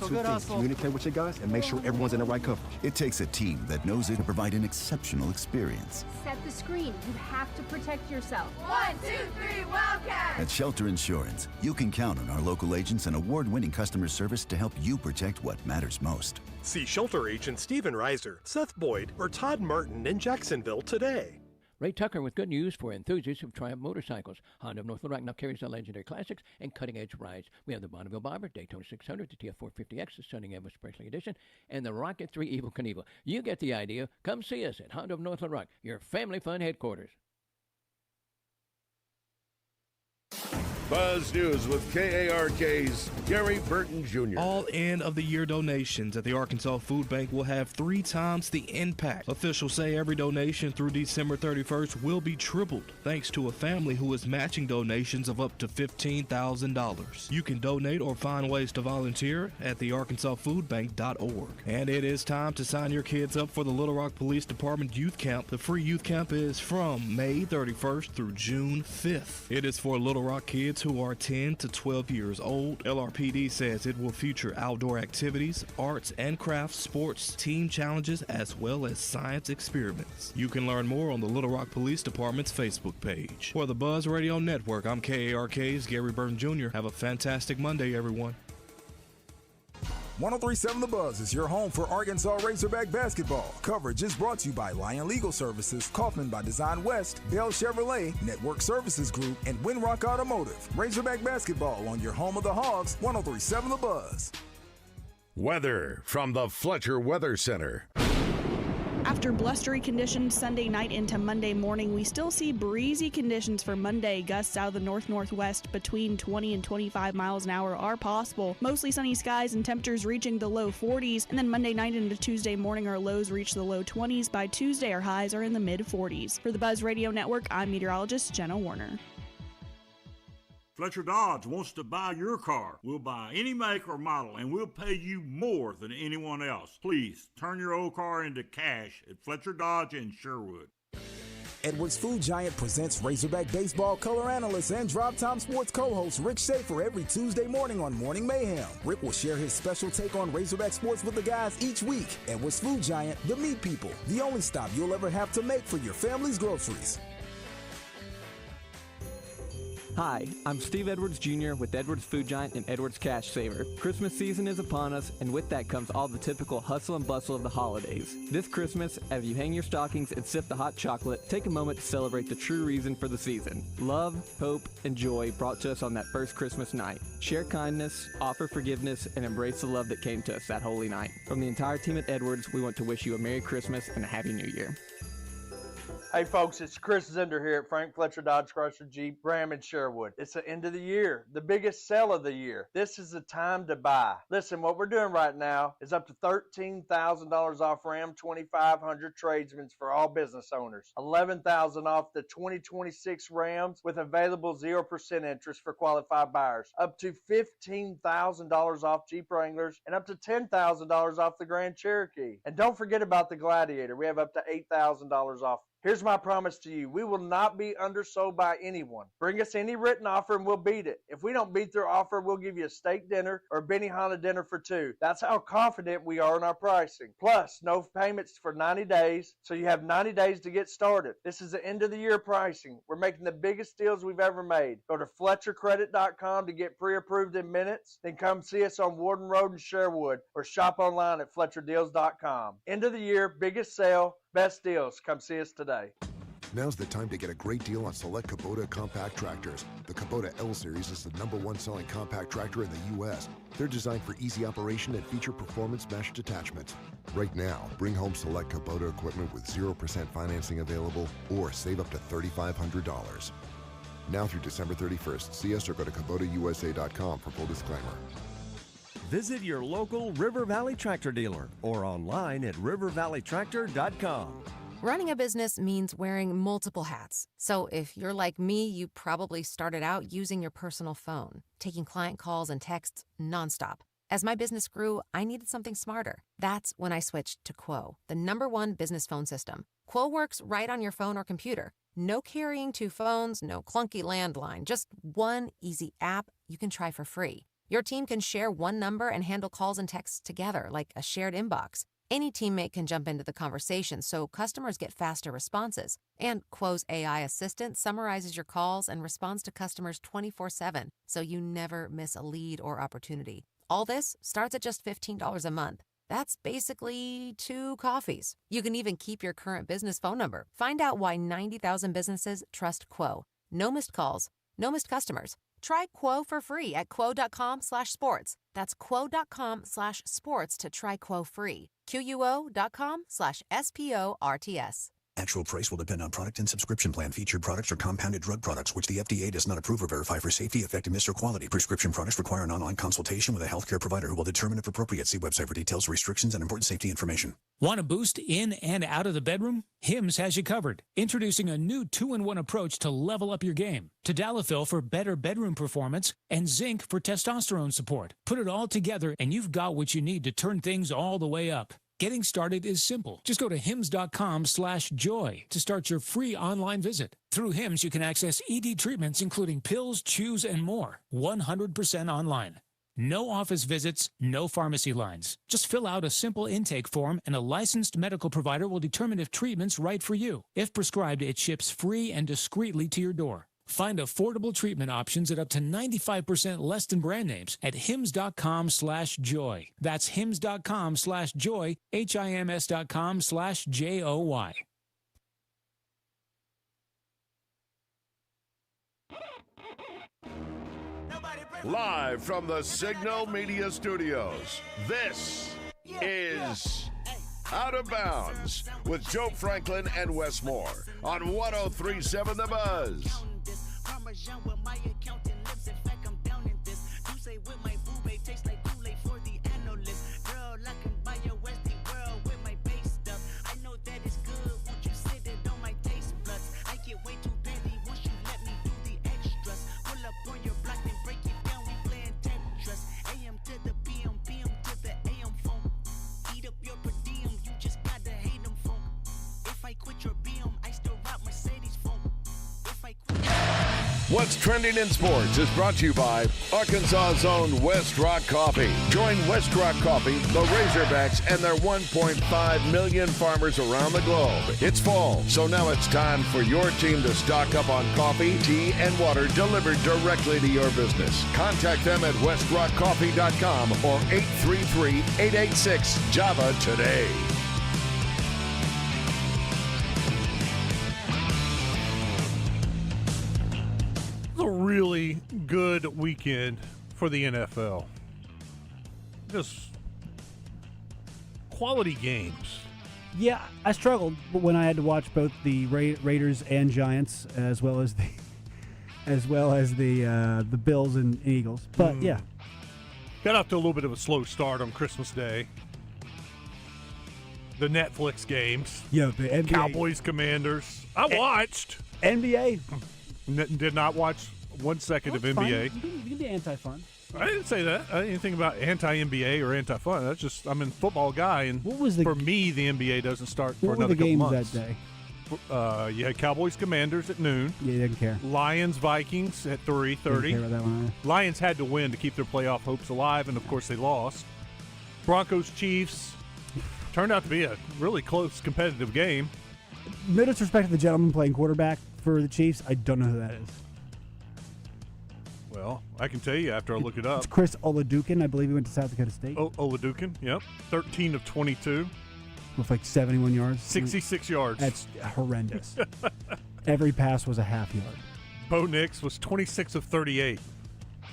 Good hustle. Communicate with your guys and make sure everyone's in the right coverage. It takes a team that knows it to provide an exceptional experience. Set the screen. You have to protect yourself. 1, 2, 3, Wildcat! At Shelter Insurance, you can count on our local agents and award-winning customer service to help you protect what matters most. See Shelter Agent Stephen Reiser, Seth Boyd, or Todd Martin in Jacksonville today. Ray Tucker with good news for enthusiasts of Triumph motorcycles. Honda of North Little Rock now carries the legendary classics and cutting-edge rides. We have the Bonneville Bomber, Daytona 600, the TF450X, the Stunning Elvis Presley Edition, and the Rocket 3 Evel Knievel. You get the idea. Come see us at Honda of North Little Rock, your family fun headquarters. Buzz News with KARK's Gary Burton Jr. All end of the year donations at the Arkansas Food Bank will have 3 times the impact. Officials say every donation through December 31st will be tripled thanks to a family who is matching donations of up to $15,000. You can donate or find ways to volunteer at thearkansasfoodbank.org. And it is time to sign your kids up for the Little Rock Police Department Youth Camp. The free youth camp is from May 31st through June 5th. It is for Little Rock kids who are 10 to 12 years old. LRPD says it will feature outdoor activities, arts and crafts, sports, team challenges, as well as science experiments. You can learn more on the Little Rock Police Department's Facebook page. For the Buzz Radio Network, I'm KARK's Gary Burton Jr. Have a fantastic Monday, everyone. 103.7 The Buzz is your home for Arkansas Razorback basketball. Coverage is brought to you by Lion Legal Services, Kaufman by Design West, Bell Chevrolet, Network Services Group, and Windrock Automotive. Razorback basketball on your home of the Hogs, 103.7 The Buzz. Weather from the Fletcher Weather Center. After blustery conditions Sunday night into Monday morning, we still see breezy conditions for Monday. Gusts out of the north-northwest between 20 and 25 miles an hour are possible. Mostly sunny skies and temperatures reaching the low 40s. And then Monday night into Tuesday morning, our lows reach the low 20s. By Tuesday, our highs are in the mid-40s. For the Buzz Radio Network, I'm meteorologist Jenna Warner. Fletcher Dodge wants to buy your car. We'll buy any make or model, and we'll pay you more than anyone else. Please, turn your old car into cash at Fletcher Dodge in Sherwood. Edwards Food Giant presents Razorback Baseball color analyst and Drive Time Sports co-host Rick Schaefer every Tuesday morning on Morning Mayhem. Rick will share his special take on Razorback sports with the guys each week. Edwards Food Giant, the meat people, the only stop you'll ever have to make for your family's groceries. Hi, I'm Steve Edwards Jr. with Edwards Food Giant and Edwards Cash Saver. Christmas season is upon us, and with that comes all the typical hustle and bustle of the holidays. This Christmas, as you hang your stockings and sip the hot chocolate, take a moment to celebrate the true reason for the season. Love, hope, and joy brought to us on that first Christmas night. Share kindness, offer forgiveness, and embrace the love that came to us that holy night. From the entire team at Edwards, we want to wish you a Merry Christmas and a Happy New Year. Hey folks, it's Chris Zender here at Frank Fletcher Dodge Chrysler Jeep Ram in Sherwood. It's the end of the year, the biggest sale of the year. This is the time to buy. Listen, what we're doing right now is up to $13,000 off Ram 2500 tradesmen for all business owners. $11,000 off the 2026 Rams with available 0% interest for qualified buyers. Up to $15,000 off Jeep Wranglers and up to $10,000 off the Grand Cherokee. And don't forget about the Gladiator. We have up to $8,000 off. Here's my promise to you. We will not be undersold by anyone. Bring us any written offer and we'll beat it. If we don't beat their offer, we'll give you a steak dinner or a Benihana dinner for two. That's how confident we are in our pricing. Plus, no payments for 90 days, so you have 90 days to get started. This is the end of the year pricing. We're making the biggest deals we've ever made. Go to FletcherCredit.com to get pre-approved in minutes. Then come see us on Warden Road in Sherwood or shop online at FletcherDeals.com. End of the year, biggest sale, best deals. Come see us today. Now's the time to get a great deal on select Kubota compact tractors. The Kubota L Series is the #1 selling compact tractor in the U.S. They're designed for easy operation and feature performance meshed attachments. Right now, bring home select Kubota equipment with 0% financing available or save up to $3,500. Now through December 31st, see us or go to KubotaUSA.com for full disclaimer. Visit your local River Valley Tractor dealer or online at rivervalleytractor.com. Running a business means wearing multiple hats. So if you're like me, you probably started out using your personal phone, taking client calls and texts nonstop. As my business grew, I needed something smarter. That's when I switched to Quo, the #1 business phone system. Quo works right on your phone or computer. No carrying 2 phones, no clunky landline, just one easy app you can try for free. Your team can share one number and handle calls and texts together like a shared inbox. Any teammate can jump into the conversation so customers get faster responses. And Quo's AI assistant summarizes your calls and responds to customers 24/7, so you never miss a lead or opportunity. All this starts at just $15 a month. That's basically 2 coffees. You can even keep your current business phone number. Find out why 90,000 businesses trust Quo. No missed calls, no missed customers. Try Quo for free at quo.com/sports. That's quo.com/sports to try Quo free. QUO.com/SPORTS. Actual price will depend on product and subscription plan. Featured products are compounded drug products, which the FDA does not approve or verify for safety, effectiveness, or quality. Prescription products require an online consultation with a healthcare provider who will determine if appropriate. See website for details, restrictions, and important safety information. Want a boost in and out of the bedroom? Hims has you covered. Introducing a new 2-in-1 approach to level up your game. Tadalafil for better bedroom performance and zinc for testosterone support. Put it all together and you've got what you need to turn things all the way up. Getting started is simple. Just go to hims.com/joy to start your free online visit. Through Hims, you can access ED treatments, including pills, chews, and more. 100% online. No office visits, no pharmacy lines. Just fill out a simple intake form and a licensed medical provider will determine if treatment's right for you. If prescribed, it ships free and discreetly to your door. Find affordable treatment options at up to 95% less than brand names at hims.com/joy. That's hims.com/joy, HIMS.com/JOY. Live from the Signal Media Studios, this is Out of Bounds with Joe Franklin and Wes Moore on 103.7 The Buzz. What's Trending in Sports is brought to you by Arkansas's own West Rock Coffee. Join West Rock Coffee, the Razorbacks, and their 1.5 million farmers around the globe. It's fall, so now it's time for your team to stock up on coffee, tea, and water delivered directly to your business. Contact them at westrockcoffee.com or 833-886-JAVA today. A really good weekend for the NFL. Just quality games. Yeah, I struggled when I had to watch both the Raiders and Giants, as well as the Bills and Eagles. But yeah, got off to a little bit of a slow start on Christmas Day. The Netflix games. Yeah, the NBA. Cowboys, Commanders. I watched. NBA. Did not watch 1 second of NBA. You can be anti-fun. I didn't say that. I didn't think about anti-NBA or anti-fun. That's just, I'm a football guy, and for me, the NBA doesn't start for another couple months. What were the games that day? You had Cowboys, Commanders at noon. Yeah, you didn't care. Lions, Vikings at 3:30. Didn't care about that one. Lions had to win to keep their playoff hopes alive, and of course they lost. Broncos, Chiefs turned out to be a really close, competitive game. No disrespect to the gentleman playing quarterback for the Chiefs. I don't know who that is. Well, I can tell you after I look it up. It's Chris Oladukin. I believe he went to South Dakota State. Oladukin, yep. 13 of 22. With like 71 yards. 66 yards. That's horrendous. Every pass was a half yard. Bo Nix was 26 of 38.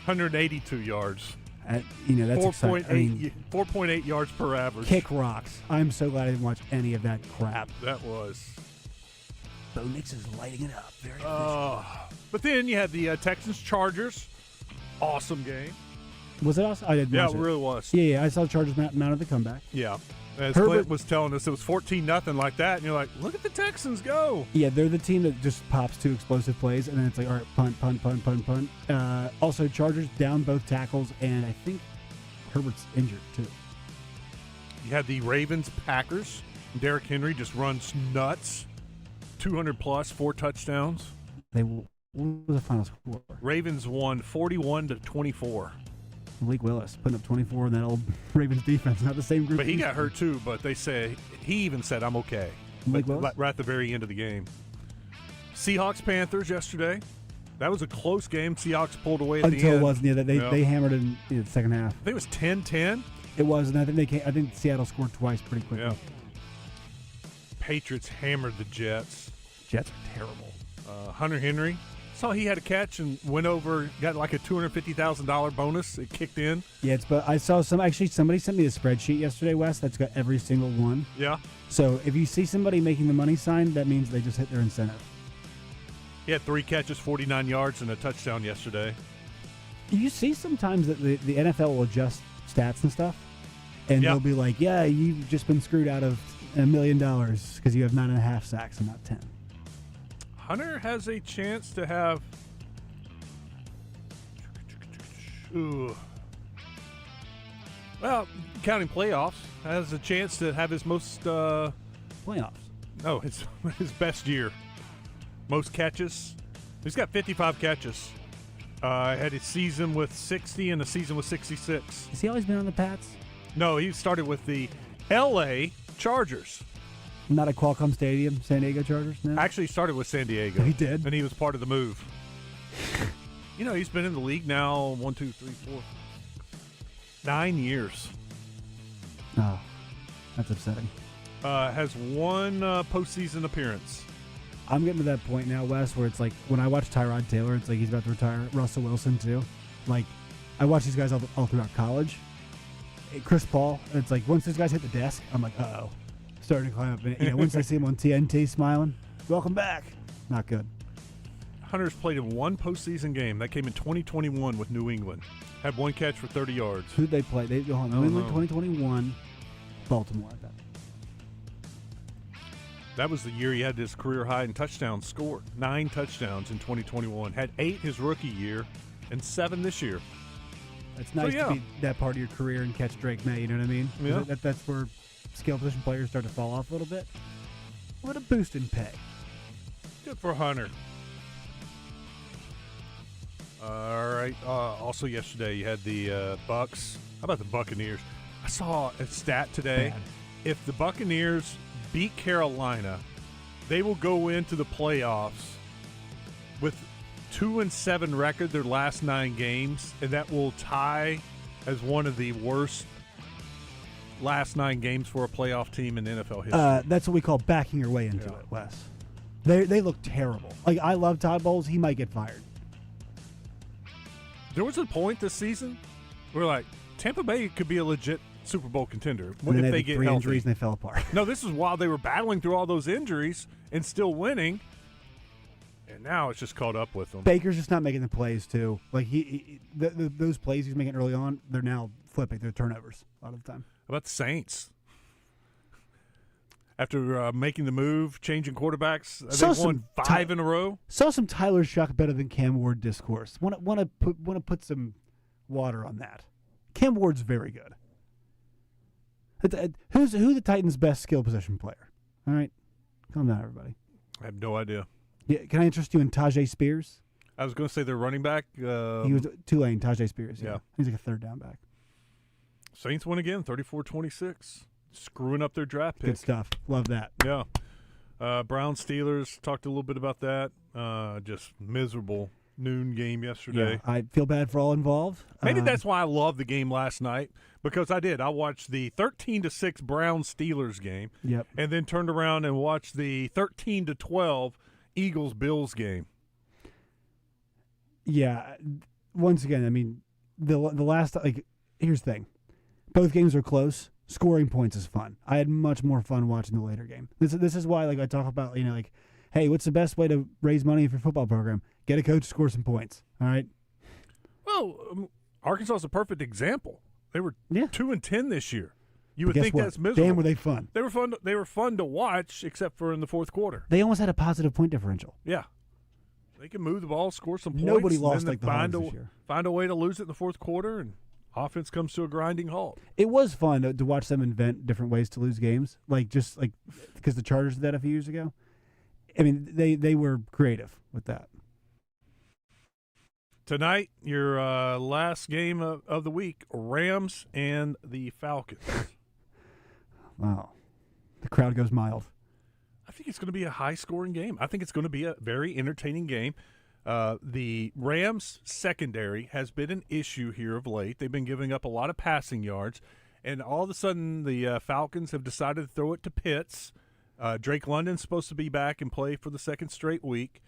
182 yards. That's 4.8 yards per average. Kick rocks. I'm so glad I didn't watch any of that crap. That was. Bo Nix is lighting it up. Very But then you had the Texans-Chargers. Awesome game. Was it awesome? I didn't watch it really was. Yeah, I saw the Chargers mounted the comeback. Yeah. As Clint was telling us, it was 14-0 like that, and you're like, look at the Texans go. Yeah, they're the team that just pops two explosive plays, and then it's like, all right, punt. Also, Chargers down both tackles, and I think Herbert's injured, too. You had the Ravens-Packers. Derrick Henry just runs nuts. 200-plus, 4 touchdowns. What was the final score? Ravens won 41-24. Malik Willis putting up 24 in that old Ravens defense. Not the same group. But he got hurt too, but he even said, I'm okay. Malik Willis? Right at the very end of the game. Seahawks-Panthers yesterday. That was a close game. Seahawks pulled away at the end. Until it wasn't. Yeah, they hammered it in the second half. I think it was 10-10. It was, and I think Seattle scored twice pretty quickly. Yeah. Patriots hammered the Jets. Jets are terrible. Hunter Henry, saw he had a catch and went over, got like a $250,000 bonus. It kicked in. Yeah, but I saw somebody sent me a spreadsheet yesterday, Wes, that's got every single one. Yeah. So if you see somebody making the money sign, that means they just hit their incentive. He had 3 catches, 49 yards, and a touchdown yesterday. You see sometimes that the NFL will adjust stats and stuff, and they'll be like, yeah, you've just been screwed out of $1 million because you have 9.5 sacks and not 10. Hunter has a chance to have well, counting playoffs, has a chance to have his most playoffs. No, his best year. Most catches. He's got 55 catches. Had a season with 60 and a season with 66. Has he always been on the Pats? No, he started with the L.A. Chargers. Not at Qualcomm Stadium, San Diego Chargers? No? Actually, he started with San Diego. He did? And he was part of the move. He's been in the league now 9 years. Oh, that's upsetting. Has one postseason appearance. I'm getting to that point now, Wes, where it's like when I watch Tyrod Taylor, it's like he's about to retire. Russell Wilson, too. Like, I watch these guys all throughout college. Chris Paul, it's like once these guys hit the desk, I'm like, uh-oh. Starting to climb up. Once I see him on TNT smiling, welcome back. Not good. Hunter's played in one postseason game. That came in 2021 with New England. Had one catch for 30 yards. Who did they play? New England 2021, Baltimore, I bet. That was the year he had his career high in touchdowns scored. 9 touchdowns in 2021. Had 8 his rookie year and 7 this year. It's nice to be that part of your career and catch Drake May, you know what I mean? Yeah. That's where skill position players start to fall off a little bit. What a boost in pay. Good for Hunter. All right. Also yesterday you had the Bucks. How about the Buccaneers? I saw a stat today. Bad. If the Buccaneers beat Carolina, they will go into the playoffs with 2-7 record their last 9 games, and that will tie as one of the worst last 9 games for a playoff team in NFL history. That's what we call backing your way into it, Wes. They look terrible. Like, I love Todd Bowles. He might get fired. There was a point this season where, like, Tampa Bay could be a legit Super Bowl contender And if then they get 3 healthy. injuries and they fell apart. No, this is while they were battling through all those injuries and still winning, and now it's just caught up with them. Baker's just not making the plays, too. Like, those plays he's making early on, they're now flipping. They're turnovers a lot of the time. How about the Saints? After making the move, changing quarterbacks, they've won 5 in a row. Saw some Tyler Shuck better than Cam Ward discourse. Want to put some water on that. Cam Ward's very good. Who's the Titans' best skill position player? All right, calm down, everybody. I have no idea. Yeah, can I interest you in Tajay Spears? I was going to say their running back. He was Tulane, Tajay Spears. Yeah. He's like a third down back. Saints won again, 34-26. Screwing up their draft pick. Good stuff. Love that. Yeah. Browns Steelers, talked a little bit about that. Just miserable noon game yesterday. Yeah, I feel bad for all involved. Maybe that's why I loved the game last night, because I did. I watched the 13-6 Browns Steelers game. Yep. And then turned around and watched the 13-12 Eagles Bills game. Yeah. Once again, I mean, the last, like, here's the thing. Both games are close. Scoring points is fun. I had much more fun watching the later game. This is why, like, I talk about, like, hey, what's the best way to raise money for your football program? Get a coach to score some points. All right. Well, Arkansas is a perfect example. They were 2-10 this year. You would think that's miserable. Damn, were they fun? They were fun. They were fun to watch, except for in the fourth quarter. They almost had a positive point differential. Yeah. They can move the ball, score some points. Nobody lost and then like the Hogs this year. Find a way to lose it in the fourth quarter, and offense comes to a grinding halt. It was fun to watch them invent different ways to lose games, because the Chargers did that a few years ago. I mean, they were creative with that. Tonight, your last game of the week, Rams and the Falcons. Wow. The crowd goes mild. I think it's going to be a high-scoring game. I think it's going to be a very entertaining game. The Rams' secondary has been an issue here of late. They've been giving up a lot of passing yards, And all of a sudden, the Falcons have decided to throw it to Pitts. Drake London's supposed to be back and play for the second straight week.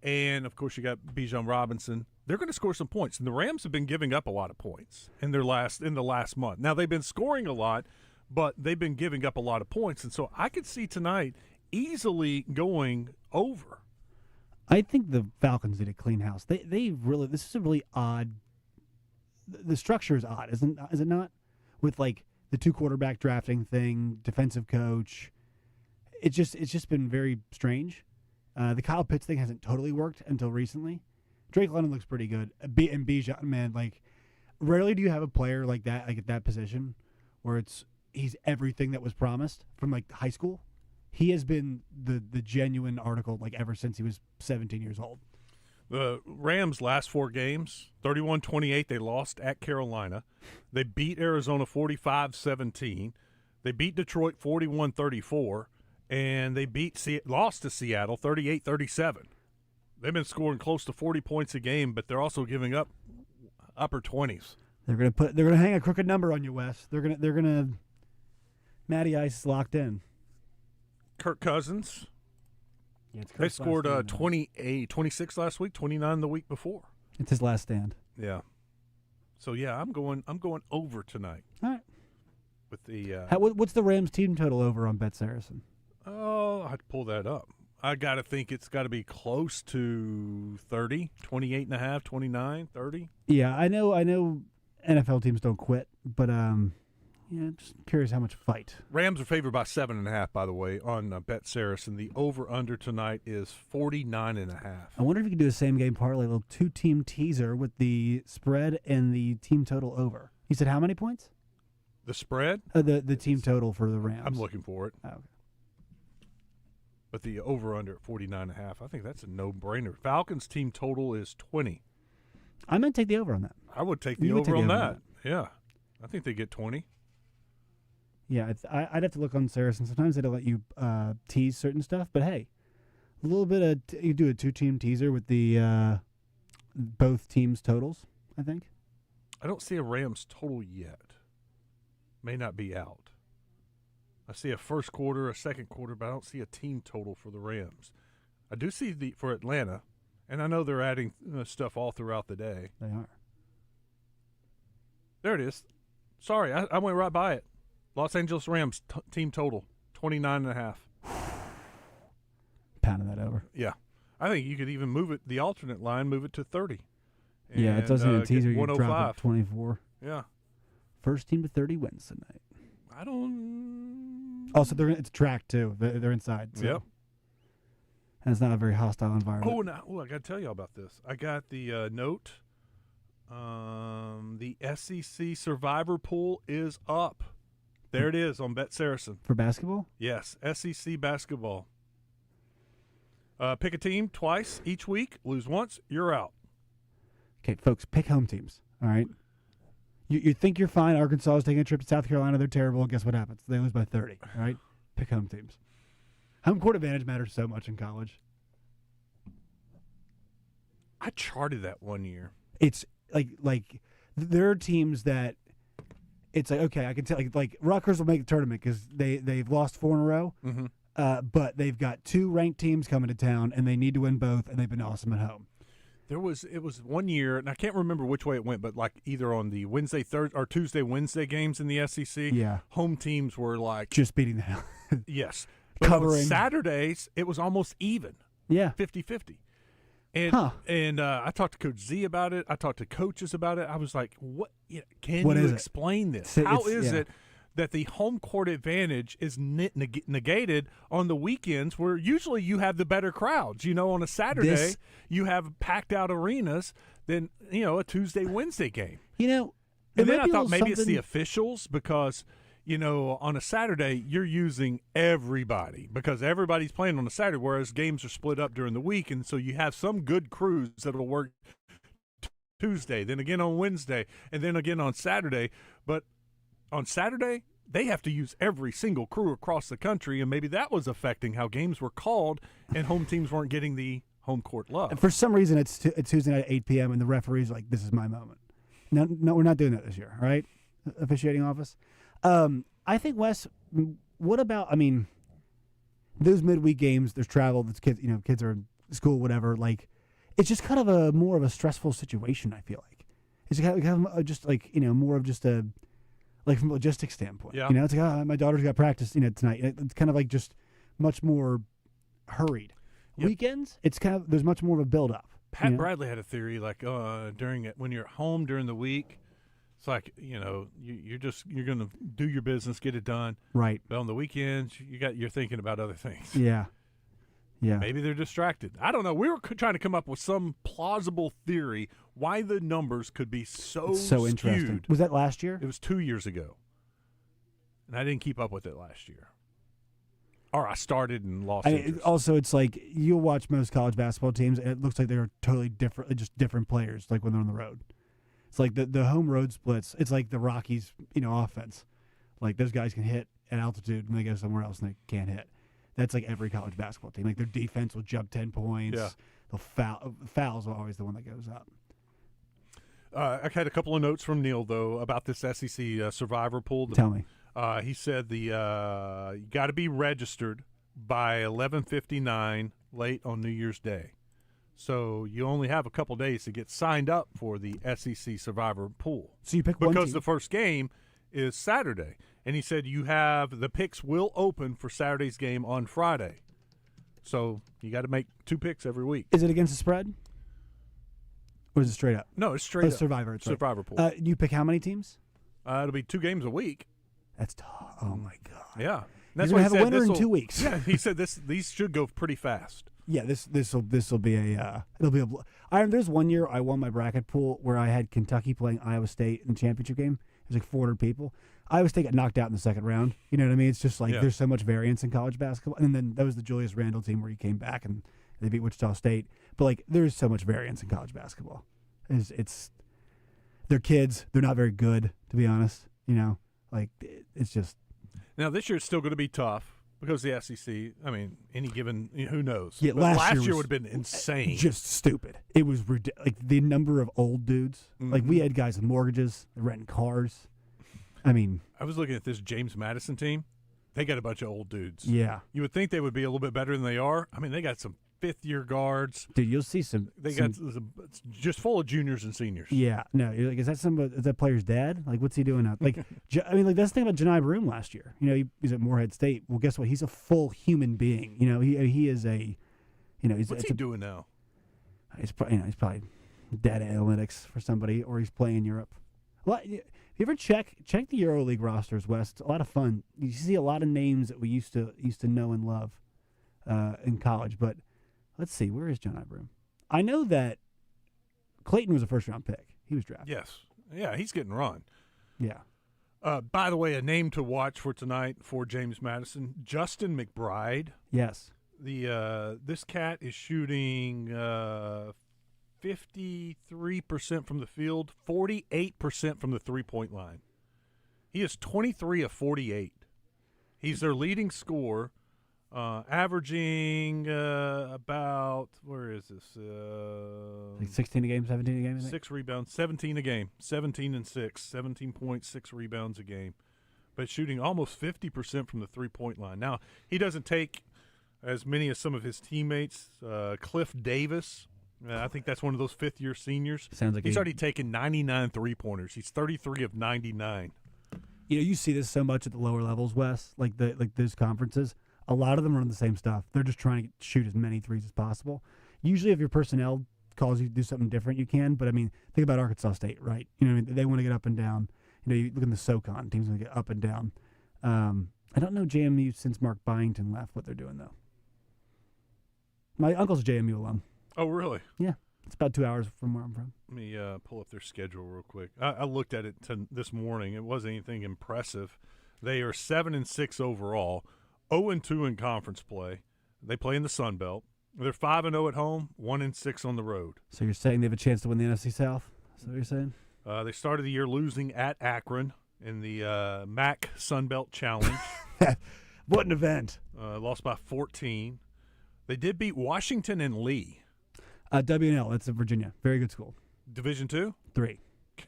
And, of course, you got Bijan Robinson. They're going to score some points. And the Rams have been giving up a lot of points in the last month. Now, they've been scoring a lot, but they've been giving up a lot of points. And so I could see tonight easily going over. I think the Falcons did a clean house. They really, this is a really odd, the structure is odd, is it not? With like the 2 quarterback drafting thing, defensive coach. It's just been very strange. The Kyle Pitts thing hasn't totally worked until recently. Drake London looks pretty good. And Bijan, man, like, rarely do you have a player like that, like at that position, where he's everything that was promised from like high school. He has been the genuine article like ever since he was 17 years old. The Rams' last 4 games, 31-28, they lost at Carolina. They beat Arizona 45-17. They beat Detroit 41-34. And they lost to Seattle 38-37. They've been scoring close to 40 points a game, but they're also giving up upper 20s. They're gonna hang a crooked number on you, Wes. They're gonna Matty Ice is locked in. Kirk Cousins. Yeah, they scored 26 last week, 29 the week before. It's his last stand. Yeah. So yeah, I'm going over tonight. All right. With the what's the Rams team total over on Bet Saracen? Oh, I have to pull that up. I got to think it's got to be close to 30, 28.5, 29, 30. Yeah, I know NFL teams don't quit, but yeah, just curious how much fight. Rams are favored by 7.5, by the way, on Bet Saracen. The over-under tonight is 49.5. I wonder if you could do a same-game parlay, a little 2-team teaser with the spread and the team total over. You said how many points? The spread? The team total for the Rams. I'm looking for it. Oh, okay. But the over-under at 49.5, I think that's a no-brainer. Falcons team total is 20. I might take the over on that. I would take the over on that. Yeah. I think they get 20. Yeah, I'd have to look on Saracen. Sometimes they don't let you tease certain stuff, but hey, a little bit of you do a 2-team teaser with the both teams' totals, I think. I don't see a Rams total yet. May not be out. I see a first quarter, a second quarter, but I don't see a team total for the Rams. I do see for Atlanta, and I know they're adding stuff all throughout the day. They are. There it is. Sorry, I went right by it. Los Angeles Rams team total, 29.5. Pounding that over. Yeah. I think you could even move it, the alternate line, move it to 30. Yeah, it doesn't even teaser. You drop it 24. Yeah. First team to 30 wins tonight. I don't. Also, it's track too. They're inside. So. Yep. And it's not a very hostile environment. I got to tell you about this. I got the note. The SEC Survivor Pool is up. There it is on Bet Saracen. For basketball? Yes, SEC basketball. Pick a team twice each week. Lose once, you're out. Okay, folks, pick home teams. All right. You think you're fine. Arkansas is taking a trip to South Carolina. They're terrible. Guess what happens? They lose by 30. All right. Pick home teams. Home court advantage matters so much in college. I charted that one year. It's like there are teams that it's like, okay, I can tell like Rutgers will make the tournament because they've lost 4 in a row. Mm-hmm. But they've got 2 ranked teams coming to town and they need to win both, and they've been awesome at home. It was 1 year, and I can't remember which way it went, but like either on the Tuesday, Wednesday games in the SEC, yeah, home teams were like just beating the hell. Yes. But covering. On Saturdays, it was almost even. Yeah. 50-50. And I talked to Coach Z about it. I talked to coaches about it. I was like, what can you explain this? How is it that the home court advantage is negated on the weekends where usually you have the better crowds? On a Saturday, you have packed out arenas than, a Tuesday, Wednesday game. And then I thought maybe it's the officials because, on a Saturday, you're using everybody because everybody's playing on a Saturday, whereas games are split up during the week. And so you have some good crews that will work Tuesday, then again on Wednesday, and then again on Saturday. But on Saturday, they have to use every single crew across the country, and maybe that was affecting how games were called and home teams weren't getting the home court love. And for some reason, it's Tuesday night at 8 p.m., and the referee's like, this is my moment. No, we're not doing that this year, all right? Officiating office. I think, Wes, what about, I mean, those midweek games, there's travel, there's kids, kids are in school, whatever, like, it's just kind of more of a stressful situation, I feel like. It's kind of just like, more of just a, like from a logistics standpoint. Yeah. It's like, my daughter's got practice, tonight. It's kind of like just much more hurried. Yep. Weekends, it's kind of, there's much more of a build-up. Pat Bradley had a theory like when you're home during the week, it's like you're going to do your business, get it done. Right. But on the weekends, you're thinking about other things. Yeah. Yeah. Maybe they're distracted. I don't know. We were trying to come up with some plausible theory why the numbers could be so interesting. skewed. Was that last year? It was 2 years ago, and I didn't keep up with it last year. Or I started and lost interest. Also, it's like you'll watch most college basketball teams, and it looks like they're totally different, just different players, like when they're on the road. It's like the home road splits. It's like the Rockies, offense. Like those guys can hit at altitude when they go somewhere else and they can't hit. That's like every college basketball team. Like their defense will jump 10 points. Yeah. They'll fouls are always the one that goes up. I had a couple of notes from Neil though about this SEC Survivor pool. Tell me. He said you got to be registered by 11:59 late on New Year's Day. So you only have a couple days to get signed up for the SEC Survivor pool. So you pick one because team. the first game is Saturday, and he said the picks will open for Saturday's game on Friday. So you got to make 2 picks every week. Is it against the spread? Or is it straight up? No, it's straight up. Survivor. It's Survivor right. pool. You pick how many teams? It'll be 2 games a week. That's tough. Oh my God. Yeah, He's gonna have a winner in 2 weeks. Yeah, he said these should go pretty fast. Yeah, this will be there's one year I won my bracket pool where I had Kentucky playing Iowa State in the championship game. It was like 400 people. Iowa State got knocked out in the second round. You know what I mean? It's just like there's so much variance in college basketball. And then that was the Julius Randle team where he came back and they beat Wichita State. But like there's so much variance in college basketball. It's they're kids. They're not very good, to be honest. Like it's just. Now this year it's still going to be tough. Because the SEC, I mean, any given, who knows? Yeah, but last year was would have been insane. Just stupid. It was like the number of old dudes. Mm-hmm. Like we had guys with mortgages, renting cars. I mean, I was looking at this James Madison team. They got a bunch of old dudes. Yeah. You would think they would be a little bit better than they are. I mean, they got some fifth-year guards. Dude, you'll see some. Got it's just full of juniors and seniors. Yeah. No, you're like, is that player's dad? Like, what's he doing out? Like, I mean, like that's the thing about Janai Broom last year. He's at Morehead State. Well, guess what? He's a full human being. He is a. What's he doing now? He's probably data analytics for somebody, or he's playing in Europe. Well, if you ever check the EuroLeague rosters, Wes, it's a lot of fun. You see a lot of names that we used to know and love in college. But let's see, where is Janai Broom? I know that Clayton was a first-round pick. He was drafted. Yes. Yeah, he's getting run. Yeah. By the way, a name to watch for tonight for James Madison, Justin McBride. Yes. This cat is shooting 53% from the field, 48% from the three-point line. He is 23 of 48. He's their leading scorer, averaging about, where is this? Like 16 a game, 17 a game? 6 rebounds, 17 a game, 17 and 6, 17.6 rebounds a game. But shooting almost 50% from the three-point line. Now, he doesn't take as many as some of his teammates. Cliff Davis, I think that's one of those fifth-year seniors. Sounds like he's already taken 99 three-pointers. He's 33 of 99. You see this so much at the lower levels, Wes, like those conferences. A lot of them run the same stuff. They're just trying to shoot as many threes as possible. Usually if your personnel calls you to do something different, you can. But, I mean, think about Arkansas State, right? They want to get up and down. You look in the SoCon, teams want to get up and down. I don't know JMU since Mark Byington left what they're doing, though. My uncle's a JMU alum. Oh, really? Yeah. It's about 2 hours from where I'm from. Let me pull up their schedule real quick. I looked at it this morning. It wasn't anything impressive. They are 7-6 overall, 0-2 in conference play. They play in the Sun Belt. They're 5-0 at home, 1-6 on the road. So you're saying they have a chance to win the NFC South? Is that what you're saying? They started the year losing at Akron in the MAC Sun Belt Challenge. What an event. Lost by 14. They did beat Washington and Lee. W&L, that's in Virginia. Very good school. Division II? 3.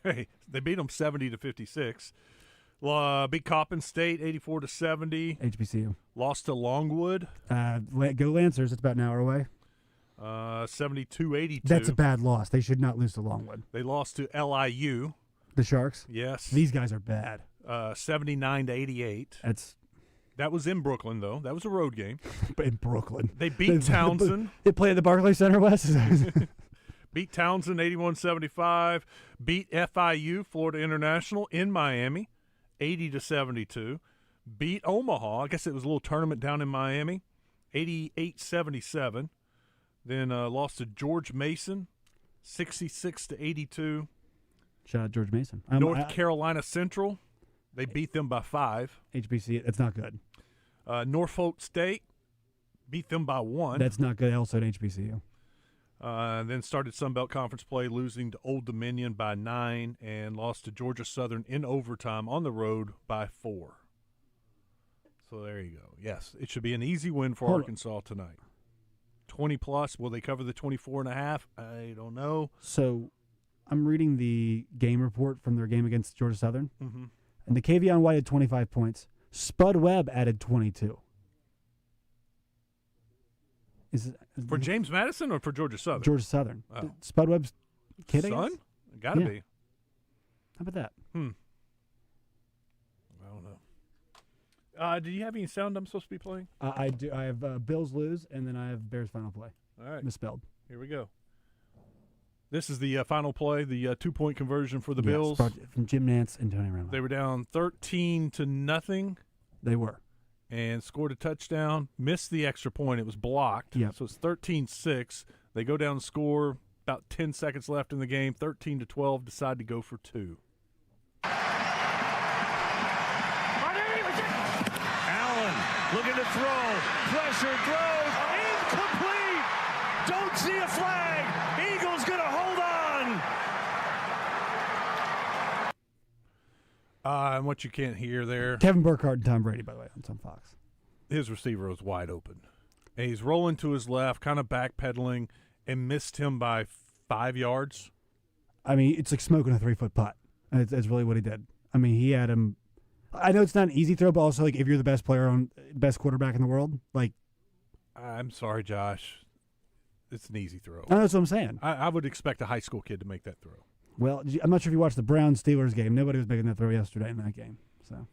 Okay. They beat them 70-56. Beat Coppin State 84-70. HBCU. Lost to Longwood. Go Lancers. It's about an hour away. 72-82. That's a bad loss. They should not lose to Longwood. They lost to LIU. The Sharks? Yes. These guys are bad. 79-88. That was in Brooklyn, though. That was a road game. In Brooklyn. They beat Townsend. They play at the Barclays Center, West? Beat Townsend 81-75. Beat FIU, Florida International, in Miami, 80-72. Beat Omaha. I guess it was a little tournament down in Miami, 88-77. Then lost to George Mason, 66-82. Shout out George Mason. North Carolina Central, they beat them by 5. HBC, that's not good. Norfolk State beat them by 1. That's not good. Also at HBCU. Then started Sunbelt Conference play, losing to Old Dominion by 9, and lost to Georgia Southern in overtime on the road by 4. So there you go. Yes, it should be an easy win for Arkansas tonight. 20-plus. Will they cover the 24.5? I don't know. So I'm reading the game report from their game against Georgia Southern, Mm-hmm. and the Kavion White had 25 points. Spud Webb added 22. For James Madison or for Georgia Southern? Georgia Southern. Oh. Spud Webb's kid, I Son? guess? Gotta Yeah. be. How about that? I don't know. Do you have any sound I'm supposed to be playing? I do. I have Bills lose, and then I have Bears final play. All right. Misspelled. Here we go. This is the final play, the 2-point conversion for the Yes, Bills. from Jim Nance and Tony Romo. They were down 13-0. They were. And scored a touchdown, missed the extra point. It was blocked. Yep. So it's 13-6. They go down and score about 10 seconds left in the game, 13-12, decide to go for 2. Allen looking to throw. Pressure throws. Incomplete. Don't see a flag. Eagles going to hold on. And what you can't hear there, Kevin Burkhardt and Tom Brady, by the way, on Fox. his receiver was wide open. And he's rolling to his left, kind of backpedaling, and missed him by 5 yards. I mean, it's like smoking a 3-foot putt. That's really what he did. I mean, he had him. I know it's not an easy throw, but also, like, if you're the best best quarterback in the world, like. I'm sorry, Josh. It's an easy throw. That's what I'm saying. I would expect a high school kid to make that throw. Well, I'm not sure if you watched the Browns-Steelers game. Nobody was making that throw yesterday in that game. So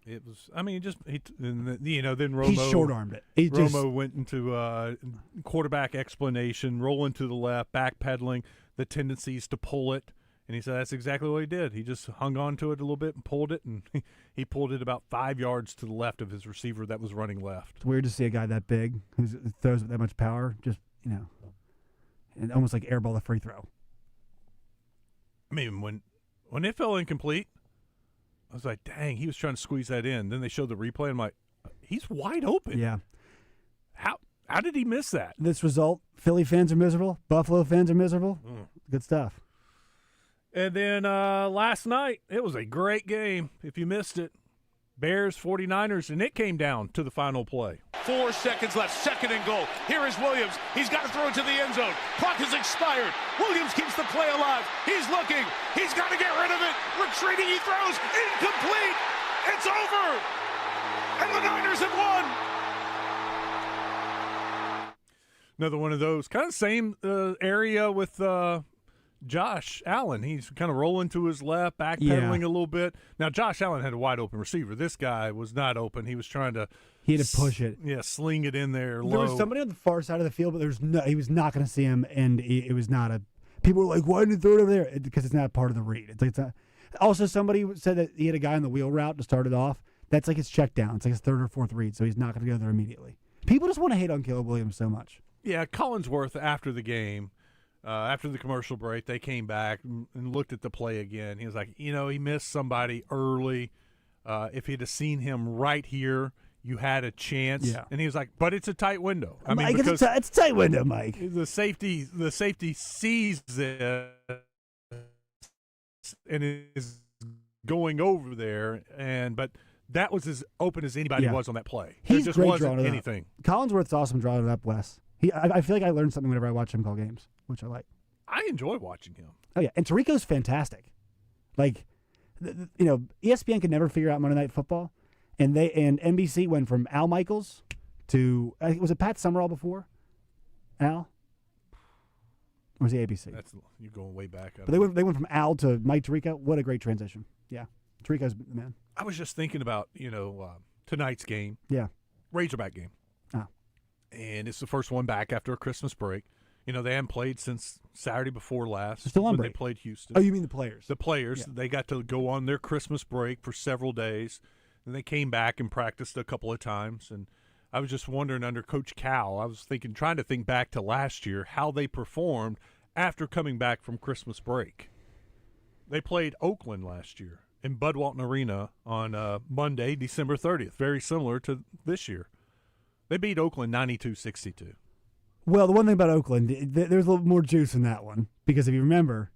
It was. I mean, then Romo. He short-armed it. Romo went into quarterback explanation, rolling to the left, backpedaling, the tendencies to pull it, and he said that's exactly what he did. He just hung on to it a little bit and pulled it, and he pulled it about 5 yards to the left of his receiver that was running left. It's weird to see a guy that big who throws with that much power, just and almost like airball a free throw. I mean, when it fell incomplete, I was like, dang, he was trying to squeeze that in. Then they showed the replay. I'm like, he's wide open. Yeah. How did he miss that? This result, Philly fans are miserable. Buffalo fans are miserable. Good stuff. And then last night, it was a great game. If you missed it, Bears, 49ers, and it came down to the final play. 4 seconds left, 2nd and goal. Here is Williams. He's got to throw it to the end zone. Clock has expired. Williams keeps the play alive. He's looking. He's got to get rid of it. Retreating, he throws. Incomplete. It's over. And the Niners have won. Another one of those. Kind of same area with Josh Allen. He's kind of rolling to his left, backpedaling a little bit. Now, Josh Allen had a wide open receiver. This guy was not open. He was trying to He had to push it. Yeah, sling it in there low. There was somebody on the far side of the field, but he was not going to see him, and it was not a. People were like, "Why didn't you throw it over there?" Because it's not part of the read. It's not. Also, somebody said that he had a guy on the wheel route to start it off. That's like his check down. It's like his 3rd or 4th read, so he's not going to go there immediately. People just want to hate on Caleb Williams so much. Yeah, Collinsworth, after the game, after the commercial break, they came back and looked at the play again. He was like, he missed somebody early. If he'd have seen him right here, you had a chance. Yeah. And he was like, but it's a tight window. I mean, Mike, because it's a tight window, Mike. The safety sees it and is going over there, but that was as open as anybody was on that play. He's there just great wasn't drawing it anything. up. Collinsworth's awesome drawing it up, Wes. I feel like I learned something whenever I watch him call games, which I like. I enjoy watching him. Oh, yeah. And Tarico's fantastic. Like, ESPN could never figure out Monday Night Football, and NBC went from Al Michaels to was it Pat Summerall before Al? Or was it ABC? You're going way back. But they went from Al to Mike Tirico. What a great transition. Yeah, Tirico's the man. I was just thinking about tonight's game. Yeah, Razorback game. Oh. And it's the first one back after a Christmas break. They haven't played since Saturday before last. Still on when break. They played Houston. Oh, you mean the players? The players. Yeah. They got to go on their Christmas break for several days. Then they came back and practiced a couple of times. And I was just wondering, under Coach Cal, I was trying to think back to last year, how they performed after coming back from Christmas break. They played Oakland last year in Bud Walton Arena on Monday, December 30th. Very similar to this year. They beat Oakland 92-62. Well, the one thing about Oakland, there's a little more juice in that one because if you remember,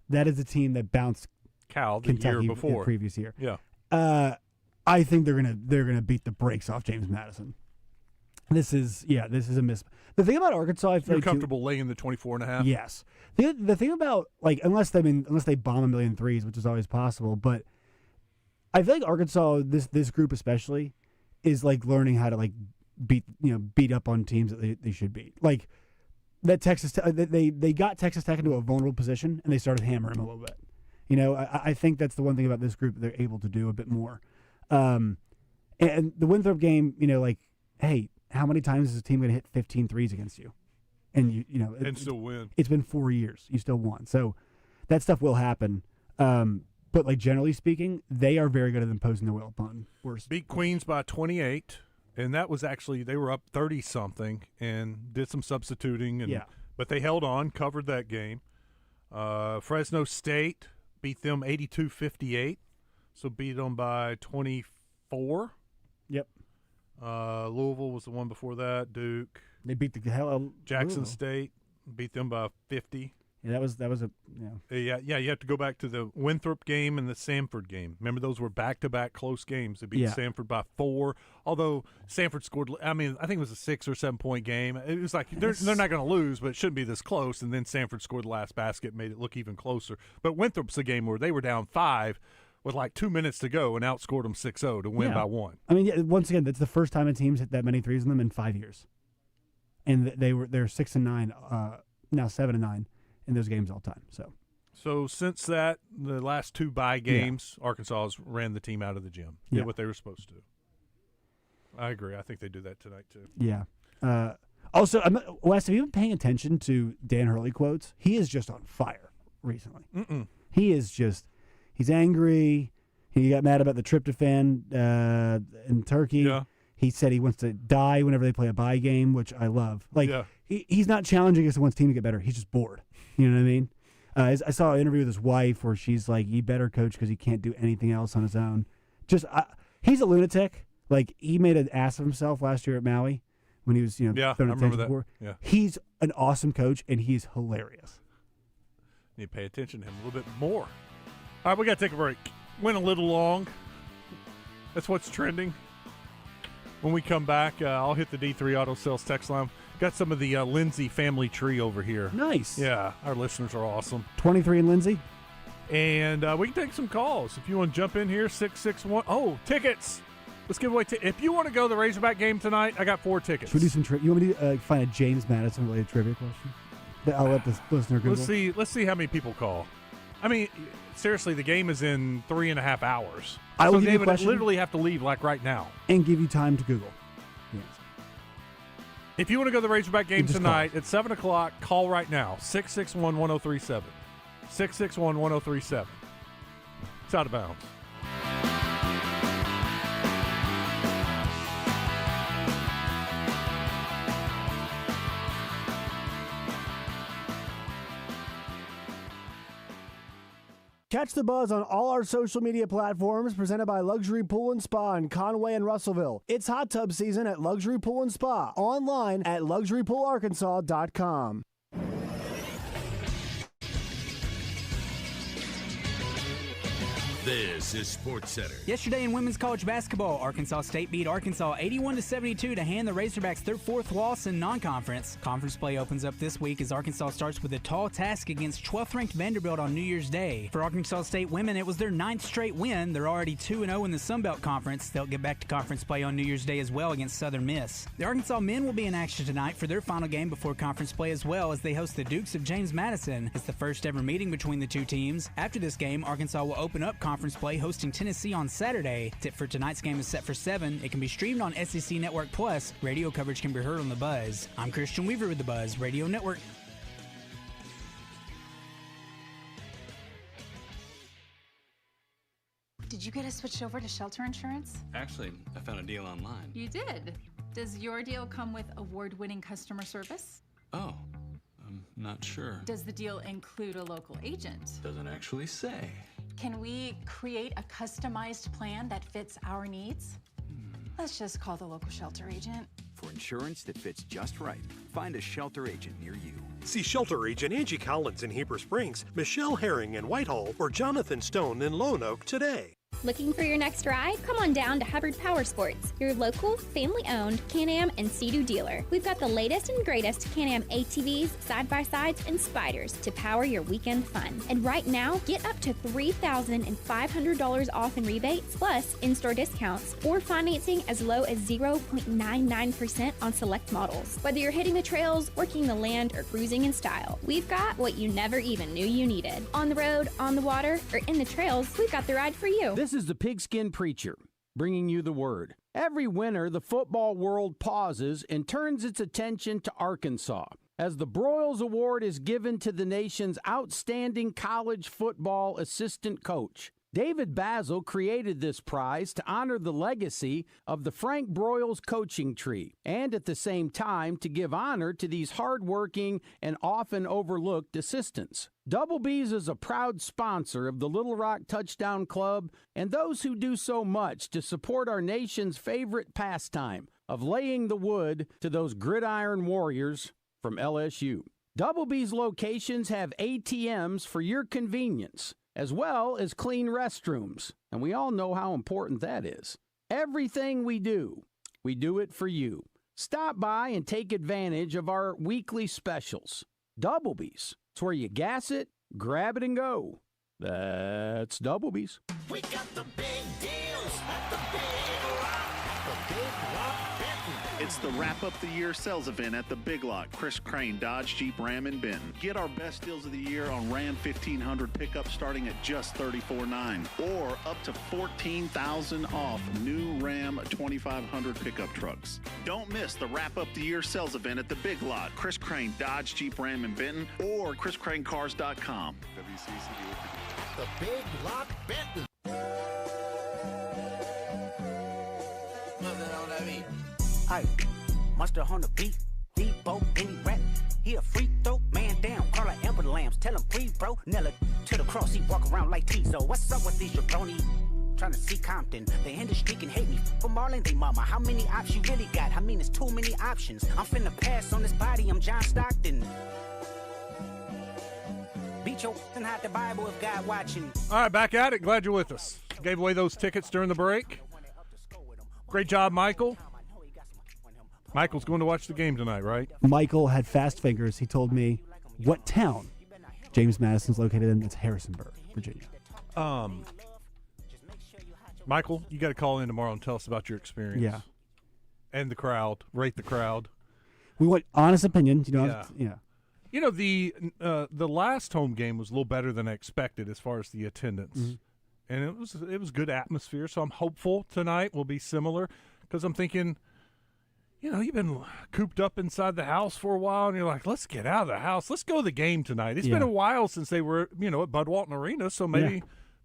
that is a team that bounced Cal the Kentucky year before, the previous year. Yeah, I think they're gonna beat the brakes off James Madison. This is a miss. The thing about Arkansas, I feel you're comfortable laying the 24.5. Yes. The thing about unless they bomb a million threes, which is always possible, but I feel like Arkansas, this group especially, is learning how to beat up on teams that they should beat. Like that Texas, they got Texas Tech into a vulnerable position and they started hammering them a little bit. I think that's the one thing about this group that they're able to do a bit more. And the Winthrop game, hey, how many times is a team going to hit 15 threes against you? And and still win. It's been 4 years. You still won. So that stuff will happen. But generally speaking, they are very good at imposing their will upon worse. Beat Queens by 28. And that was actually, they were up 30-something and did some substituting. But they held on, covered that game. Fresno State beat them 82-58. So beat them by 24. Yep. Louisville was the one before that. Duke. They beat the hell out of Jackson Louisville. State beat them by 50. Yeah, that was a Yeah, you have to go back to the Winthrop game and the Samford game. Remember, those were back-to-back close games. They beat Samford by 4, although Samford scored, I think it was a 6 or 7 point game. It was like they're not going to lose, but it shouldn't be this close, and then Samford scored the last basket and made it look even closer. But Winthrop's a game where they were down 5 with 2 minutes to go and outscored them 6-0 to win by 1. Once again, that's the first time a team's hit that many threes in them in 5 years. And they're 6-9, now 7-9. In those games all the time. So since that, the last 2 bye games, Arkansas has ran the team out of the gym. Did what they were supposed to. I agree. I think they do that tonight too. Yeah. Also, Wes, have you been paying attention to Dan Hurley quotes? He is just on fire recently. He is he's angry. He got mad about the tryptophan in Turkey. Yeah. He said he wants to die whenever they play a bye game, which I love. He's not challenging us and wants the team to get better. He's just bored. You know what I mean? I saw an interview with his wife where she's like, "He better coach because he can't do anything else on his own." He's a lunatic. He made an ass of himself last year at Maui when he was, I remember that. Before. Yeah. He's an awesome coach and he's hilarious. You need to pay attention to him a little bit more. All right, we got to take a break. Went a little long. That's what's trending. When we come back, I'll hit the D3 Auto Sales text line. Got some of the Lindsay family tree over here. Nice. Yeah, our listeners are awesome. 23 and Lindsay. And we can take some calls. If you want to jump in here, 661. Oh, tickets. Let's give away if you want to go to the Razorback game tonight, I got 4 tickets. Should we do some trivia? You want me to find a James Madison related trivia question? I'll let the listener Google. Let's see how many people call. Seriously, the game is in 3.5 hours. I will so give they you a would question literally have to leave right now. And give you time to Google. Yes. If you want to go to the Razorback game tonight call. at 7 o'clock, call right now. 661-1037. 661-1037. It's out of bounds. Catch the buzz on all our social media platforms presented by Luxury Pool and Spa in Conway and Russellville. It's hot tub season at Luxury Pool and Spa. Online at LuxuryPoolArkansas.com. This is SportsCenter. Yesterday in women's college basketball, Arkansas State beat Arkansas 81-72 to hand the Razorbacks their fourth loss in non-conference. Conference play opens up this week as Arkansas starts with a tall task against 12th-ranked Vanderbilt on New Year's Day. For Arkansas State women, it was their 9th straight win. They're already 2-0 in the Sun Belt Conference. They'll get back to conference play on New Year's Day as well against Southern Miss. The Arkansas men will be in action tonight for their final game before conference play as well as they host the Dukes of James Madison. It's the first ever meeting between the two teams. After this game, Arkansas will open up conference play hosting Tennessee on Saturday. Tip for tonight's game is set for 7. It can be streamed on SEC Network Plus. Radio coverage can be heard on The Buzz. I'm Christian Weaver with The Buzz Radio Network. Did you get us switched over to shelter insurance? Actually, I found a deal online. You did. Does your deal come with award-winning customer service? Oh, I'm not sure. Does the deal include a local agent? Doesn't actually say. Can we create a customized plan that fits our needs? Let's just call the local shelter agent. For insurance that fits just right, find a shelter agent near you. See shelter agent Angie Collins in Heber Springs, Michelle Herring in Whitehall, or Jonathan Stone in Lone Oak today. Looking for your next ride? Come on down to Hubbard Power Sports, your local, family-owned Can-Am and Sea-Doo dealer. We've got the latest and greatest Can-Am ATVs, side-by-sides, and spiders to power your weekend fun. And right now, get up to $3,500 off in rebates, plus in-store discounts, or financing as low as 0.99% on select models. Whether you're hitting the trails, working the land, or cruising in style, we've got what you never even knew you needed. On the road, on the water, or in the trails, we've got the ride for you. This is the Pigskin Preacher, bringing you the word. Every winter, the football world pauses and turns its attention to Arkansas, as the Broyles Award is given to the nation's outstanding college football assistant coach. David Basil created this prize to honor the legacy of the Frank Broyles coaching tree, and at the same time to give honor to these hardworking and often overlooked assistants. Double B's is a proud sponsor of the Little Rock Touchdown Club and those who do so much to support our nation's favorite pastime of laying the wood to those gridiron warriors from LSU. Double B's locations have ATMs for your convenience, as well as clean restrooms, and we all know how important that is. Everything we do it for you. Stop by and take advantage of our weekly specials. Double B's. It's where you gas it, grab it, and go. That's Double B's. We got the big deals at the Big Lock. The Big Lock Benton. It's the wrap-up the year sales event at the Big Lock, Chris Crane Dodge Jeep Ram in Benton. Get our best deals of the year on Ram 1500 pickup starting at just $34,900 or up to $14,000 off new Ram 2500 pickup trucks. Don't miss the wrap-up the year sales event at the Big Lock, Chris Crane Dodge Jeep Ram in Benton or chriscranecars.com. The Big Lock Benton. Hey, Mustard on the beat, Debo, any rap. He a free throw, man down, call her Amber Lambs, tell him free, bro. Nella to the cross, he walk around like Tizo. What's up with these jabroni? Trying to see Compton, the industry can hate me. For Marlon, they mama, how many options you really got? I mean, it's too many options. I'm finna pass on this body, I'm John Stockton. Beat your and hide the Bible if God watching. All right, back at it. Glad you're with us. Gave away those tickets during the break. Great job, Michael. Michael's going to watch the game tonight, right? Michael had fast fingers. He told me what town James Madison's located in. It's Harrisonburg, Virginia. Michael, you got to call in tomorrow and tell us about your experience. Yeah. And the crowd. Rate the crowd. We want honest opinions. You know, yeah. You know, the last home game was a little better than I expected as far as the attendance. Mm-hmm. And it was good atmosphere, so I'm hopeful tonight will be similar because I'm thinking, you know, you've been cooped up inside the house for a while, and you're like, let's get out of the house. Let's go to the game tonight. It's been a while since they were, you know, at Bud Walton Arena, so maybe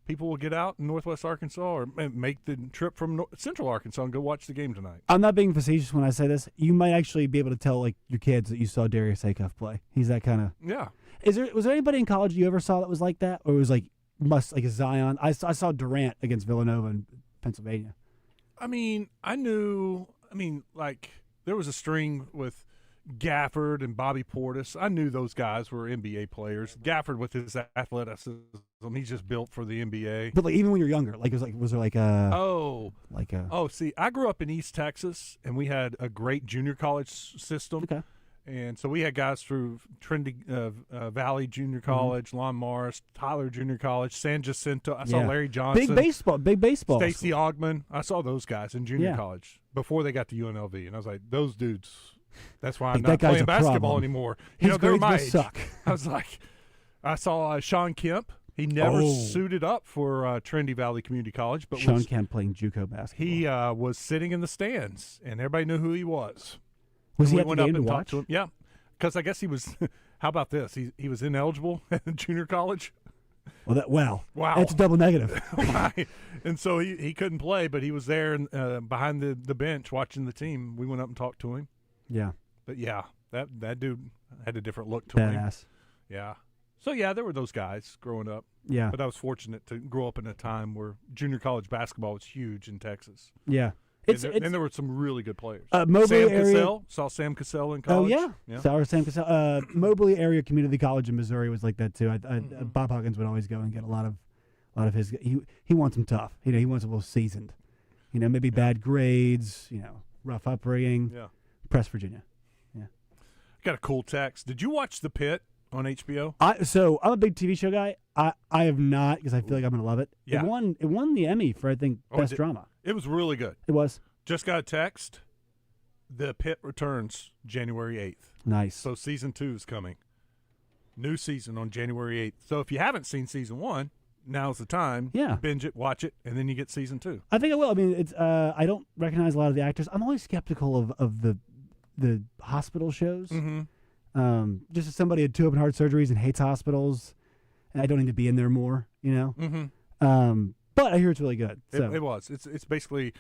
people will get out in Northwest Arkansas or make the trip from Central Arkansas and go watch the game tonight. I'm not being facetious when I say this. You might actually be able to tell, like, your kids that you saw Darius Acuff play. He's that kind of – Yeah. Was there anybody in college you ever saw that was like that? Or it was like a Zion? I saw Durant against Villanova in Pennsylvania. I mean, like, there was a string with, Gafford and Bobby Portis. I knew those guys were NBA players. Gafford with his athleticism, he's just built for the NBA. But like even when you're younger, like was there like a see, I grew up in East Texas, and we had a great junior college system. Okay. And so we had guys through Trinity Valley Junior College, Lon Morris, Tyler Junior College, San Jacinto. I saw Larry Johnson. Big baseball. Stacey Ogman. I saw those guys in junior college before they got to UNLV. And I was like, those dudes, that's why I'm not playing basketball anymore. They're my age. Suck. I was like, I saw Sean Kemp. He never suited up for Trinity Valley Community College. But Sean Kemp playing JUCO basketball. He was sitting in the stands, and everybody knew who he was. Was he we at went the up game and to talked watch? to him. Yeah, because I guess he was. How about this? He was ineligible in junior college. Wow. Wow. That's a double negative. And so he couldn't play, but he was there behind the bench watching the team. We went up and talked to him. Yeah. But yeah, that dude had a different look to him. Badass. Yeah. So yeah, there were those guys growing up. Yeah. But I was fortunate to grow up in a time where junior college basketball was huge in Texas. Yeah. And there were some really good players. Mobley Sam area. Cassell. Saw Sam Cassell in college. Oh, yeah. Sour Sam Cassell. Mobley Area Community College in Missouri was like that, too. Bob Huggins would always go and get a lot of his – he wants them tough. He wants them a little seasoned. Maybe bad grades, rough upbringing. Yeah. Press Virginia. Yeah. Got a cool text. Did you watch The Pit on HBO? So I'm a big TV show guy. I have not because I feel like I'm going to love it. Yeah. It won the Emmy for, I think, Best Drama. It was really good. It was. Just got a text. The Pit returns January 8th. Nice. So season 2 is coming. New season on January 8th. So if you haven't seen season 1, now's the time. Yeah. Binge it, watch it, and then you get season 2. I think I will. I mean, it's I don't recognize a lot of the actors. I'm always skeptical of the hospital shows. Mm-hmm. Just as somebody had 2 open heart surgeries and hates hospitals, and I don't need to be in there more, Mm-hmm. But I hear it's really good. So. It was. It's basically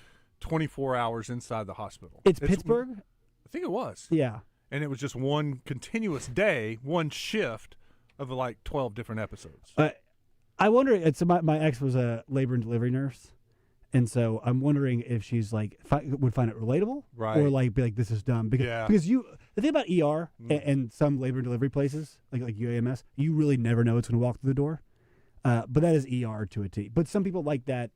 24 hours inside the hospital. It's Pittsburgh? I think it was. Yeah. And it was just one continuous day, one shift of like 12 different episodes. I wonder, my ex was a labor and delivery nurse, and so I'm wondering if she's like, would find it relatable? Right. Or like be like, this is dumb. Because the thing about ER and some labor and delivery places, like UAMS, you really never know what's going to walk through the door. But that is ER to a T. But some people like that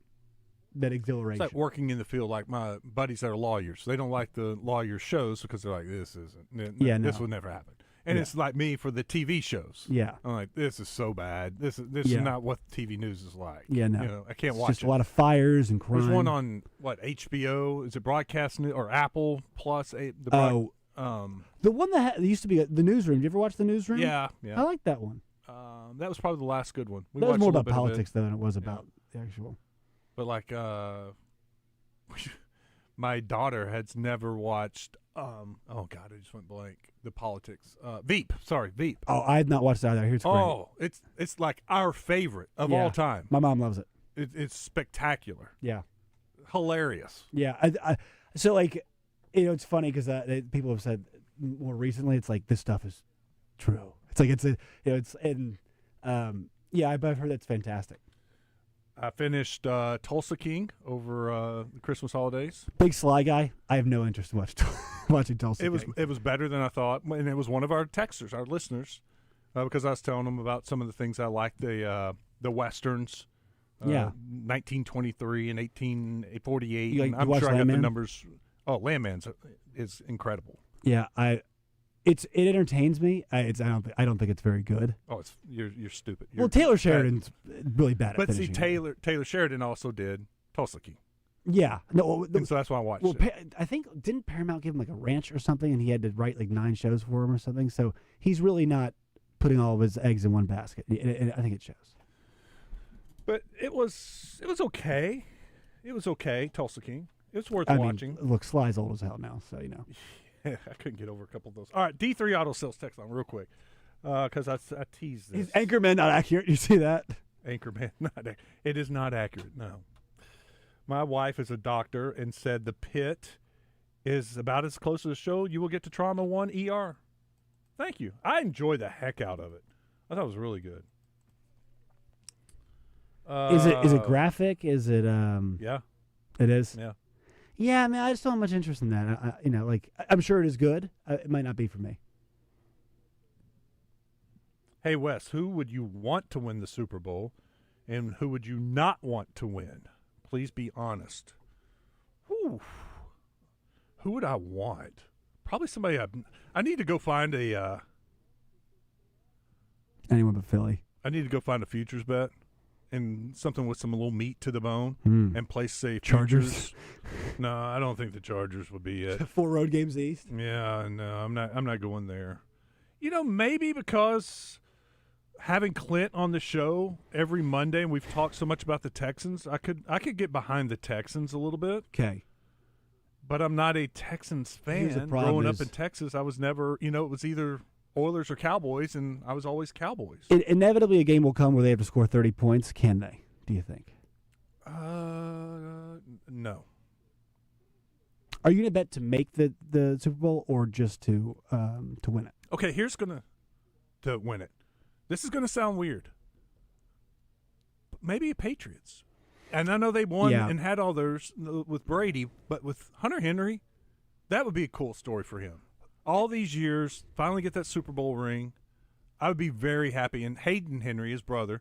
exhilaration. It's like working in the field. Like my buddies that are lawyers, they don't like the lawyer shows because they're like, this this would never happen. And it's like me for the TV shows. Yeah, I'm like, this is so bad. This is not what TV news is like. Yeah, no, I can't watch just it. A lot of fires and crime. There's one on HBO? Is it Broadcast News or Apple Plus? The one that used to be the Newsroom. Did you ever watch the Newsroom? Yeah. I like that one. That was probably the last good one. That was more about politics than it was about the actual. But like, my daughter has never watched. Oh God, I just went blank. The politics. Veep. Sorry, Veep. Oh, I had not watched that either. I hear it's great. Oh, it's like our favorite of all time. My mom loves it. It's spectacular. Yeah. Hilarious. Yeah. So like, it's funny because people have said more recently, it's like this stuff is true. It's like I've heard that's fantastic. I finished Tulsa King over the Christmas holidays. Big Sly guy. I have no interest in watching Tulsa King. It was better than I thought, and it was one of our texters, our listeners, because I was telling them about some of the things I liked, the westerns. 1923 and 1848. I'm sure I got the numbers. Oh, Landman's is incredible. Yeah, it entertains me. I don't think it's very good. Oh, you're stupid. Taylor Sheridan's really bad at But see, finishing. Taylor Sheridan also did Tulsa King. Yeah, no, and so that's why I watched it. I think didn't Paramount give him like a ranch or something, and he had to write like 9 shows for him or something. So he's really not putting all of his eggs in one basket. I think it shows. But it was okay. It was okay. Tulsa King. It's worth watching. Look, Sly's old as hell now, so I couldn't get over a couple of those. All right, D3 Auto Sales text line real quick because I teased this. Is Anchorman not accurate? You see that? Anchorman, it is not accurate, no. My wife is a doctor and said The Pit is about as close to the show you will get to Trauma 1 ER. Thank you. I enjoyed the heck out of it. I thought it was really good. Is it graphic? Is it Yeah. It is? Yeah. Yeah, I mean, I just don't have much interest in that. I'm sure it is good. It might not be for me. Hey, Wes, who would you want to win the Super Bowl, and who would you not want to win? Please be honest. Whew. Who would I want? Probably somebody I need to go find a anyone but Philly. I need to go find a futures bet and something with some little meat to the bone and place say Chargers. No, I don't think the Chargers would be it. 4 road games east. Yeah, no, I'm not going there. Maybe because having Clint on the show every Monday, and we've talked so much about the Texans, I could get behind the Texans a little bit. Okay. But I'm not a Texans fan. Growing up in Texas, I was never, it was either Oilers or Cowboys, and I was always Cowboys. Inevitably, a game will come where they have to score 30 points. Can they, do you think? No. Are you going to bet to make the Super Bowl or just to win it? Okay, here's to win it. This is going to sound weird. But maybe Patriots. And I know they won and had all theirs with Brady, but with Hunter Henry, that would be a cool story for him. All these years, finally get that Super Bowl ring. I would be very happy. And Hayden Henry, his brother,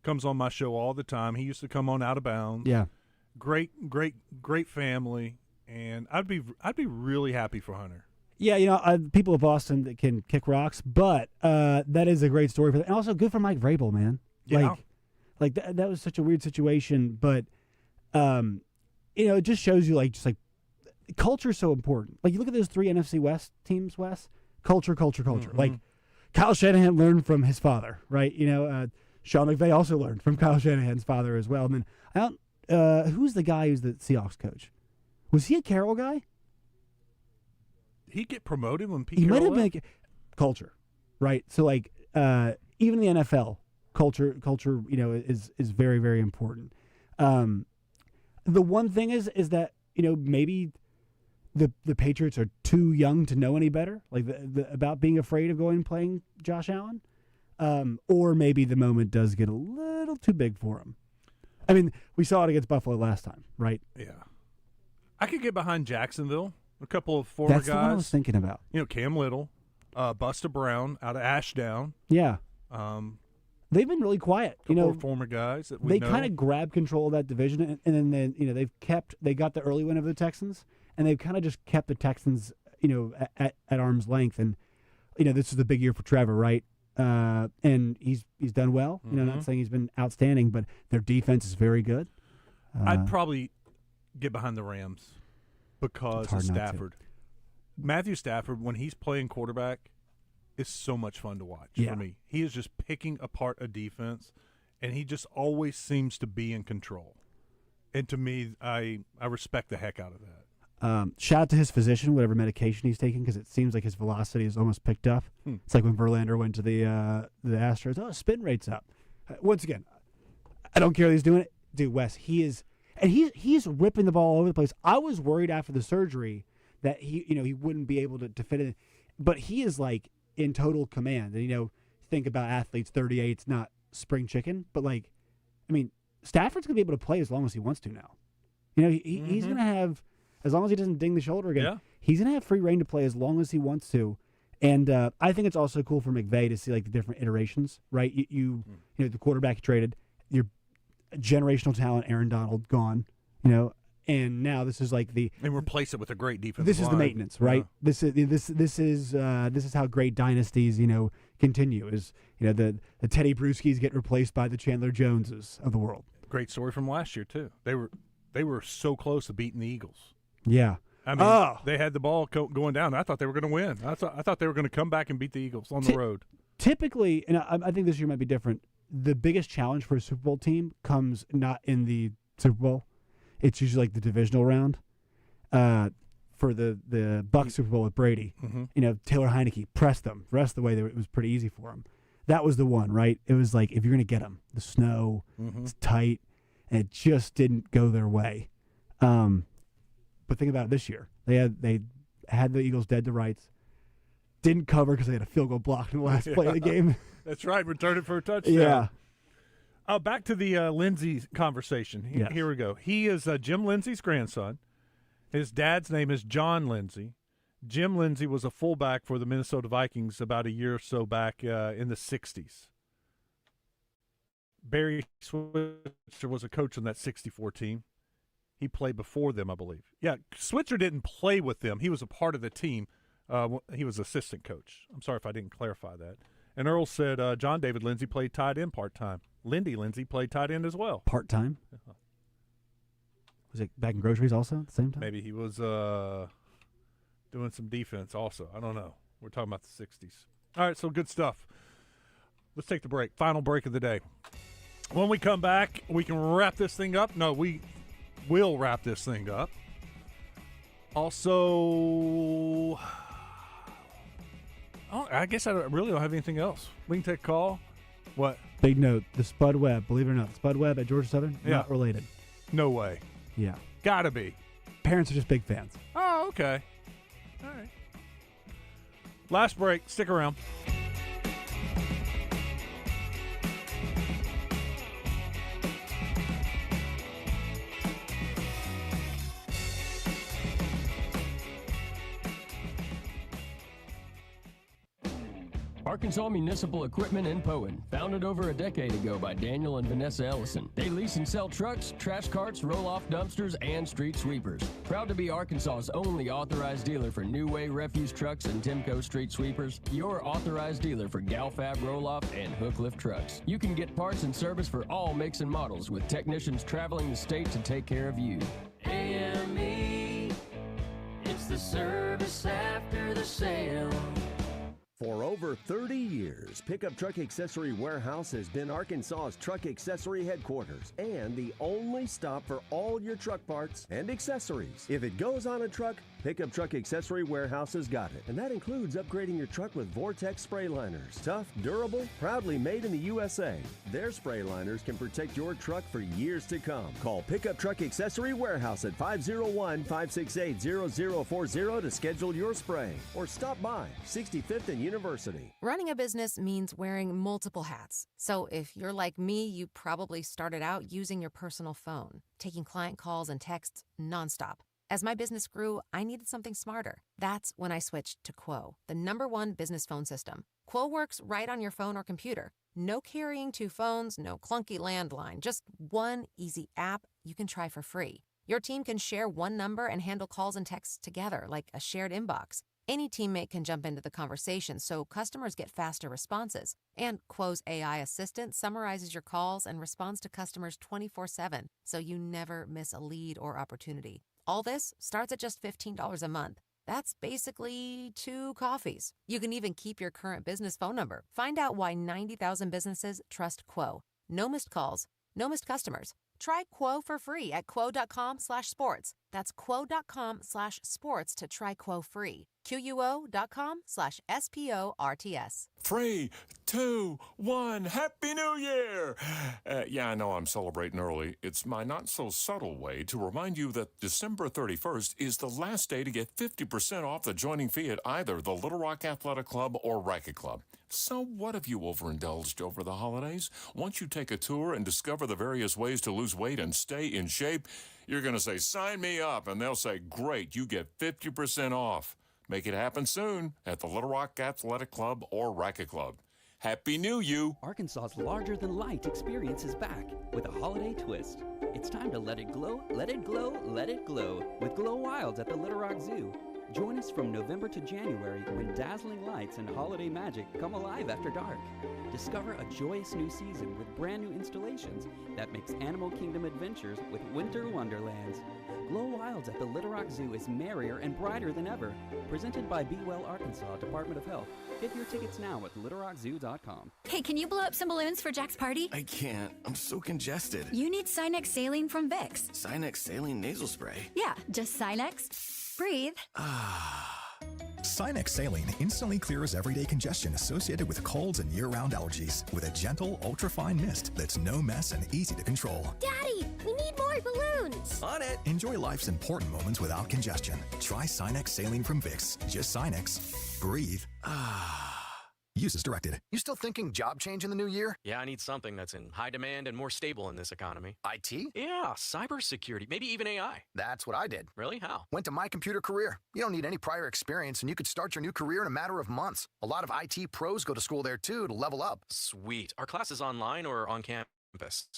comes on my show all the time. He used to come on Out of Bounds. Yeah. Great family. And I'd be really happy for Hunter. Yeah, people of Boston that can kick rocks, but that is a great story for them. And also good for Mike Vrabel, man. Yeah. Like that was such a weird situation, but it just shows you just culture is so important. Like you look at those 3 NFC West teams, Wes. Culture. Mm-hmm. Like Kyle Shanahan learned from his father, right? Sean McVay also learned from Kyle Shanahan's father as well. And then who's the guy who's the Seahawks coach? Was he a Carroll guy? He get promoted when Pete He Carroll might have been culture, right? So even in the NFL. Culture, is very, very important. The one thing is that maybe the Patriots are too young to know any better, like about being afraid of going and playing Josh Allen, or maybe the moment does get a little too big for him. I mean, we saw it against Buffalo last time, right? Yeah, I could get behind Jacksonville. A couple of former guys. That's the one I was thinking about. Cam Little, Busta Brown out of Ashdown. Yeah. They've been really quiet. Former guys that we know. They kind of grabbed control of that division, and then they got the early win over the Texans, and they've kind of just kept the Texans, at arm's length. And this is the big year for Trevor, right? And he's done well. Not saying he's been outstanding, but their defense is very good. I'd probably get behind the Rams because of Stafford. Matthew Stafford, when he's playing quarterback, is so much fun to watch for me. He is just picking apart a defense, and he just always seems to be in control. And to me, I respect the heck out of that. Shout out to his physician, whatever medication he's taking, because it seems like his velocity is almost picked up. It's like when Verlander went to the Astros. Oh, spin rate's up. Once again, I don't care that he's doing it. Dude, Wes, he's ripping the ball all over the place. I was worried after the surgery that he wouldn't be able to fit in, but he is in total command. And think about athletes, 38's not spring chicken, but Stafford's gonna be able to play as long as he wants to now. He's gonna have, as long as he doesn't ding the shoulder again, he's gonna have free reign to play as long as he wants to. And I think it's also cool for McVay to see the different iterations, right? You the quarterback you traded, your generational talent, Aaron Donald gone, and now this is and replace it with a great defense. This is the maintenance, right? Yeah. This is how great dynasties continue. Is the Teddy Bruschi's get replaced by the Chandler Joneses of the world. Great story from last year too. They were so close to beating the Eagles. Yeah. I mean, they had the ball going down. I thought they were going to win. I thought they were going to come back and beat the Eagles on the road. Typically, and I think this year might be different, the biggest challenge for a Super Bowl team comes not in the Super Bowl. It's usually the divisional round. For the Bucs Super Bowl with Brady, Taylor Heineke pressed them. The rest of the way, it was pretty easy for them. That was the one, right? It was if you're going to get them, the snow, it's tight, and it just didn't go their way. But think about it this year. They had the Eagles dead to rights. Didn't cover because they had a field goal blocked in the last play of the game. That's right. Returned it for a touchdown. Yeah. Back to the Lindsey conversation. Here we go. He is Jim Lindsey's grandson. His dad's name is John Lindsay. Jim Lindsay was a fullback for the Minnesota Vikings about a year or so back in the 60s. Barry Switzer was a coach on that 64 team. He played before them, I believe. Yeah, Switzer didn't play with them. He was a part of the team. He was assistant coach. I'm sorry if I didn't clarify that. And Earl said John David Lindsay played tight end part-time. Lindy Lindsay played tight end as well. Part-time? Was it back in groceries also at the same time? Maybe he was doing some defense also. I don't know. We're talking about the 60s. All right, so good stuff. Let's take the break. Final break of the day. When we come back, we can wrap this thing up. No, we will wrap this thing up. Also, I guess I really don't have anything else. We can take a call. What? Big note. The Spud Webb, believe it or not, the Spud Webb at Georgia Southern, not related. No way. Yeah. Gotta be. Parents are just big fans. Oh, okay. All right. Last break. Stick around. Arkansas Municipal Equipment in Poen, founded over a decade ago by Daniel and Vanessa Ellison. They lease and sell trucks, trash carts, roll-off dumpsters, and street sweepers. Proud to be Arkansas's only authorized dealer for New Way refuse trucks and Timco street sweepers. Your authorized dealer for Galfab roll-off and hook lift trucks. You can get parts and service for all makes and models with technicians traveling the state to take care of you. AME, it's the service after the sale. For over 30 years, Pickup Truck Accessory Warehouse has been Arkansas's truck accessory headquarters and the only stop for all your truck parts and accessories. If it goes on a truck, Pickup Truck Accessory Warehouse has got it. And that includes upgrading your truck with Vortex spray liners. Tough, durable, proudly made in the USA. Their spray liners can protect your truck for years to come. Call Pickup Truck Accessory Warehouse at 501-568-0040 to schedule your spray. Or stop by 65th and University. Running a business means wearing multiple hats. So if you're like me, you probably started out using your personal phone, taking client calls and texts nonstop. As my business grew, I needed something smarter. That's when I switched to Quo, the #1 business phone system. Quo works right on your phone or computer. No carrying 2 phones, no clunky landline, just one easy app you can try for free. Your team can share one number and handle calls and texts together like a shared inbox. Any teammate can jump into the conversation so customers get faster responses. And Quo's AI assistant summarizes your calls and responds to customers 24/7, so you never miss a lead or opportunity. All this starts at just $15 a month. That's basically 2 coffees. You can even keep your current business phone number. Find out why 90,000 businesses trust Quo. No missed calls, no missed customers. Try Quo for free at quo.com/sports. That's quo.com/sports to try Quo free. QUO.com/SPORTS. 3, 2, 1, Happy New Year! Yeah, I know I'm celebrating early. It's my not-so-subtle way to remind you that December 31st is the last day to get 50% off the joining fee at either the Little Rock Athletic Club or Racket Club. So what if you overindulged over the holidays? Once you take a tour and discover the various ways to lose weight and stay in shape, you're going to say, sign me up, and they'll say, great, you get 50% off. Make it happen soon at the Little Rock Athletic Club or Racket Club. Happy New You! Arkansas's larger-than-light experience is back with a holiday twist. It's time to let it glow, let it glow, let it glow with Glow Wilds at the Little Rock Zoo. Join us from November to January when dazzling lights and holiday magic come alive after dark. Discover a joyous new season with brand new installations that mix Animal Kingdom adventures with winter wonderlands. Glow Wilds at the Little Rock Zoo is merrier and brighter than ever. Presented by Be Well Arkansas Department of Health. Get your tickets now at littlerockzoo.com. Hey, can you blow up some balloons for Jack's party? I can't. I'm so congested. You need Sinex Saline from Vicks. Sinex Saline Nasal Spray? Yeah, just Sinex. Breathe. Sinex Saline instantly clears everyday congestion associated with colds and year-round allergies with a gentle, ultra-fine mist that's no mess and easy to control. Daddy, we need more balloons. On it. Enjoy life's important moments without congestion. Try Sinex Saline from Vicks. Just Sinex. Breathe. Use as directed. You still thinking job change in the new year? Yeah, I need something that's in high demand and more stable in this economy. IT? Yeah, cybersecurity, maybe even AI. That's what I did. Really? How? Went to My Computer Career. You don't need any prior experience, and you could start your new career in a matter of months. A lot of IT pros go to school there, too, to level up. Sweet. Are classes online or on campus?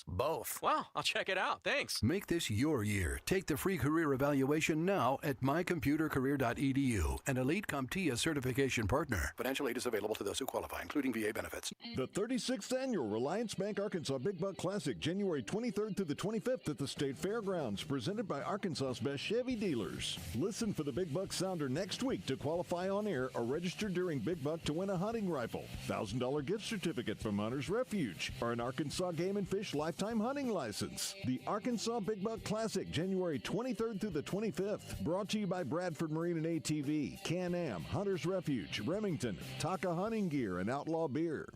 Both. Wow, I'll check it out. Thanks. Make this your year. Take the free career evaluation now at mycomputercareer.edu, an Elite CompTIA certification partner. Financial aid is available to those who qualify, including VA benefits. The 36th Annual Reliance Bank Arkansas Big Buck Classic, January 23rd through the 25th at the State Fairgrounds, presented by Arkansas's best Chevy dealers. Listen for the Big Buck Sounder next week to qualify on air or register during Big Buck to win a hunting rifle, $1,000 gift certificate from Hunter's Refuge, or an Arkansas Game and Fish lifetime hunting license. The Arkansas Big Buck Classic, January 23rd through the 25th. Brought to you by Bradford Marine and ATV, Can-Am, Hunter's Refuge, Remington, Taka Hunting Gear, and Outlaw Beer.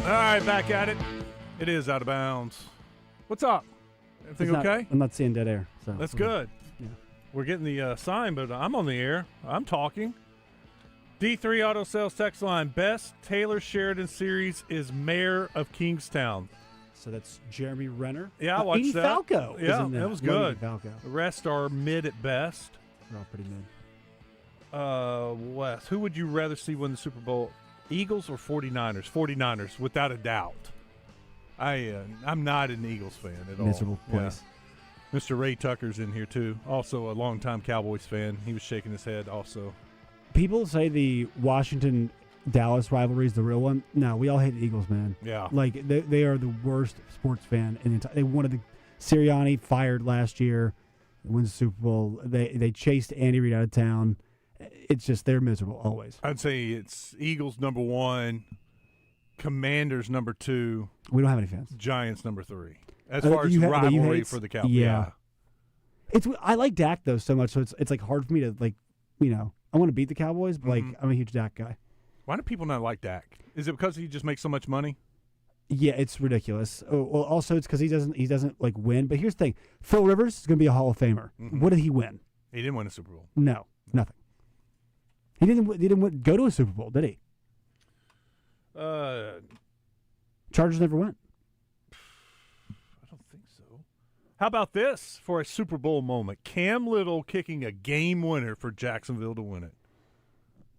All right, back at it. It is Out of Bounds. What's up? Everything okay? I'm not seeing dead air. So That's good. Yeah. We're getting the sign, but I'm on the air. I'm talking. D3 Auto Sales text line. Best Taylor Sheridan series is Mayor of Kingstown. So that's Jeremy Renner. Yeah, I watched Edie that. Falco. Yeah, that was good. Falco. The rest are mid at best. They're all pretty mid. Wes, who would you rather see win the Super Bowl? Eagles or 49ers? 49ers, without a doubt. I'm not an Eagles fan at all. Miserable place. Yeah. Mr. Ray Tucker's in here, too. Also a longtime Cowboys fan. He was shaking his head also. People say the Washington-Dallas rivalry is the real one. No, we all hate the Eagles, man. Yeah. Like, they are the worst sports fan in the entire. They wanted Sirianni fired last year. Wins the Super Bowl. They chased Andy Reid out of town. It's just they're miserable always. I'd say it's Eagles number 1, Commanders number 2. We don't have any fans. Giants number 3. As far as rivalry for the Cowboys. Yeah. I like Dak though so much, so it's like hard for me to I want to beat the Cowboys, but like I'm a huge Dak guy. Why do people not like Dak? Is it because he just makes so much money? Yeah, it's ridiculous. Oh, well, also it's because he doesn't like win. But here's the thing: Phil Rivers is going to be a Hall of Famer. Mm-hmm. What did he win? He didn't win a Super Bowl. No, nothing. He didn't go to a Super Bowl, did he? Chargers never went. I don't think so. How about this for a Super Bowl moment? Cam Little kicking a game winner for Jacksonville to win it.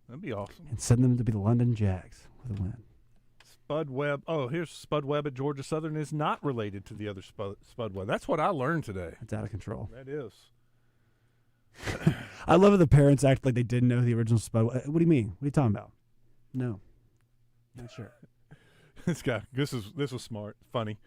That'd be awesome. And send them to be the London Jags with a win. Spud Webb. Oh, here's Spud Webb at Georgia Southern is not related to the other Spud Webb. That's what I learned today. It's out of control. That is. I love how the parents act like they didn't know the original Spud. What do you mean? What are you talking about? No. Not sure. This was smart, funny.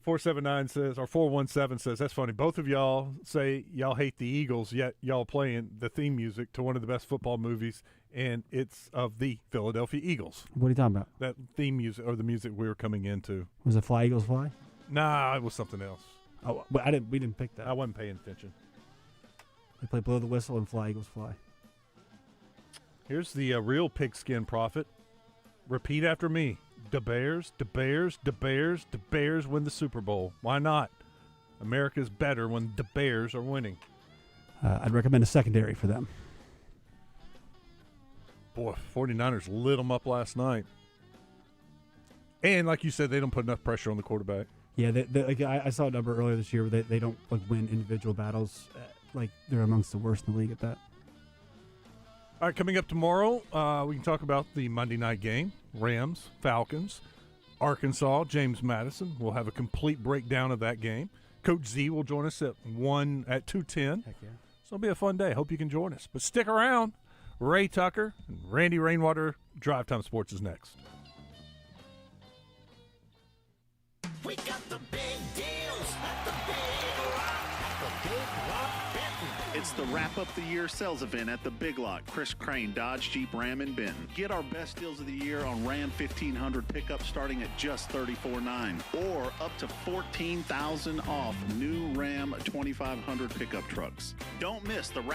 479 says, or 417 says, that's funny. Both of y'all say y'all hate the Eagles, yet y'all playing the theme music to one of the best football movies, and it's of the Philadelphia Eagles. What are you talking about? That theme music, or the music we were coming into. Was it Fly Eagles Fly? Nah, it was something else. Oh, but we didn't pick that. I wasn't paying attention. They play Blow the Whistle and Fly Eagles Fly. Here's the real pigskin prophet. Repeat after me. The Bears, the Bears, the Bears, the Bears win the Super Bowl. Why not? America's better when the Bears are winning. I'd recommend a secondary for them. Boy, 49ers lit them up last night. And like you said, they don't put enough pressure on the quarterback. Yeah, I saw a number earlier this year where they don't win individual battles. They're amongst the worst in the league at that. All right, coming up tomorrow, we can talk about the Monday night game. Rams, Falcons, Arkansas, James Madison. We'll have a complete breakdown of that game. Coach Z will join us at 2:10. Heck yeah. So it'll be a fun day. Hope you can join us. But stick around. Ray Tucker and Randy Rainwater. Drive Time Sports is next. We got the big deals at the Big Rock. The Big Rock Benton. It's the Wrap Up the Year sales event at the Big Lot, Chris Crane Dodge Jeep Ram in Benton. Get our best deals of the year on Ram 1500 pickup starting at just $34,900 or up to $14,000 off new Ram 2500 pickup trucks. Don't miss the Wrap